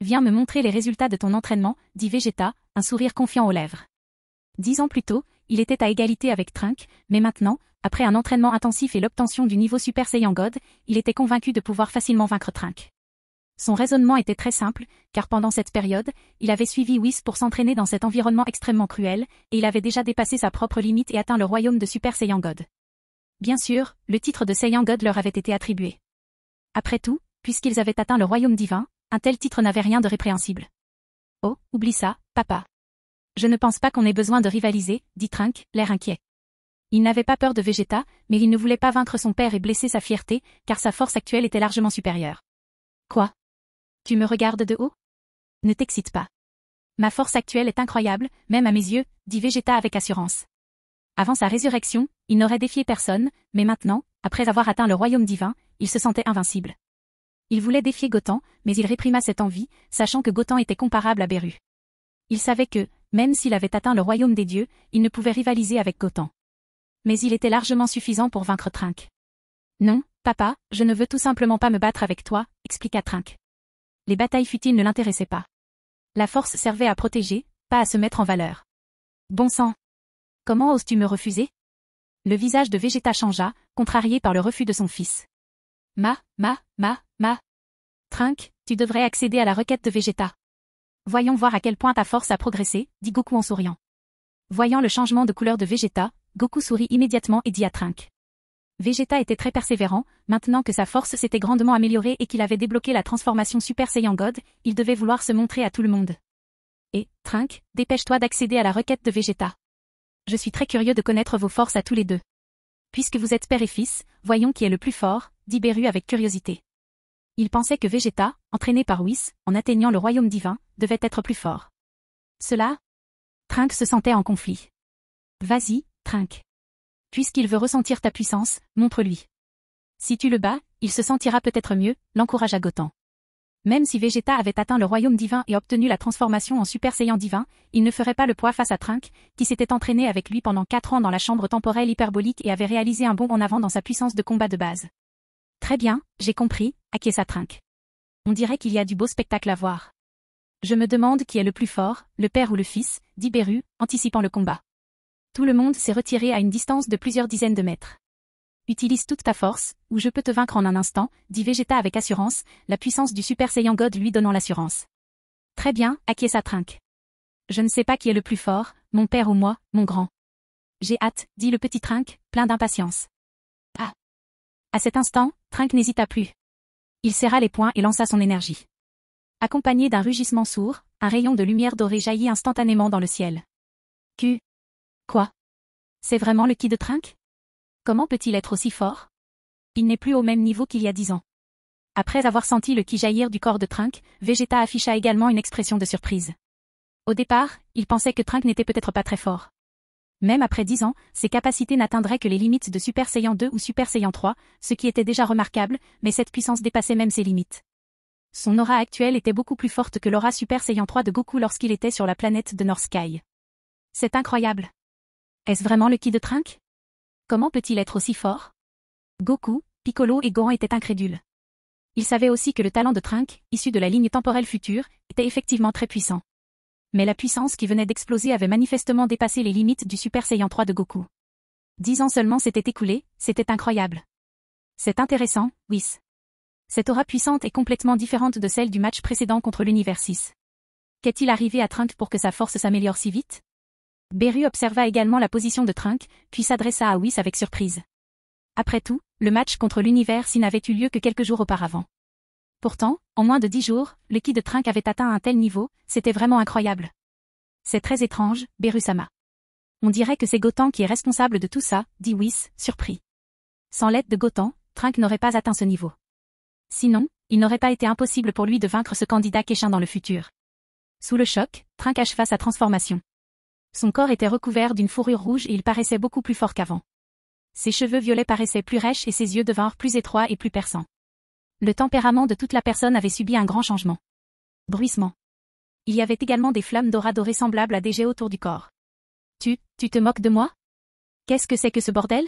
Viens me montrer les résultats de ton entraînement, dit Vegeta, un sourire confiant aux lèvres. 10 ans plus tôt, il était à égalité avec Trunks, mais maintenant, après un entraînement intensif et l'obtention du niveau Super Saiyan God, il était convaincu de pouvoir facilement vaincre Trunks. Son raisonnement était très simple, car pendant cette période, il avait suivi Whis pour s'entraîner dans cet environnement extrêmement cruel, et il avait déjà dépassé sa propre limite et atteint le royaume de Super Saiyan God. Bien sûr, le titre de Saiyan God leur avait été attribué. Après tout, puisqu'ils avaient atteint le royaume divin, un tel titre n'avait rien de répréhensible. Oh, oublie ça, papa. Je ne pense pas qu'on ait besoin de rivaliser, dit Trunks, l'air inquiet. Il n'avait pas peur de Vegeta, mais il ne voulait pas vaincre son père et blesser sa fierté, car sa force actuelle était largement supérieure. Quoi? Tu me regardes de haut? Ne t'excite pas. Ma force actuelle est incroyable, même à mes yeux, dit Vegeta avec assurance. Avant sa résurrection, il n'aurait défié personne, mais maintenant, après avoir atteint le royaume divin, il se sentait invincible. Il voulait défier Goten, mais il réprima cette envie, sachant que Goten était comparable à Beru. Il savait que, même s'il avait atteint le royaume des dieux, il ne pouvait rivaliser avec Goten. Mais il était largement suffisant pour vaincre Trunks. Non, papa, je ne veux tout simplement pas me battre avec toi, expliqua Trunks. Les batailles futiles ne l'intéressaient pas. La force servait à protéger, pas à se mettre en valeur. Bon sang! Comment oses-tu me refuser? Le visage de Vegeta changea, contrarié par le refus de son fils. Ma. Trunks, tu devrais accéder à la requête de Vegeta. Voyons voir à quel point ta force a progressé, dit Goku en souriant. Voyant le changement de couleur de Vegeta, Goku sourit immédiatement et dit à Trunks. Vegeta était très persévérant, maintenant que sa force s'était grandement améliorée et qu'il avait débloqué la transformation Super Saiyan God, il devait vouloir se montrer à tout le monde. Et, Trunks, dépêche-toi d'accéder à la requête de Vegeta. Je suis très curieux de connaître vos forces à tous les deux. Puisque vous êtes père et fils, voyons qui est le plus fort, dit Beru avec curiosité. Il pensait que Vegeta, entraîné par Whis, en atteignant le royaume divin, devait être plus fort. Cela? Trunks se sentait en conflit. Vas-y, Trunks. Puisqu'il veut ressentir ta puissance, montre-lui. Si tu le bats, il se sentira peut-être mieux, l'encouragea Goten. Même si Vegeta avait atteint le royaume divin et obtenu la transformation en Super Saiyan divin, il ne ferait pas le poids face à Trunks, qui s'était entraîné avec lui pendant 4 ans dans la chambre temporelle hyperbolique et avait réalisé un bond en avant dans sa puissance de combat de base. Très bien, j'ai compris, acquiesça Trunks. On dirait qu'il y a du beau spectacle à voir. Je me demande qui est le plus fort, le père ou le fils, dit Beru, anticipant le combat. Tout le monde s'est retiré à une distance de plusieurs dizaines de mètres. Utilise toute ta force, ou je peux te vaincre en un instant, dit Vegeta avec assurance, la puissance du Super Saiyan God lui donnant l'assurance. Très bien, acquiesça Trunks. Je ne sais pas qui est le plus fort, mon père ou moi, mon grand. J'ai hâte, dit le petit Trunk, plein d'impatience. Ah. À cet instant, Trunk n'hésita plus. Il serra les poings et lança son énergie. Accompagné d'un rugissement sourd, un rayon de lumière dorée jaillit instantanément dans le ciel. Quoi? C'est vraiment le ki de Trunk? Comment peut-il être aussi fort? Il n'est plus au même niveau qu'il y a 10 ans. Après avoir senti le ki jaillir du corps de Trunk, Vegeta afficha également une expression de surprise. Au départ, il pensait que Trunk n'était peut-être pas très fort. Même après 10 ans, ses capacités n'atteindraient que les limites de Super Saiyan 2 ou Super Saiyan 3, ce qui était déjà remarquable, mais cette puissance dépassait même ses limites. Son aura actuelle était beaucoup plus forte que l'aura Super Saiyan 3 de Goku lorsqu'il était sur la planète de North Sky. C'est incroyable. Est-ce vraiment le ki de Trunk? Comment peut-il être aussi fort? Goku, Piccolo et Gohan étaient incrédules. Ils savaient aussi que le talent de Trunk, issu de la ligne temporelle future, était effectivement très puissant. Mais la puissance qui venait d'exploser avait manifestement dépassé les limites du Super Saiyan 3 de Goku. 10 ans seulement s'étaient écoulés, c'était incroyable. C'est intéressant, Whis. Cette aura puissante est complètement différente de celle du match précédent contre l'univers 6. Qu'est-il arrivé à Trunk pour que sa force s'améliore si vite? Beru observa également la position de Trunk, puis s'adressa à Whis avec surprise. Après tout, le match contre l'univers 6 n'avait eu lieu que quelques jours auparavant. Pourtant, en moins de 10 jours, le ki de Trunk avait atteint un tel niveau, c'était vraiment incroyable. C'est très étrange, Beru-sama. On dirait que c'est Goten qui est responsable de tout ça, dit Whis, surpris. Sans l'aide de Goten, Trunk n'aurait pas atteint ce niveau. Sinon, il n'aurait pas été impossible pour lui de vaincre ce candidat Keshin dans le futur. Sous le choc, Trunk acheva sa transformation. Son corps était recouvert d'une fourrure rouge et il paraissait beaucoup plus fort qu'avant. Ses cheveux violets paraissaient plus rêches et ses yeux devinrent plus étroits et plus perçants. Le tempérament de toute la personne avait subi un grand changement. Bruissement. Il y avait également des flammes d'aura dorées semblables à des jets autour du corps. Tu te moques de moi? Qu'est-ce que c'est que ce bordel?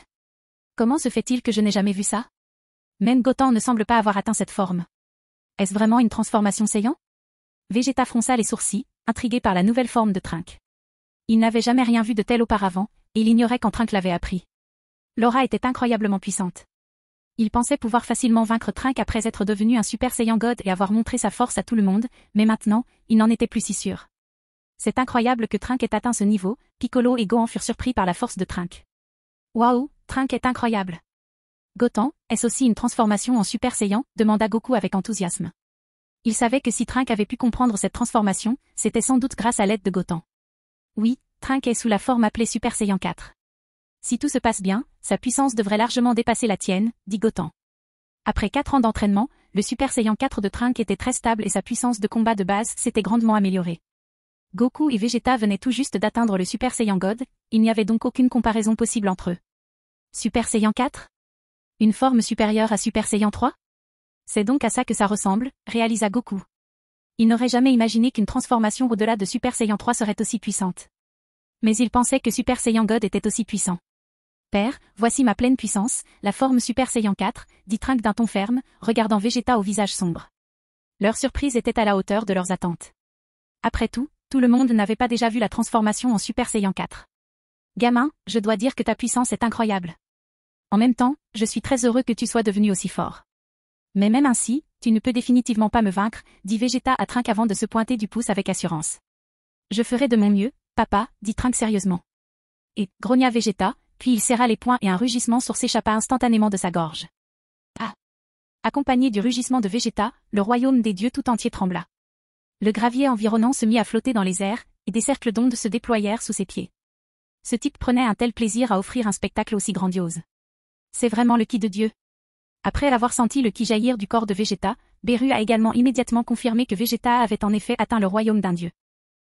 Comment se fait-il que je n'ai jamais vu ça? Même Goten ne semble pas avoir atteint cette forme. Est-ce vraiment une transformation Saiyan? Vegeta fronça les sourcils, intrigué par la nouvelle forme de Trunk. Il n'avait jamais rien vu de tel auparavant, et il ignorait quand Trunk l'avait appris. L'aura était incroyablement puissante. Il pensait pouvoir facilement vaincre Trunk après être devenu un Super Saiyan God et avoir montré sa force à tout le monde, mais maintenant, il n'en était plus si sûr. C'est incroyable que Trunk ait atteint ce niveau, Piccolo et Gohan furent surpris par la force de Trunk. Waouh, Trunk est incroyable. Goten, est-ce aussi une transformation en Super Saiyan? Demanda Goku avec enthousiasme. Il savait que si Trunk avait pu comprendre cette transformation, c'était sans doute grâce à l'aide de Goten. Oui, Trunk est sous la forme appelée Super Saiyan 4. Si tout se passe bien, sa puissance devrait largement dépasser la tienne, dit Goten. Après 4 ans d'entraînement, le Super Saiyan 4 de Trunk était très stable et sa puissance de combat de base s'était grandement améliorée. Goku et Vegeta venaient tout juste d'atteindre le Super Saiyan God, il n'y avait donc aucune comparaison possible entre eux. Super Saiyan 4? Une forme supérieure à Super Saiyan 3? C'est donc à ça que ça ressemble, réalisa Goku. Il n'aurait jamais imaginé qu'une transformation au-delà de Super Saiyan 3 serait aussi puissante. Mais il pensait que Super Saiyan God était aussi puissant. Père, voici ma pleine puissance, la forme Super Saiyan 4, dit Trunk d'un ton ferme, regardant Vegeta au visage sombre. Leur surprise était à la hauteur de leurs attentes. Après tout le monde n'avait pas déjà vu la transformation en Super Saiyan 4. Gamin, je dois dire que ta puissance est incroyable. En même temps, je suis très heureux que tu sois devenu aussi fort. Mais même ainsi, tu ne peux définitivement pas me vaincre, dit Vegeta à Trunk avant de se pointer du pouce avec assurance. Je ferai de mon mieux, papa, dit Trunk sérieusement. Et, grogna Vegeta, puis il serra les poings et un rugissement sourd s'échappa instantanément de sa gorge. Ah! Accompagné du rugissement de Vegeta, le royaume des dieux tout entier trembla. Le gravier environnant se mit à flotter dans les airs, et des cercles d'ondes se déployèrent sous ses pieds. Ce type prenait un tel plaisir à offrir un spectacle aussi grandiose. C'est vraiment le ki de Dieu. Après avoir senti le ki jaillir du corps de Vegeta, Beru a également immédiatement confirmé que Vegeta avait en effet atteint le royaume d'un dieu.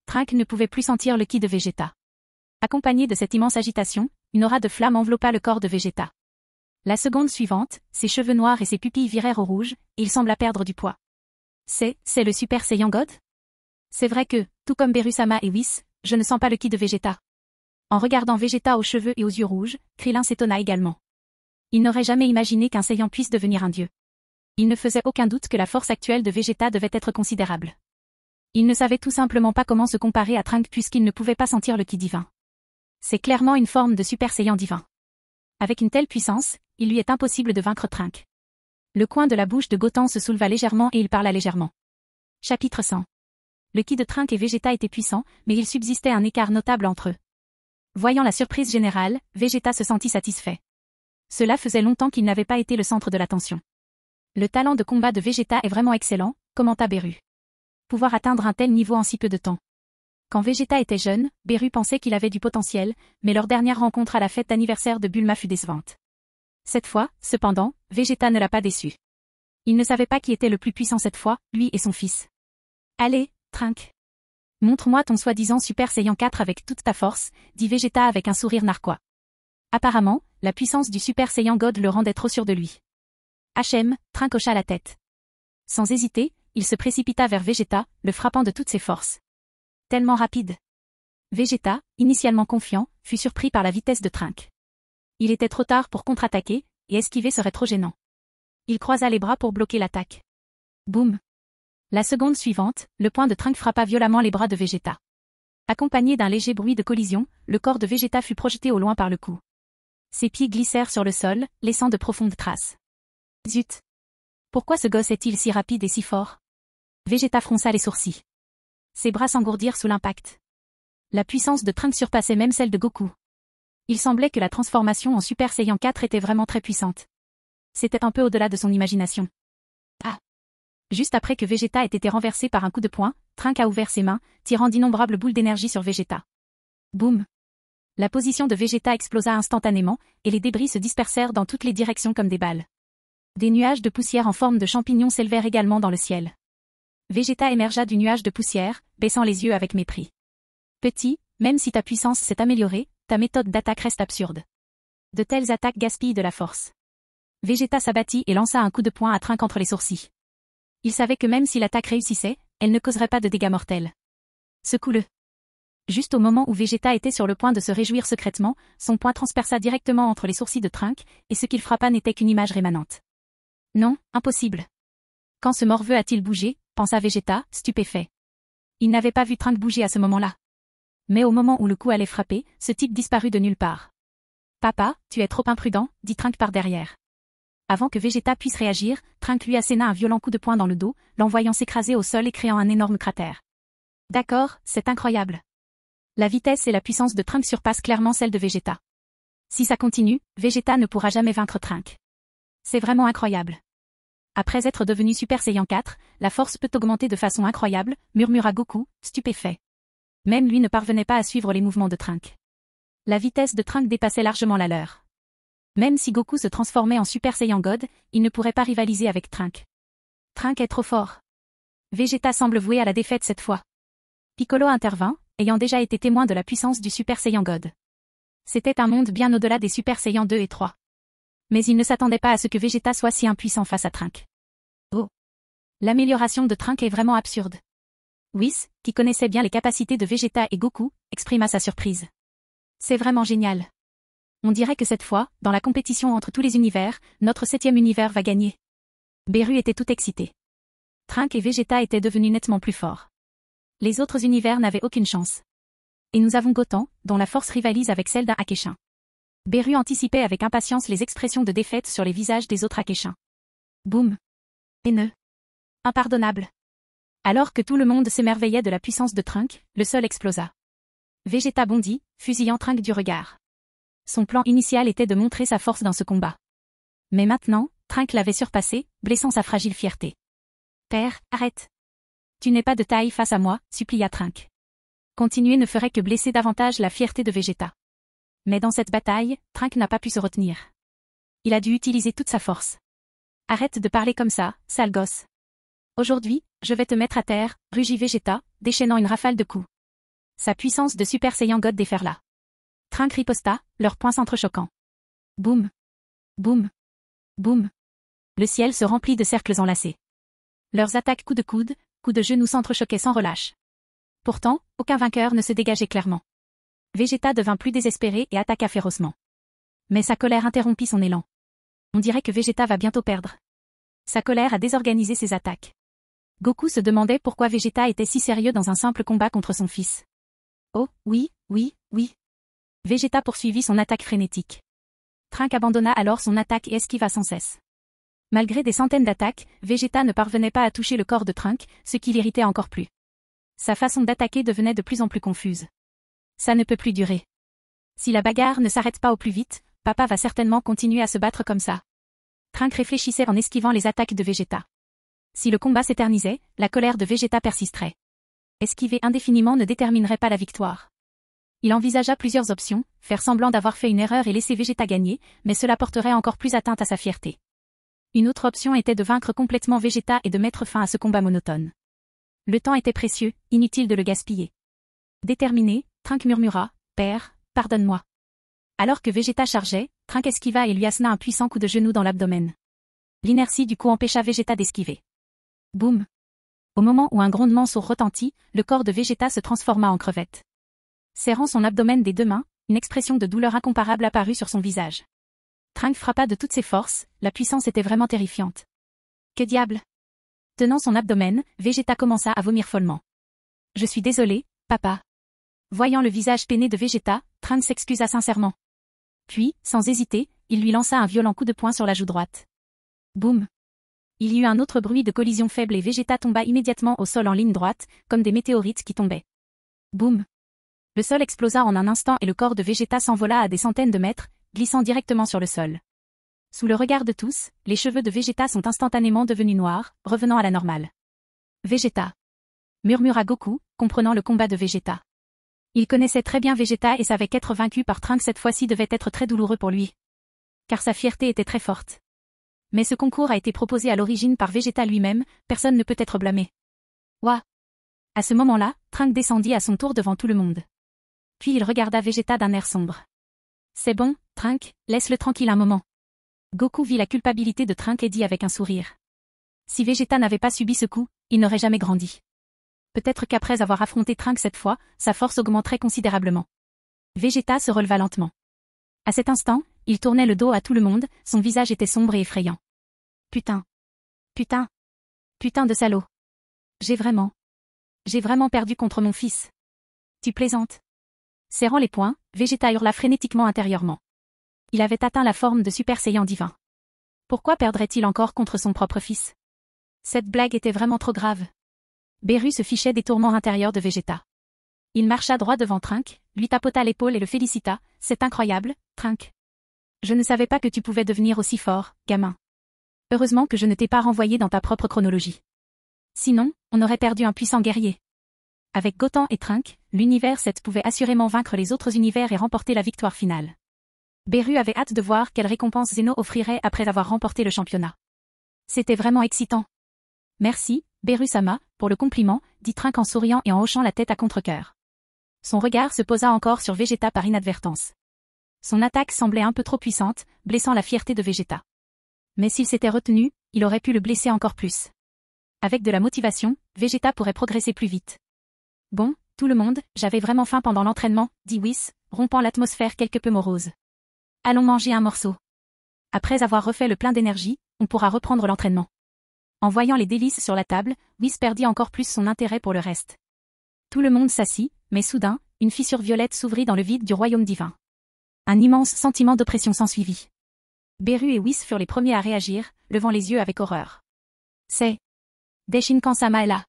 Trunk ne pouvait plus sentir le ki de Vegeta. Accompagné de cette immense agitation, une aura de flamme enveloppa le corps de Vegeta. La seconde suivante, ses cheveux noirs et ses pupilles virèrent au rouge, et il sembla perdre du poids. C'est le Super Saiyan God? C'est vrai que, tout comme Beru-sama et Whis, je ne sens pas le ki de Vegeta. En regardant Vegeta aux cheveux et aux yeux rouges, Krillin s'étonna également. Il n'aurait jamais imaginé qu'un Saiyan puisse devenir un dieu. Il ne faisait aucun doute que la force actuelle de Vegeta devait être considérable. Il ne savait tout simplement pas comment se comparer à Trunk puisqu'il ne pouvait pas sentir le ki divin. C'est clairement une forme de Super Saiyan divin. Avec une telle puissance, il lui est impossible de vaincre Trunk. Le coin de la bouche de Goten se souleva légèrement et il parla légèrement. Chapitre 100. Le ki de Trunk et Vegeta était puissant, mais il subsistait un écart notable entre eux. Voyant la surprise générale, Vegeta se sentit satisfait. Cela faisait longtemps qu'il n'avait pas été le centre de l'attention. Le talent de combat de Vegeta est vraiment excellent, commenta Beru. Pouvoir atteindre un tel niveau en si peu de temps. Quand Vegeta était jeune, Beru pensait qu'il avait du potentiel, mais leur dernière rencontre à la fête d'anniversaire de Bulma fut décevante. Cette fois, cependant, Vegeta ne l'a pas déçu. Il ne savait pas qui était le plus puissant cette fois, lui et son fils. Allez, Trunk. Montre-moi ton soi-disant Super Saiyan 4 avec toute ta force, dit Vegeta avec un sourire narquois. Apparemment, la puissance du Super Saiyan God le rendait trop sûr de lui. HM, Trunk hocha la tête. Sans hésiter, il se précipita vers Vegeta, le frappant de toutes ses forces. Tellement rapide. Vegeta, initialement confiant, fut surpris par la vitesse de Trunk. Il était trop tard pour contre-attaquer, et esquiver serait trop gênant. Il croisa les bras pour bloquer l'attaque. Boum. La seconde suivante, le poing de Trunk frappa violemment les bras de Vegeta. Accompagné d'un léger bruit de collision, le corps de Vegeta fut projeté au loin par le coup. Ses pieds glissèrent sur le sol, laissant de profondes traces. Zut. Pourquoi ce gosse est-il si rapide et si fort? Vegeta fronça les sourcils. Ses bras s'engourdirent sous l'impact. La puissance de Trunk surpassait même celle de Goku. Il semblait que la transformation en Super Saiyan 4 était vraiment très puissante. C'était un peu au-delà de son imagination. Ah! Juste après que Vegeta ait été renversé par un coup de poing, Trunk a ouvert ses mains, tirant d'innombrables boules d'énergie sur Vegeta. Boum! La position de Vegeta explosa instantanément, et les débris se dispersèrent dans toutes les directions comme des balles. Des nuages de poussière en forme de champignons s'élevèrent également dans le ciel. Vegeta émergea du nuage de poussière, baissant les yeux avec mépris. Petit, même si ta puissance s'est améliorée, ta méthode d'attaque reste absurde. De telles attaques gaspillent de la force. Vegeta s'abattit et lança un coup de poing à Trunk entre les sourcils. Il savait que même si l'attaque réussissait, elle ne causerait pas de dégâts mortels. Secoue-le. Juste au moment où Vegeta était sur le point de se réjouir secrètement, son poing transperça directement entre les sourcils de Trunk, et ce qu'il frappa n'était qu'une image rémanente. Non, impossible. Quand ce morveux a-t-il bougé, pensa Vegeta, stupéfait. Il n'avait pas vu Trunk bouger à ce moment-là. Mais au moment où le coup allait frapper, ce type disparut de nulle part. Papa, tu es trop imprudent, dit Trunk par derrière. Avant que Vegeta puisse réagir, Trunk lui asséna un violent coup de poing dans le dos, l'envoyant s'écraser au sol et créant un énorme cratère. D'accord, c'est incroyable. La vitesse et la puissance de Trunk surpassent clairement celle de Vegeta. Si ça continue, Vegeta ne pourra jamais vaincre Trunk. C'est vraiment incroyable. Après être devenu Super Saiyan 4, la force peut augmenter de façon incroyable, murmura Goku, stupéfait. Même lui ne parvenait pas à suivre les mouvements de Trunk. La vitesse de Trunk dépassait largement la leur. Même si Goku se transformait en Super Saiyan God, il ne pourrait pas rivaliser avec Trunk. Trunk est trop fort. Vegeta semble voué à la défaite cette fois. Piccolo intervint, ayant déjà été témoin de la puissance du Super Saiyan God. C'était un monde bien au-delà des Super Saiyan 2 et 3. Mais il ne s'attendait pas à ce que Vegeta soit si impuissant face à Trunk. Oh! L'amélioration de Trunk est vraiment absurde. Whis, qui connaissait bien les capacités de Vegeta et Goku, exprima sa surprise. C'est vraiment génial. On dirait que cette fois, dans la compétition entre tous les univers, notre 7e univers va gagner. Beru était tout excité. Trunk et Vegeta étaient devenus nettement plus forts. Les autres univers n'avaient aucune chance. Et nous avons Goten, dont la force rivalise avec celle d'un Akeshin. Beru anticipait avec impatience les expressions de défaite sur les visages des autres Akeshins. Boum. Haineux. Impardonnable. Alors que tout le monde s'émerveillait de la puissance de Trunk, le sol explosa. Vegeta bondit, fusillant Trunk du regard. Son plan initial était de montrer sa force dans ce combat. Mais maintenant, Trunk l'avait surpassé, blessant sa fragile fierté. Père, arrête. Tu n'es pas de taille face à moi, supplia Trunk. Continuer ne ferait que blesser davantage la fierté de Vegeta. Mais dans cette bataille, Trunk n'a pas pu se retenir. Il a dû utiliser toute sa force. Arrête de parler comme ça, sale gosse. Aujourd'hui, je vais te mettre à terre, rugit Vegeta, déchaînant une rafale de coups. Sa puissance de Super Saiyan God déferla. Trunk riposta, leurs poings s'entrechoquant. Boum. Boum. Boum. Le ciel se remplit de cercles enlacés. Leurs attaques coup de coude, coups de genoux s'entrechoquaient sans relâche. Pourtant, aucun vainqueur ne se dégageait clairement. Vegeta devint plus désespéré et attaqua férocement. Mais sa colère interrompit son élan. On dirait que Vegeta va bientôt perdre. Sa colère a désorganisé ses attaques. Goku se demandait pourquoi Vegeta était si sérieux dans un simple combat contre son fils. Oh, oui, oui, oui. Vegeta poursuivit son attaque frénétique. Trunk abandonna alors son attaque et esquiva sans cesse. Malgré des centaines d'attaques, Vegeta ne parvenait pas à toucher le corps de Trunk, ce qui l'irritait encore plus. Sa façon d'attaquer devenait de plus en plus confuse. Ça ne peut plus durer. Si la bagarre ne s'arrête pas au plus vite, papa va certainement continuer à se battre comme ça. Trunk réfléchissait en esquivant les attaques de Vegeta. Si le combat s'éternisait, la colère de Vegeta persisterait. Esquiver indéfiniment ne déterminerait pas la victoire. Il envisagea plusieurs options, faire semblant d'avoir fait une erreur et laisser Vegeta gagner, mais cela porterait encore plus atteinte à sa fierté. Une autre option était de vaincre complètement Vegeta et de mettre fin à ce combat monotone. Le temps était précieux, inutile de le gaspiller. Déterminé, Trunk murmura, « Père, pardonne-moi. » Alors que Vegeta chargeait, Trunk esquiva et lui assena un puissant coup de genou dans l'abdomen. L'inertie du coup empêcha Vegeta d'esquiver. Boum! Au moment où un grondement sourd retentit, le corps de Vegeta se transforma en crevette. Serrant son abdomen des deux mains, une expression de douleur incomparable apparut sur son visage. Trunk frappa de toutes ses forces, la puissance était vraiment terrifiante. Que diable! Tenant son abdomen, Vegeta commença à vomir follement. « Je suis désolé, papa. » Voyant le visage peiné de Vegeta, Trunk s'excusa sincèrement. Puis, sans hésiter, il lui lança un violent coup de poing sur la joue droite. Boum! Il y eut un autre bruit de collision faible et Vegeta tomba immédiatement au sol en ligne droite, comme des météorites qui tombaient. Boum! Le sol explosa en un instant et le corps de Vegeta s'envola à des centaines de mètres, glissant directement sur le sol. Sous le regard de tous, les cheveux de Vegeta sont instantanément devenus noirs, revenant à la normale. Vegeta! Murmura Goku, comprenant le combat de Vegeta. Il connaissait très bien Vegeta et savait qu'être vaincu par Trunks cette fois-ci devait être très douloureux pour lui. Car sa fierté était très forte. Mais ce concours a été proposé à l'origine par Vegeta lui-même, personne ne peut être blâmé. Ouah! À ce moment-là, Trunks descendit à son tour devant tout le monde. Puis il regarda Vegeta d'un air sombre. C'est bon, Trunks, laisse-le tranquille un moment. Goku vit la culpabilité de Trunks et dit avec un sourire. Si Vegeta n'avait pas subi ce coup, il n'aurait jamais grandi. Peut-être qu'après avoir affronté Trunks cette fois, sa force augmenterait considérablement. Vegeta se releva lentement. À cet instant, il tournait le dos à tout le monde, son visage était sombre et effrayant. Putain. Putain. Putain de salaud. J'ai vraiment perdu contre mon fils. Tu plaisantes. Serrant les poings, Vegeta hurla frénétiquement intérieurement. Il avait atteint la forme de Super Saiyan divin. Pourquoi perdrait-il encore contre son propre fils? Cette blague était vraiment trop grave. Beru se fichait des tourments intérieurs de Vegeta. Il marcha droit devant Trunks, lui tapota l'épaule et le félicita. C'est incroyable, Trunks. Je ne savais pas que tu pouvais devenir aussi fort, gamin. Heureusement que je ne t'ai pas renvoyé dans ta propre chronologie. Sinon, on aurait perdu un puissant guerrier. Avec Goten et Trunks, l'univers 7 pouvait assurément vaincre les autres univers et remporter la victoire finale. Beru avait hâte de voir quelle récompense Zeno offrirait après avoir remporté le championnat. C'était vraiment excitant. Merci, Beru-sama, pour le compliment, dit Trunks en souriant et en hochant la tête à contre-cœur. Son regard se posa encore sur Vegeta par inadvertance. Son attaque semblait un peu trop puissante, blessant la fierté de Vegeta. Mais s'il s'était retenu, il aurait pu le blesser encore plus. Avec de la motivation, Vegeta pourrait progresser plus vite. Bon, tout le monde, j'avais vraiment faim pendant l'entraînement, dit Whis, rompant l'atmosphère quelque peu morose. Allons manger un morceau. Après avoir refait le plein d'énergie, on pourra reprendre l'entraînement. En voyant les délices sur la table, Whis perdit encore plus son intérêt pour le reste. Tout le monde s'assit, mais soudain, une fissure violette s'ouvrit dans le vide du royaume divin. Un immense sentiment d'oppression s'ensuivit. Beru et Whis furent les premiers à réagir, levant les yeux avec horreur. C'est Deshinkan-sama est là.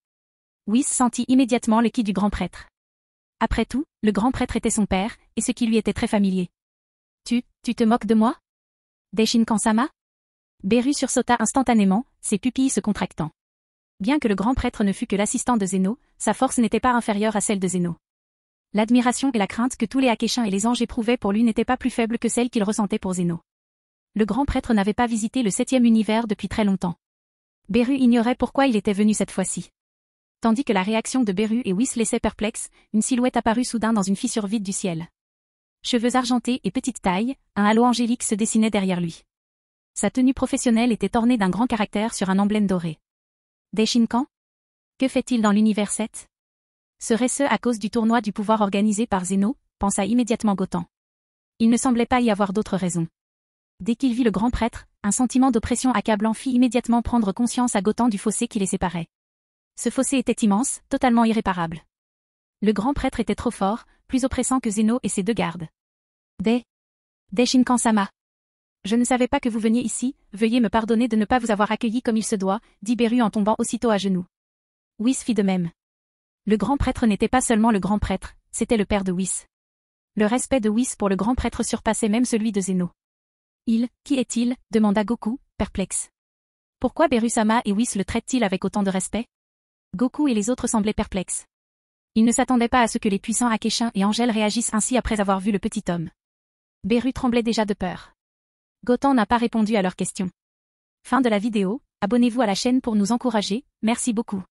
Whis sentit immédiatement le ki du grand prêtre. Après tout, le grand prêtre était son père, et ce qui lui était très familier. Tu te moques de moi? Deshinkan-sama? Beru sursauta instantanément, ses pupilles se contractant. Bien que le grand prêtre ne fût que l'assistant de Zeno, sa force n'était pas inférieure à celle de Zeno. L'admiration et la crainte que tous les Akeshin et les anges éprouvaient pour lui n'étaient pas plus faibles que celles qu'ils ressentaient pour Zeno. Le grand prêtre n'avait pas visité le 7e univers depuis très longtemps. Beru ignorait pourquoi il était venu cette fois-ci. Tandis que la réaction de Beru et Whis laissait perplexe, une silhouette apparut soudain dans une fissure vide du ciel. Cheveux argentés et petite taille, un halo angélique se dessinait derrière lui. Sa tenue professionnelle était ornée d'un grand caractère sur un emblème doré. Deshinkan? Que fait-il dans l'univers 7? Serait-ce à cause du tournoi du pouvoir organisé par Zeno, pensa immédiatement Goten. Il ne semblait pas y avoir d'autre raison. Dès qu'il vit le grand prêtre, un sentiment d'oppression accablant fit immédiatement prendre conscience à Goten du fossé qui les séparait. Ce fossé était immense, totalement irréparable. Le grand prêtre était trop fort, plus oppressant que Zeno et ses deux gardes. Deshinkan-sama. Je ne savais pas que vous veniez ici, veuillez me pardonner de ne pas vous avoir accueilli comme il se doit, dit Beru en tombant aussitôt à genoux. Whis fit de même. Le grand prêtre n'était pas seulement le grand prêtre, c'était le père de Whis. Le respect de Whis pour le grand prêtre surpassait même celui de Zeno. Qui est-il demanda Goku, perplexe. Pourquoi Beru-sama et Whis le traitent-ils avec autant de respect? Goku et les autres semblaient perplexes. Ils ne s'attendaient pas à ce que les puissants Akeshin et Angel réagissent ainsi après avoir vu le petit homme. Beru tremblait déjà de peur. Goten n'a pas répondu à leurs questions. Fin de la vidéo, abonnez-vous à la chaîne pour nous encourager, merci beaucoup.